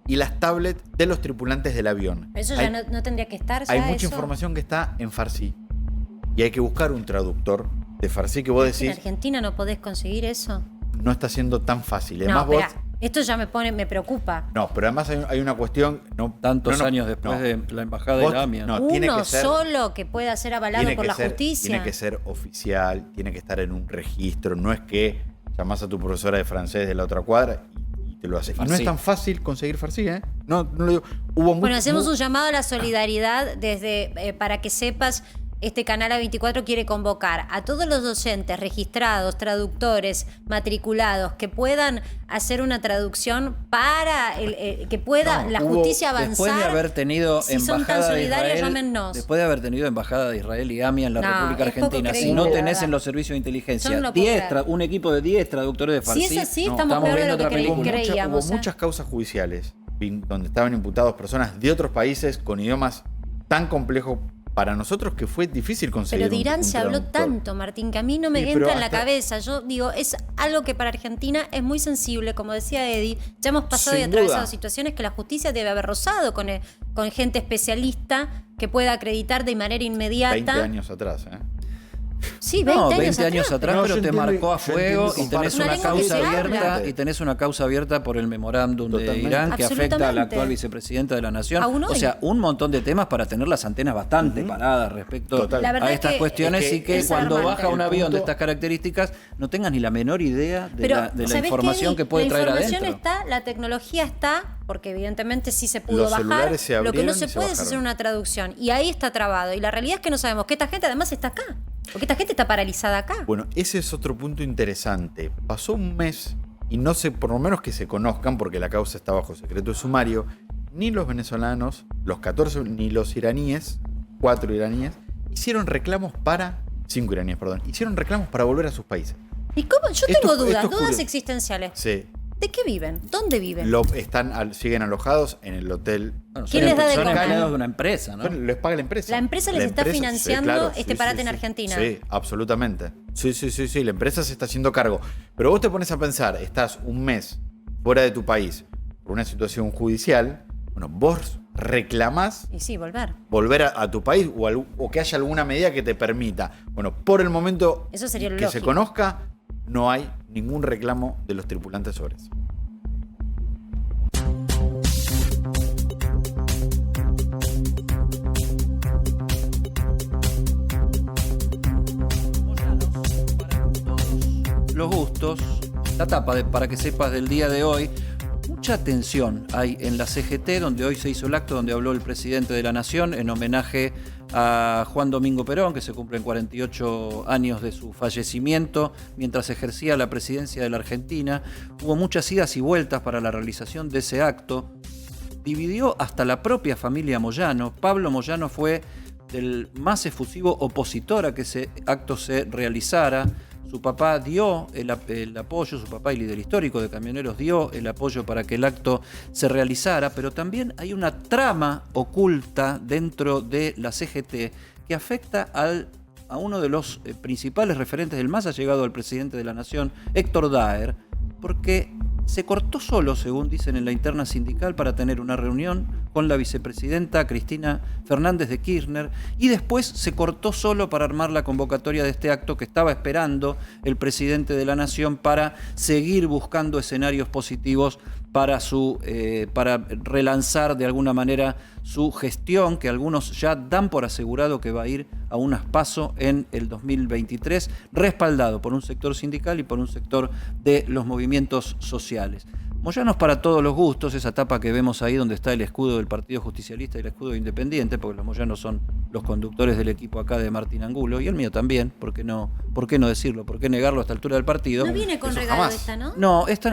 y las tablets de los tripulantes del avión. Eso ya no tendría que estar. Hay mucha información que está en farsi y hay que buscar un traductor de farsi que vos decís. ¿En Argentina no podés conseguir eso? No está siendo tan fácil. Además, no, espera, esto ya me preocupa. No, pero además hay una cuestión. Tantos años después de la embajada de Amia. Uno solo que pueda ser avalado por la justicia. Tiene que ser oficial, tiene que estar en un registro. No es que llamás a tu profesora de francés de la otra cuadra y te lo hace. Y no es tan fácil conseguir farsi, ¿eh? No lo digo. Bueno, hacemos un llamado a la solidaridad para que sepas. Este canal A24 quiere convocar a todos los docentes registrados, traductores, matriculados, que puedan hacer una traducción para que pueda la justicia avanzar. Después de haber tenido si son tan solidarios, llámennos. Después de haber tenido embajada de Israel y AMIA en la República Argentina, si no tenés en los servicios de inteligencia un equipo de 10 traductores de farsi, si es así, estamos peor de lo que creíamos. Hubo muchas causas judiciales donde estaban imputados personas de otros países con idiomas tan complejos para nosotros que fue difícil conseguir. Pero de Irán se habló tanto, Martín, que a mí no me entra en la cabeza. Yo digo, es algo que para Argentina es muy sensible, como decía Eddie. Ya hemos pasado y atravesado situaciones que la justicia debe haber rozado con gente especialista que pueda acreditar de manera inmediata. 20 años atrás, ¿eh? Sí, 20 años atrás, pero te marcó a fuego y tenés una causa abierta y tenés una causa abierta por el memorándum de Irán que afecta a la actual vicepresidenta de la Nación. O sea, un montón de temas para tener las antenas bastante paradas respecto a estas cuestiones y que cuando baja un avión de estas características no tengas ni la menor idea de la información que puede traer adentro. La información está, la tecnología está, porque evidentemente sí se pudo Los bajar. celulares se Lo que no abrieron se y se puede es bajaron. hacer una traducción. Y ahí está trabado. Y la realidad es que no sabemos que esta gente además está acá. Porque esta gente está paralizada acá. Bueno, ese es otro punto interesante. Pasó un mes y no sé, por lo menos que se conozcan, porque la causa está bajo secreto de sumario, ni los venezolanos, los 14, ni los iraníes, 4 iraníes, hicieron reclamos para... 5 iraníes, perdón. Hicieron reclamos para volver a sus países. ¿Y cómo? Yo Esto- tengo esto dudas, es dudas curioso. existenciales. Sí. ¿De qué viven? ¿Dónde viven? Siguen alojados en el hotel. ¿Quién les da de Son comer? empleados de una empresa, ¿no? Les paga la empresa. La empresa les está financiando sí, este parate en sí. Argentina. Sí, absolutamente. Sí, la empresa se está haciendo cargo. Pero vos te pones a pensar, estás un mes fuera de tu país por una situación judicial, bueno, vos reclamás Y sí, volver a tu país o que haya alguna medida que te permita. Bueno, por el momento Eso sería lo que se lógico. conozca, no hay ningún reclamo de los tripulantes sobre eso. Los gustos, la tapa para que sepas del día de hoy. Mucha tensión hay en la CGT, donde hoy se hizo el acto donde habló el presidente de la Nación en homenaje a Juan Domingo Perón, que se cumplen 48 años de su fallecimiento mientras ejercía la presidencia de la Argentina. Hubo muchas idas y vueltas para la realización de ese acto. Dividió hasta la propia familia Moyano. Pablo Moyano fue el más efusivo opositor a que ese acto se realizara. Su papá dio el apoyo, su papá, el líder histórico de Camioneros, dio el apoyo para que el acto se realizara, pero también hay una trama oculta dentro de la CGT que afecta a uno de los principales referentes del más allegado al presidente de la Nación, Héctor Daer, porque se cortó solo, según dicen en la interna sindical, para tener una reunión con la vicepresidenta Cristina Fernández de Kirchner, y después se cortó solo para armar la convocatoria de este acto que estaba esperando el presidente de la Nación para seguir buscando escenarios positivos para relanzar de alguna manera su gestión, que algunos ya dan por asegurado que va a ir a unas PASO en el 2023, respaldado por un sector sindical y por un sector de los movimientos sociales. Moyano es para todos los gustos, esa tapa que vemos ahí donde está el escudo del Partido Justicialista y el escudo Independiente, porque los Moyanos son los conductores del equipo acá de Martín Angulo, y el mío también, ¿por qué no decirlo? ¿Por qué negarlo a esta altura del partido? No viene con Eso regalo jamás. esta, ¿no? No, esta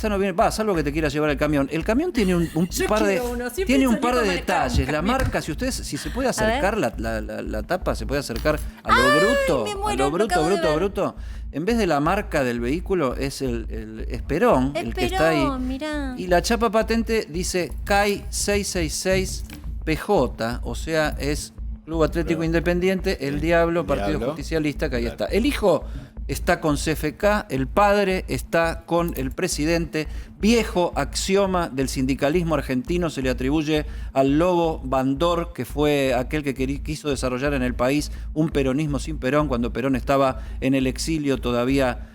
no viene, salvo que te quieras llevar el camión. El camión tiene un par de, quiero uno, siempre tiene un soñé par de con manejar un detalles. La camión. marca, si se puede acercar la tapa, se puede acercar a lo Ay, bruto, me a muero, lo lo bruto, acabo de ver. bruto. En vez de la marca del vehículo es el Esperón, el que está ahí. Mirá. Y la chapa patente dice CAI 666 PJ, o sea, es Club Atlético Independiente, El Diablo, Partido Diablo. Justicialista, que ahí está. El hijo está con CFK, el padre está con el presidente. Viejo axioma del sindicalismo argentino se le atribuye al Lobo Bandor, que fue aquel que quiso desarrollar en el país un peronismo sin Perón, cuando Perón estaba en el exilio todavía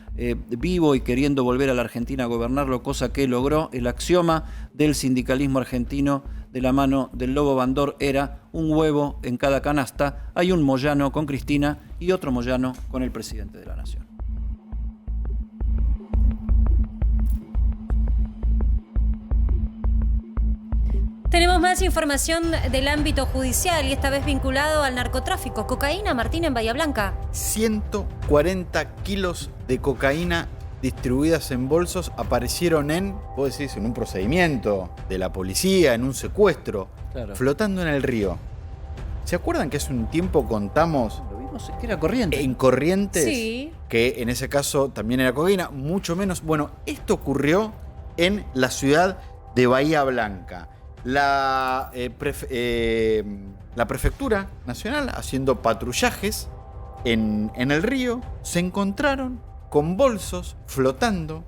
vivo y queriendo volver a la Argentina a gobernarlo, cosa que logró. El axioma del sindicalismo argentino de la mano del Lobo Bandor era un huevo en cada canasta. Hay un Moyano con Cristina y otro Moyano con el presidente de la Nación. Tenemos más información del ámbito judicial y esta vez vinculado al narcotráfico. Cocaína, Martín, en Bahía Blanca. 140 kilos de cocaína distribuidas en bolsos aparecieron vos decís, en un procedimiento de la policía, en un secuestro, Claro. flotando en el río. ¿Se acuerdan que hace un tiempo contamos Lo vimos, que era Corrientes. en Corrientes? Sí. Que en ese caso también era cocaína, mucho menos. Bueno, esto ocurrió en la ciudad de Bahía Blanca. La Prefectura Nacional, haciendo patrullajes en el río, se encontraron con bolsos flotando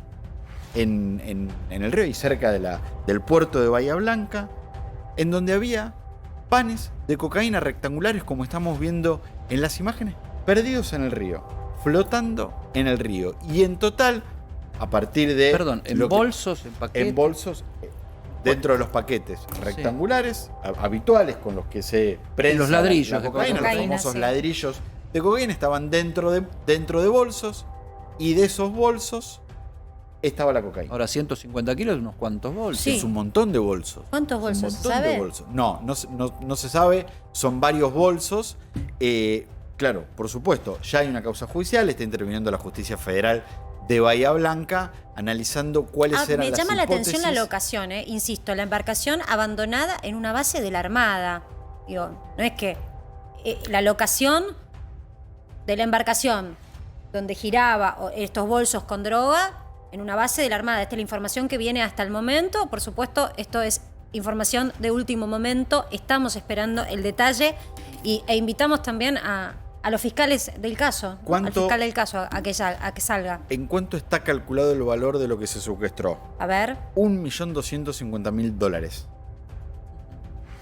en el río y cerca del puerto de Bahía Blanca, en donde había panes de cocaína rectangulares, como estamos viendo en las imágenes, perdidos en el río, flotando en el río. Y en total, a partir de... Perdón, en bolsos, en paquetes. En bolsos, dentro de los paquetes rectangulares, habituales, con los que se prensa los ladrillos la de cocaína, los cocaína, famosos sí. ladrillos de cocaína, estaban dentro de bolsos, y de esos bolsos estaba la cocaína. Ahora, 150 kilos, unos cuantos bolsos. Sí. Es un montón de bolsos. ¿Cuántos bolsos? Un montón ¿Se sabe? de bolsos. No se sabe. Son varios bolsos. Claro, por supuesto, ya hay una causa judicial. Está interviniendo la Justicia Federal de Bahía Blanca, analizando cuáles eran las hipótesis. Me llama la atención la locación, insisto, la embarcación abandonada en una base de la Armada. Digo, no es que la locación de la embarcación donde giraba estos bolsos con droga en una base de la Armada. Esta es la información que viene hasta el momento. Por supuesto, esto es información de último momento. Estamos esperando el detalle e invitamos también a los fiscales del caso, al fiscal del caso, a que salga. ¿En cuánto está calculado el valor de lo que se secuestró? A ver. $1.250.000.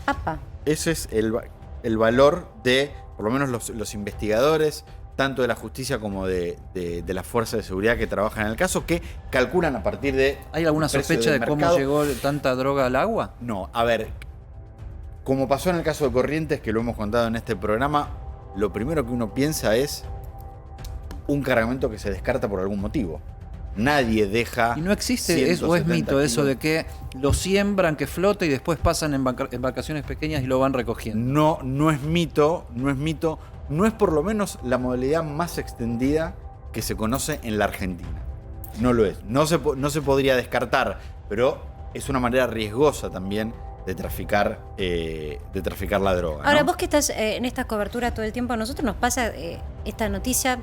Apa. Ese es el valor de, por lo menos los investigadores, tanto de la justicia como de las fuerzas de seguridad que trabajan en el caso, que calculan a partir de... ¿Hay alguna sospecha de cómo llegó tanta droga al agua? No, a ver, como pasó en el caso de Corrientes, que lo hemos contado en este programa, lo primero que uno piensa es un cargamento que se descarta por algún motivo. Nadie deja... ¿Y no existe o es mito eso de que lo siembran, que flote y después pasan en embarcaciones pequeñas y lo van recogiendo? No es mito, no es mito. No es por lo menos la modalidad más extendida que se conoce en la Argentina. No lo es. No se podría descartar, pero es una manera riesgosa también de traficar la droga. Ahora, ¿no? vos que estás en esta cobertura todo el tiempo, a nosotros nos pasa esta noticia,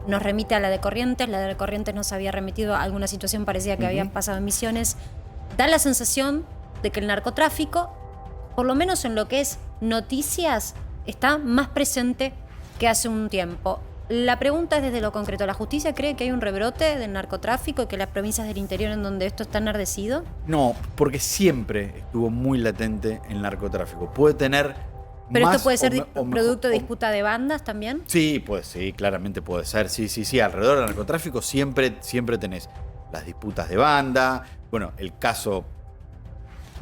nos remite a la de Corrientes nos había remitido a alguna situación parecida que había pasado en Misiones. Da la sensación de que el narcotráfico, por lo menos en lo que es noticias, está más presente que hace un tiempo. La pregunta es desde lo concreto. ¿La justicia cree que hay un rebrote del narcotráfico y que las provincias del interior en donde esto está enardecido? No, porque siempre estuvo muy latente el narcotráfico. Puede tener... ¿Pero esto puede ser producto de disputa de bandas también? Sí, pues sí, claramente puede ser. Sí. Alrededor del narcotráfico siempre tenés las disputas de banda. Bueno, el caso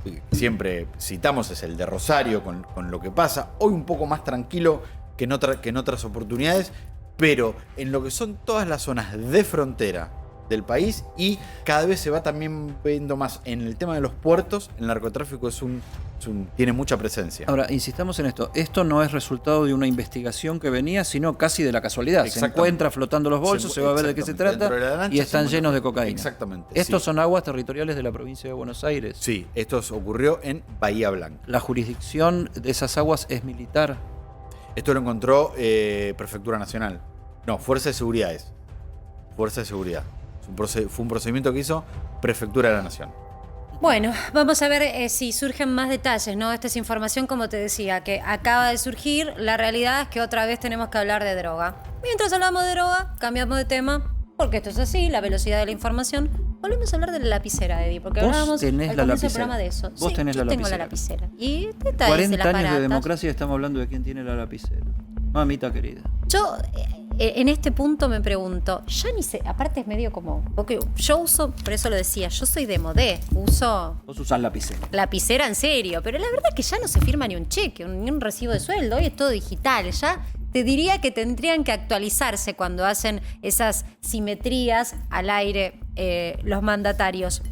que siempre citamos es el de Rosario con lo que pasa. Hoy un poco más tranquilo que en otras oportunidades, pero en lo que son todas las zonas de frontera del país, y cada vez se va también viendo más en el tema de los puertos, el narcotráfico tiene mucha presencia. Ahora, insistamos en esto. Esto no es resultado de una investigación que venía, sino casi de la casualidad. Se encuentra flotando los bolsos, se va a ver de qué se trata y están llenos de cocaína. Exactamente. ¿Estos son aguas territoriales de la provincia de Buenos Aires? Sí, esto ocurrió en Bahía Blanca. ¿La jurisdicción de esas aguas es militar? Esto lo encontró Prefectura Nacional. No, Fuerza de Seguridad es. Fuerza de Seguridad. Fue un procedimiento que hizo Prefectura de la Nación. Bueno, vamos a ver si surgen más detalles, ¿no? Esta es información, como te decía, que acaba de surgir. La realidad es que otra vez tenemos que hablar de droga. Mientras hablamos de droga, cambiamos de tema, porque esto es así, la velocidad de la información. Volvemos a hablar de la lapicera, Eddie, porque hablábamos al comienzo del programa de eso. Vos tenés la lapicera. Tengo la lapicera. Y detalles 40 de las años baratas. de democracia y estamos hablando de quién tiene la lapicera. Mamita querida. Yo, en este punto me pregunto, ya ni sé, aparte es medio como, porque yo uso, por eso lo decía, yo soy de modé, uso... Vos usás lapicera. Lapicera en serio, pero la verdad es que ya no se firma ni un cheque, ni un recibo de sueldo, hoy es todo digital, ya te diría que tendrían que actualizarse cuando hacen esas simetrías al aire los mandatarios.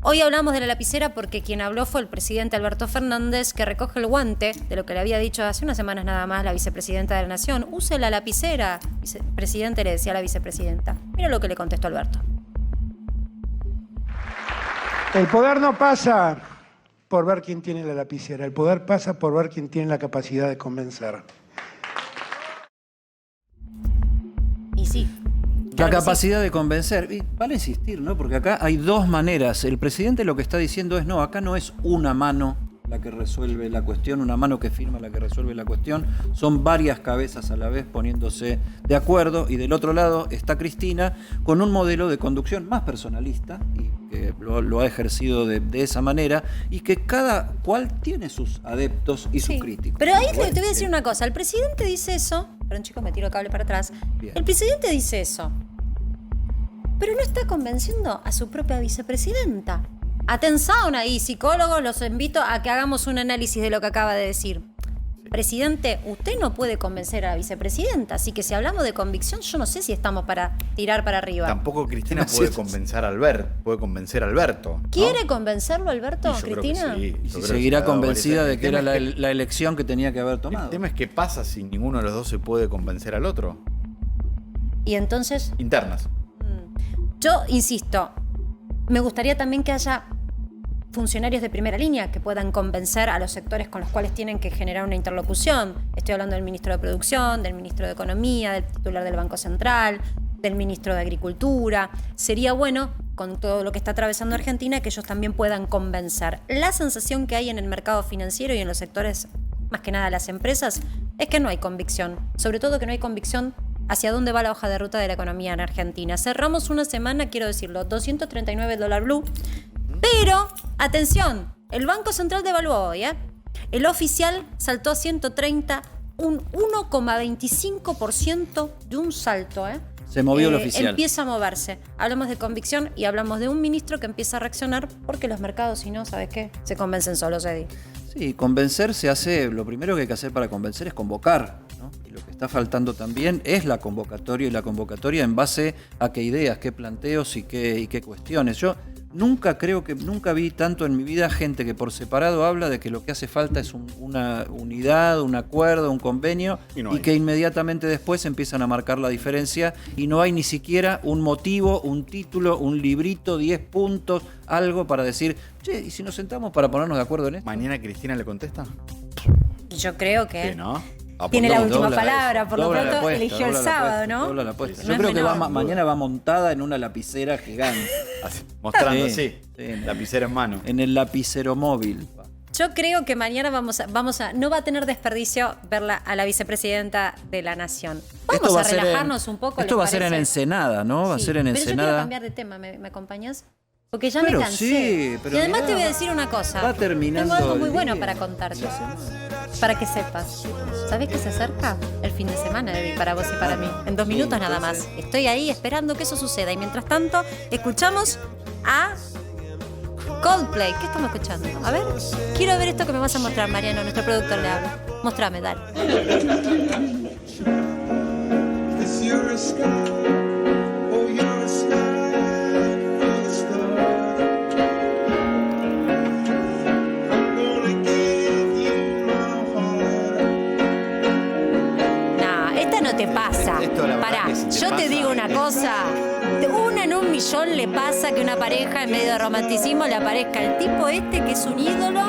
Hoy hablamos de la lapicera porque quien habló fue el presidente Alberto Fernández, que recoge el guante de lo que le había dicho hace unas semanas nada más la vicepresidenta de la Nación. Use la lapicera. Vicepresidente le decía a la vicepresidenta. Mira lo que le contestó Alberto. El poder no pasa por ver quién tiene la lapicera. El poder pasa por ver quién tiene la capacidad de convencer. Y sí. La capacidad de convencer. Y vale insistir, ¿no? Porque acá hay dos maneras. El presidente lo que está diciendo es, no, acá no es una mano la que resuelve la cuestión, una mano que firma la que resuelve la cuestión. Son varias cabezas a la vez poniéndose de acuerdo. Y del otro lado está Cristina con un modelo de conducción más personalista y que lo ha ejercido de esa manera y que cada cual tiene sus adeptos y sus críticos. Pero ahí te voy a decir una cosa. El presidente dice eso. Perdón, chicos, me tiro el cable para atrás. Bien. El presidente dice eso, pero no está convenciendo a su propia vicepresidenta. Atención ahí, psicólogos, los invito a que hagamos un análisis de lo que acaba de decir. presidente, usted no puede convencer a la vicepresidenta. Así que si hablamos de convicción, yo no sé si estamos para tirar para arriba. Tampoco Cristina puede convencer a Alberto. ¿No? ¿Quiere convencerlo, Alberto, Yo creo Cristina? que sí. Y Yo si creo seguirá que se va a convencida de que era aparecer. la elección que tenía que haber tomado. El tema es qué pasa si ninguno de los dos se puede convencer al otro. Y entonces, Internas. yo insisto, me gustaría también que haya funcionarios de primera línea que puedan convencer a los sectores con los cuales tienen que generar una interlocución. Estoy hablando del ministro de Producción, del ministro de Economía, del titular del Banco Central, del ministro de Agricultura. Sería bueno, con todo lo que está atravesando Argentina, que ellos también puedan convencer. La sensación que hay en el mercado financiero y en los sectores, más que nada las empresas, es que no hay convicción. Sobre todo que no hay convicción hacia dónde va la hoja de ruta de la economía en Argentina. Cerramos una semana, quiero decirlo, 239 el dólar blue. Pero, atención, el Banco Central devaluó hoy, ¿eh? El oficial saltó a 130, un 1,25% de un salto, ¿eh? Se movió el oficial. Empieza a moverse. Hablamos de convicción y hablamos de un ministro que empieza a reaccionar porque los mercados, si no, ¿sabes qué? Se convencen solos, Eddie. Sí, convencer se hace, lo primero que hay que hacer para convencer es convocar, ¿no? Y lo que está faltando también es la convocatoria, y la convocatoria en base a qué ideas, qué planteos y qué cuestiones. Yo nunca vi tanto en mi vida gente que por separado habla de que lo que hace falta es una unidad, un acuerdo, un convenio, y que inmediatamente después empiezan a marcar la diferencia y no hay ni siquiera un motivo, un título, un librito, 10 puntos, algo para decir, che, ¿y si nos sentamos para ponernos de acuerdo en esto? ¿Mañana Cristina le contesta? Yo creo que Sí, ¿no? tiene la última Dobla palabra, eso, por lo dobla la pronto apuesta, eligió el dobla la sábado, apuesta, ¿no? dobla la apuesta. No Yo es creo que menor. mañana va montada en una lapicera gigante. Mostrando, Sí, lapicera en mano. En el lapicero móvil. Yo creo que mañana no va a tener desperdicio verla a la vicepresidenta de la Nación. Vamos a relajarnos un poco. Esto ¿les va a ser en parece? Ensenada, ¿no? Va a Sí, ser en pero yo quiero Ensenada. cambiar de tema, ¿me acompañas? Porque ya Pero me cansé. sí, pero y además mirá, te voy a decir una cosa. va terminando Tengo algo muy el bueno día. para contarte. Para que sepas. ¿Sabes que se acerca el fin de semana, Eddie, para vos y para mí? En 2 minutos nada más. Estoy ahí esperando que eso suceda. Y mientras tanto, escuchamos a Coldplay. ¿Qué estamos escuchando? A ver, quiero ver esto que me vas a mostrar, Mariano. Nuestro productor le habla. Mostrame, dale. No, esta no te pasa. Pará, yo te digo una cosa. Una en 1.000.000 le pasa que una pareja en medio de romanticismo le aparezca el tipo este que es un ídolo,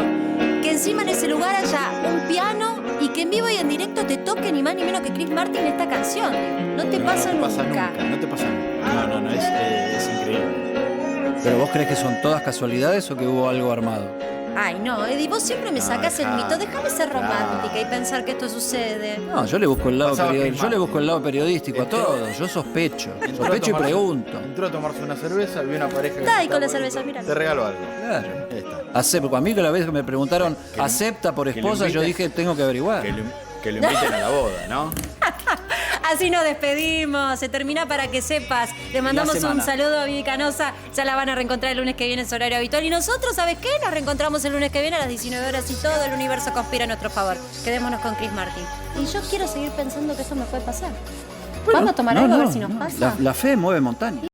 que encima en ese lugar haya un piano y que en vivo y en directo te toque ni más ni menos que Chris Martin esta canción. No te pasa nunca. No te pasa nunca. No, es increíble. ¿Pero vos crees que son todas casualidades o que hubo algo armado? Ay, no, Eddie, vos siempre me sacás el mito. Déjame ser romántica y pensar que esto sucede. No, yo le busco el lado, Pasaba Chris yo le busco el lado Martin. periodístico a todo. Yo sospecho y pregunto. Entró a tomarse una cerveza, vio una pareja que Dai se con la estaba cerveza, bonito. mira. Te regalo algo. Claro. Ahí está. Acepto. A mí que la vez que me preguntaron, Que lo- ¿acepta por que lo esposa? Yo invite- dije, tengo que averiguar. Que lo inviten a la boda, ¿no? Así nos despedimos. Se termina para que sepas. Le mandamos un semana. saludo a Vivi Canosa. Ya la van a reencontrar el lunes que viene en su horario habitual. Y nosotros, ¿sabes qué? Nos reencontramos el lunes que viene a las 19 horas y todo el universo conspira a nuestro favor. Quedémonos con Chris Martin. Y yo quiero seguir pensando que eso me puede pasar. Vamos a tomar algo a ver si nos pasa. La fe mueve montañas.